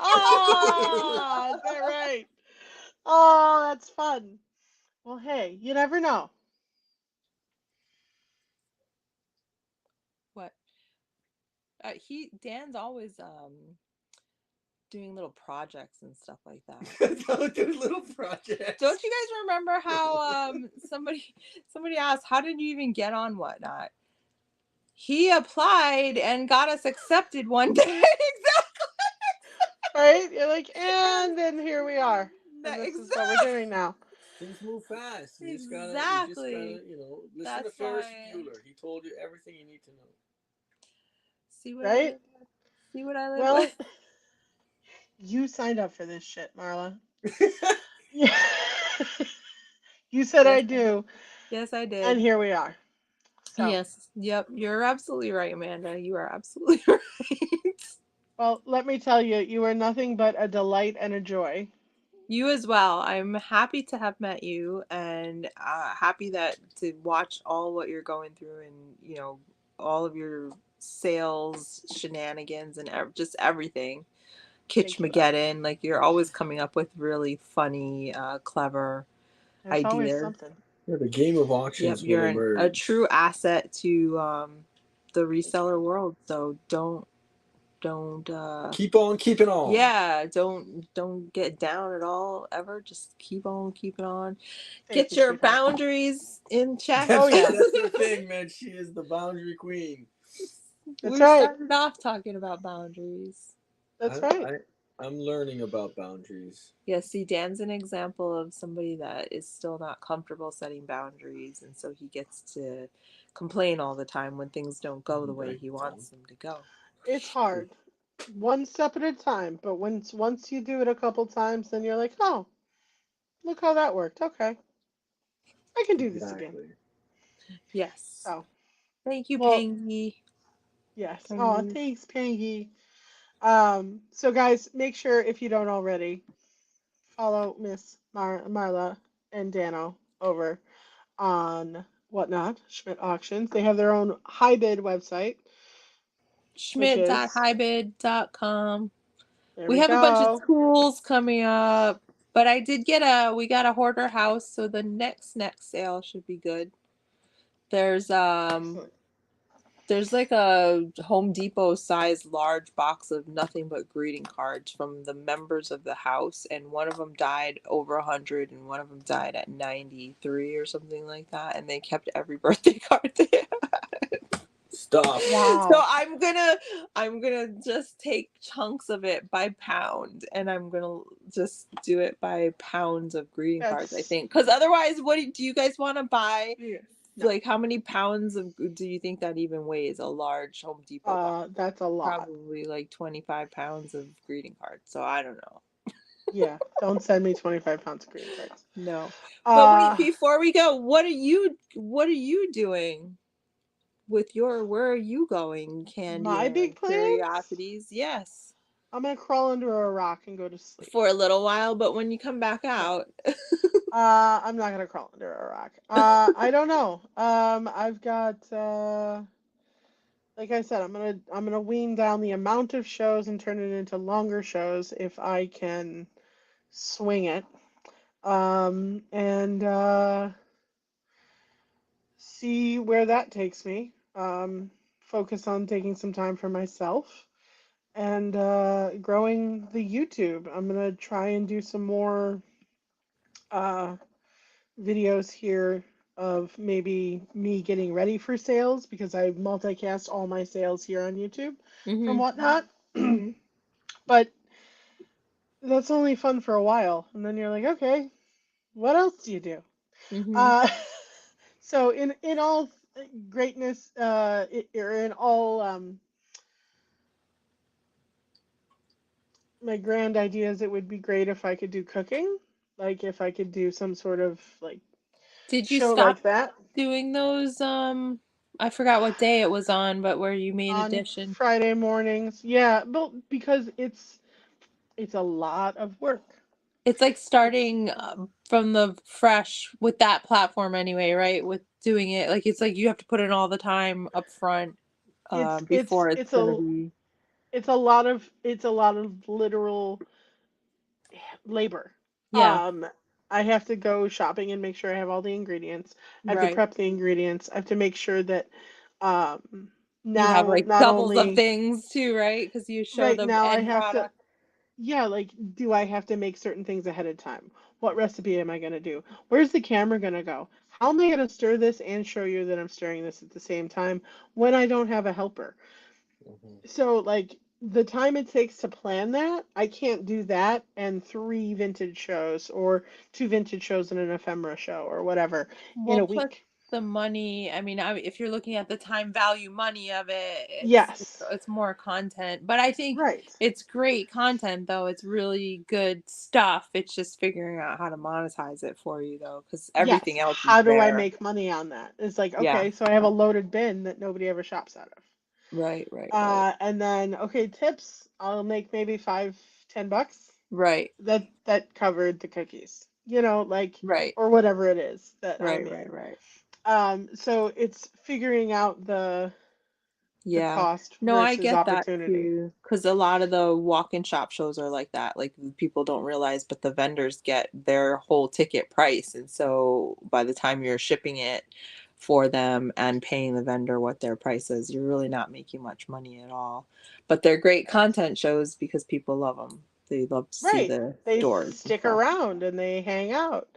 oh, is that right? Oh, that's fun. Well, hey, you never know. What? Dan's always doing little projects and stuff like that. Don't do little projects. Don't you guys remember how somebody asked, how did you even get on Whatnot? He applied and got us accepted one day. Exactly. Right? You're like, and then here we are. And this is what we're Exactly. doing now. Things move fast. You just gotta, Exactly. listen to That's Ferris why. Bueller. He told you everything you need to know. See what I Right? live with? See what I live Well, with? you signed up for this shit, Marla. Yeah. You said Yes, I do, yes, I did. and here we are. So, Yes. Yep. You're absolutely right, Amanda. You are absolutely right. well, let me tell you, you are nothing but a delight and a joy. You as well. I'm happy to have met you, and happy that to watch all what you're going through, and all of your sales shenanigans and just everything. Thank you, love. Kitschmageddon, like you're always coming up with really funny, clever There's always ideas. something. Yeah, the game of Yep, auctions will you're a emerge. true asset to the reseller world. So don't Keep on keeping on. yeah, don't get down at all ever. Just keep on keeping on. Thank Get you, your sweetheart. boundaries in check. Oh, yeah. That's her thing, man. She is the boundary queen. That's We right. started off talking about boundaries. That's right. I'm learning about boundaries. Yeah, see, Dan's an example of somebody that is still not comfortable setting boundaries, and so he gets to complain all the time when things don't go the way he wants them to go. It's hard. One step at a time, but once you do it a couple times, then you're like, oh, look how that worked. Okay, I can do this again. Exactly. Yes. So, Thank you, well, Pangy. yes. Oh, Pangy. thanks, Pangy. So guys, make sure if you don't already, follow Miss Marla and Dano over on Whatnot, Schmidt Auctions. They have their own high bid website, which is, Schmidt.highbid.com. there We we have a bunch of go. tools coming up, but we got a hoarder house, so the next sale should be good. There's Excellent. there's like a Home Depot size large box of nothing but greeting cards from the members of the house, and one of them died over 100 and one of them died at 93 or something like that, and they kept every birthday card they had. Stop. Wow. So I'm gonna just take chunks of it by pound, and I'm gonna just do it by pounds of greeting cards, I think, because otherwise, what do you guys want to buy? Yeah. Like, how many pounds do you think that even weighs a large Home Depot box? That's a lot. Probably like 25 pounds of greeting cards. So I don't know. Yeah, don't send me 25 pounds of greeting cards. No. But wait, before we go, what are you doing with where are you going, Candy? My big plans? Curiosities? Yes. I'm gonna crawl under a rock and go to sleep. For a little while, but when you come back out. I'm not gonna crawl under a rock. I don't know. I've got like I said, I'm gonna wean down the amount of shows and turn it into longer shows if I can swing it. And see where that takes me. Focus on taking some time for myself and growing the YouTube. I'm gonna try and do some more videos here of maybe me getting ready for sales because I multicast all my sales here on YouTube from Whatnot. But that's only fun for a while, and then you're like, okay, what else do you do? So in all greatness, or in all my grand ideas, it would be great if I could do cooking, like if I could do some sort of like Did you show stop like that doing those? I forgot what day it was on, but where you made a on dish and Friday mornings. Yeah, but because it's a lot of work. it's like starting from the fresh with that platform anyway, right? With doing it, like it's like you have to put in all the time up front before it's gonna be. It's a lot of literal labor. Yeah, I have to go shopping and make sure I have all the ingredients. I have to right. prep the ingredients. I have to make sure that um You have Now, like not doubles of only things too, right? Because you show right the now I end have to, product. yeah, like, do I have to make certain things ahead of time? What recipe am I going to do? Where's the camera going to go? How am I going to stir this and show you that I'm stirring this at the same time when I don't have a helper? Mhm. So, like, the time it takes to plan that, I can't do that and three vintage shows or two vintage shows and an ephemera show or whatever in Well, a plus week. the money. I mean, if you're looking at the time value money of it, Yes. it's more content. But I think Right. it's great content, though. It's really good stuff. It's just figuring out how to monetize it for you, though, because everything Yes. else is How do I there. make money on that? It's like, Yeah. okay, so I have a loaded bin that nobody ever shops out of. Right. Right. Right. And then okay, tips. I'll make maybe $5, $10. Right. That covered the cookies. You know, like Right. or whatever it is that I Right. made. Right. Right. So it's figuring out the Yeah. cost No, I versus get that opportunity. too. Because a lot of the walk-in shop shows are like that. Like people don't realize, but the vendors get their whole ticket price. And so by the time you're shipping it for them and paying the vendor what their price is, you're really not making much money at all. But they're great content shows because people love them. They love to see Right. the They stores and stick stuff. around and they hang out.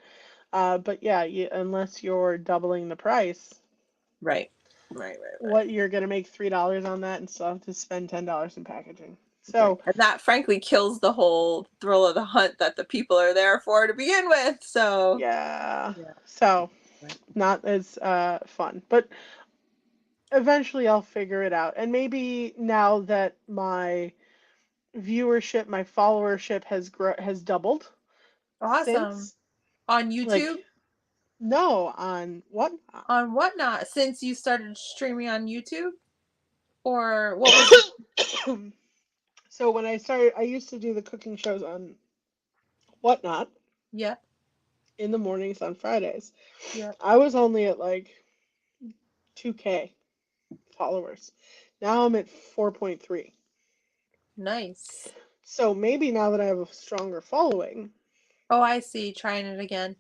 But yeah, unless you're doubling the price, Right. Right, right, right. what you're gonna make $3 on that and still have to spend $10 in packaging. Right. So And that frankly kills the whole thrill of the hunt that the people are there for to begin with. So, yeah. yeah. So Right. not as fun. But eventually I'll figure it out. And maybe now that my viewership, my followership has doubled Awesome. since On like YouTube? no on what On whatnot? Since you started streaming on YouTube? Or what was it? so when I started I used to do the cooking shows on whatnot Yep. in the mornings on Fridays. Yep. I was only at like 2K followers. Now I'm at 4.3. Nice. So maybe now that I have a stronger following, Oh, I see. Trying it again.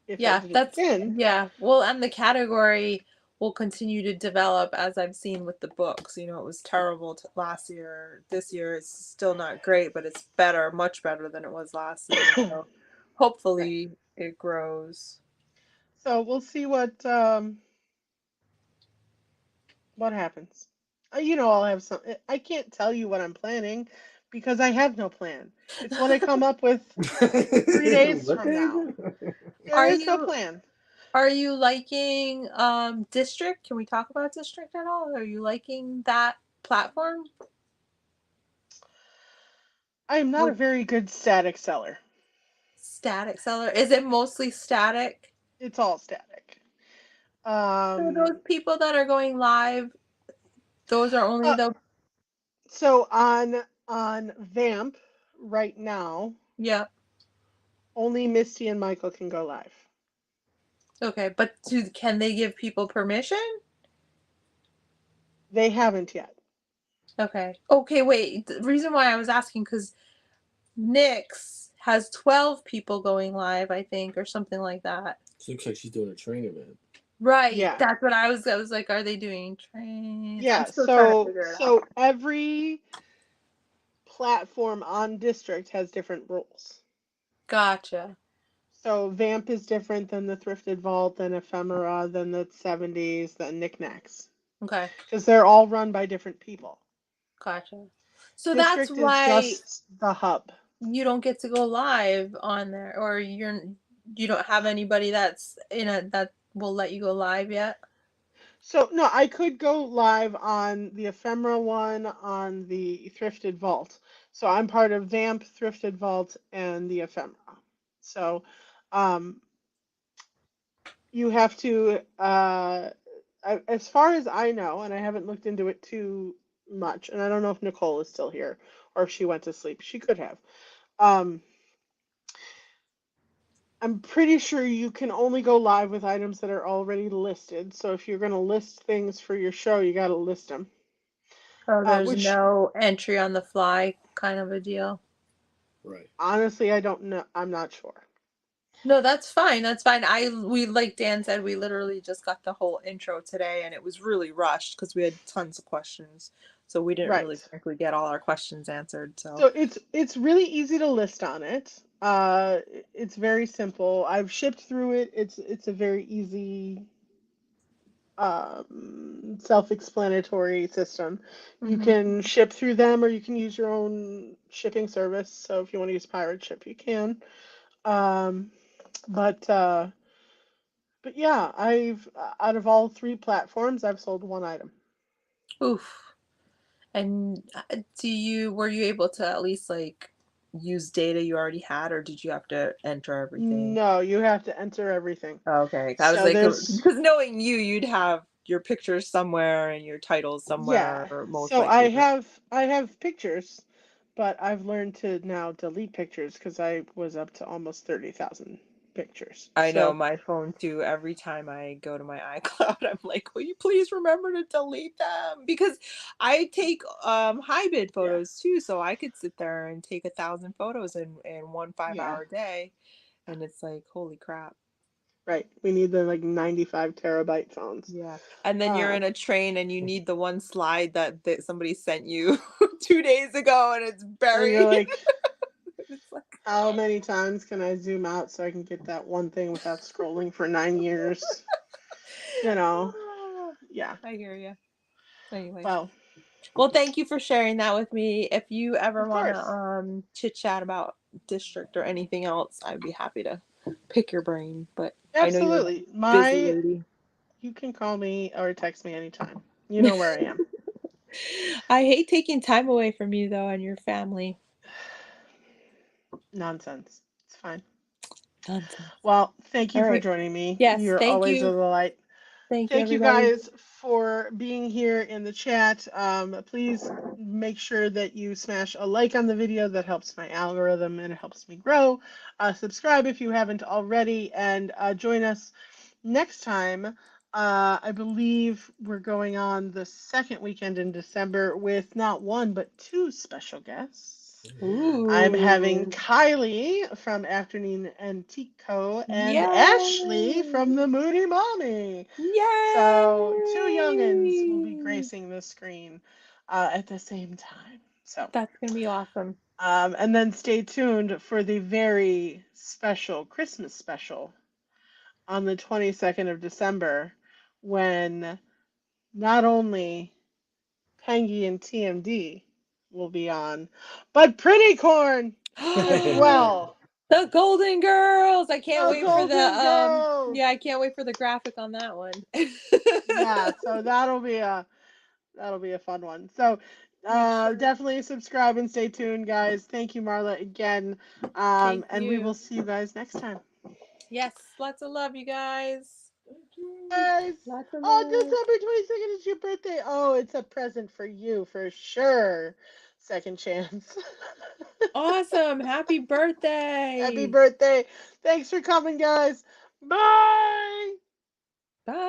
if I Yeah, did it that's again, yeah. Well, and the category will continue to develop as I've seen with the books. You know, it was terrible last year. This year it's still not great, but it's better, much better than it was last year. So right. hopefully it grows. So we'll see what happens. I'll have some. I can't tell you what I'm planning because I have no plan. It's what I come up with 3 days What from day is now. it? There Are is no you plan. are you liking District? Can we talk about District at all? Are you liking that platform? I am not a What very good static seller. static seller? Is it mostly static? It's all static. So those Um, people that are going live, those are only uh, the so on Vamp right now, yeah. only Misty and Michael can go live. Okay, but can they give people permission? They haven't yet. Okay. Okay, wait. The reason why I was asking because Nyx has 12 people going live, I think, or something like that. Looks like she's doing a train event. Right. Yeah. That's what I was like, are they doing trains? I'm Yeah. still trying to So figure it out. so every platform on District has different rules. Gotcha. So Vamp is different than the Thrifted Vault, than Ephemera, than the 70s, than Knickknacks. Okay. Because they're all run by different people. Gotcha. So that's District is why just the hub. you don't get to go live on there, or you don't have anybody that's in a that will let you go live yet. So no, I could go live on the Ephemera one on the Thrifted Vault. So I'm part of Vamp, Thrifted Vault, and the Ephemera. So um, you have to, as far as I know, and I haven't looked into it too much, and I don't know if Nicole is still here or if she went to sleep. She could have. Um, I'm pretty sure you can only go live with items that are already listed. So if you're going to list things for your show, you got to list them. Oh, there's Which no entry on the fly kind of a deal. Right. honestly, I don't know. I'm not sure. No, that's fine. That's fine. We like Dan said, we literally just got the whole intro today, and it was really rushed because we had tons of questions, so we didn't really Right. frankly get all our questions answered. So So it's really easy to list on it. It's very simple. I've shipped through it. It's a very easy self-explanatory system. You Mhm. can ship through them or you can use your own shipping service. So if you want to use pirate ship, you can. Um, but uh, but yeah, I've out of all three platforms, I've sold one item. Oof. And were you able to at least like use data you already had, or did you have to enter everything? No, you have to enter everything. Okay, I was So like, there's because knowing you, you'd have your pictures somewhere and your titles somewhere, Yeah. or most So I likely. have I have pictures, but I've learned to now delete pictures because I was up to almost 30,000 pictures. I know So my phone too. Every time I go to my iCloud, I'm like, will you please remember to delete them? Because I take high bid yeah, photos too, so I could sit there and take 1,000 photos in one five yeah, hour day, and it's like, holy crap. right. We need the like 95 terabyte phones. Yeah. And then you're Uh, in a train and you need the one slide that somebody sent you 2 days ago and it's and you're buried. like, It's like, how many times can I zoom out so I can get that one thing without scrolling for 9 years? You know, yeah. I hear you. Anyway. Well, Well, thank you for sharing that with me. If you ever of want to course, chit chat about district or anything else, I'd be happy to pick your brain. But I know you're a absolutely. busy lady. You can call me or text me anytime. You know where I am. I hate taking time away from you though and your family. Nonsense. It's fine. Nonsense. Well, thank All you for right. joining me. Yes, You're thank always a you. delight. Thank you, Thank you everybody. guys for being here in the chat. Please make sure that you smash a like on the video. That helps my algorithm and it helps me grow. Subscribe if you haven't already, and join us next time. I believe we're going on the second weekend in December with not one but two special guests. I'm having Ooh. Kylee from AfternoonAntiqueCo and Ashley Yay! from TheMoodyMommy. So, two youngins will be Yay! gracing the screen at the same time. So, That's gonna be awesome. and then stay tuned for the very special Christmas special on the 22nd of December when not only Pengy and TMD will be on, but Prinicorn as well. The Golden Girls. I can't The wait for the Golden Girls. yeah, I can't wait for the graphic on that one. Yeah, so that'll be a fun one. So Make sure. definitely subscribe and stay tuned, guys. Thank you, Marla, again. Thank And we will you. see you guys next time. Yes, lots of love, you guys. Guys, Lots of oh, love. December 22nd is your birthday. Oh, it's a present for you for sure. Second chance. Awesome. Happy Happy birthday. birthday. Thanks for coming, guys. Bye.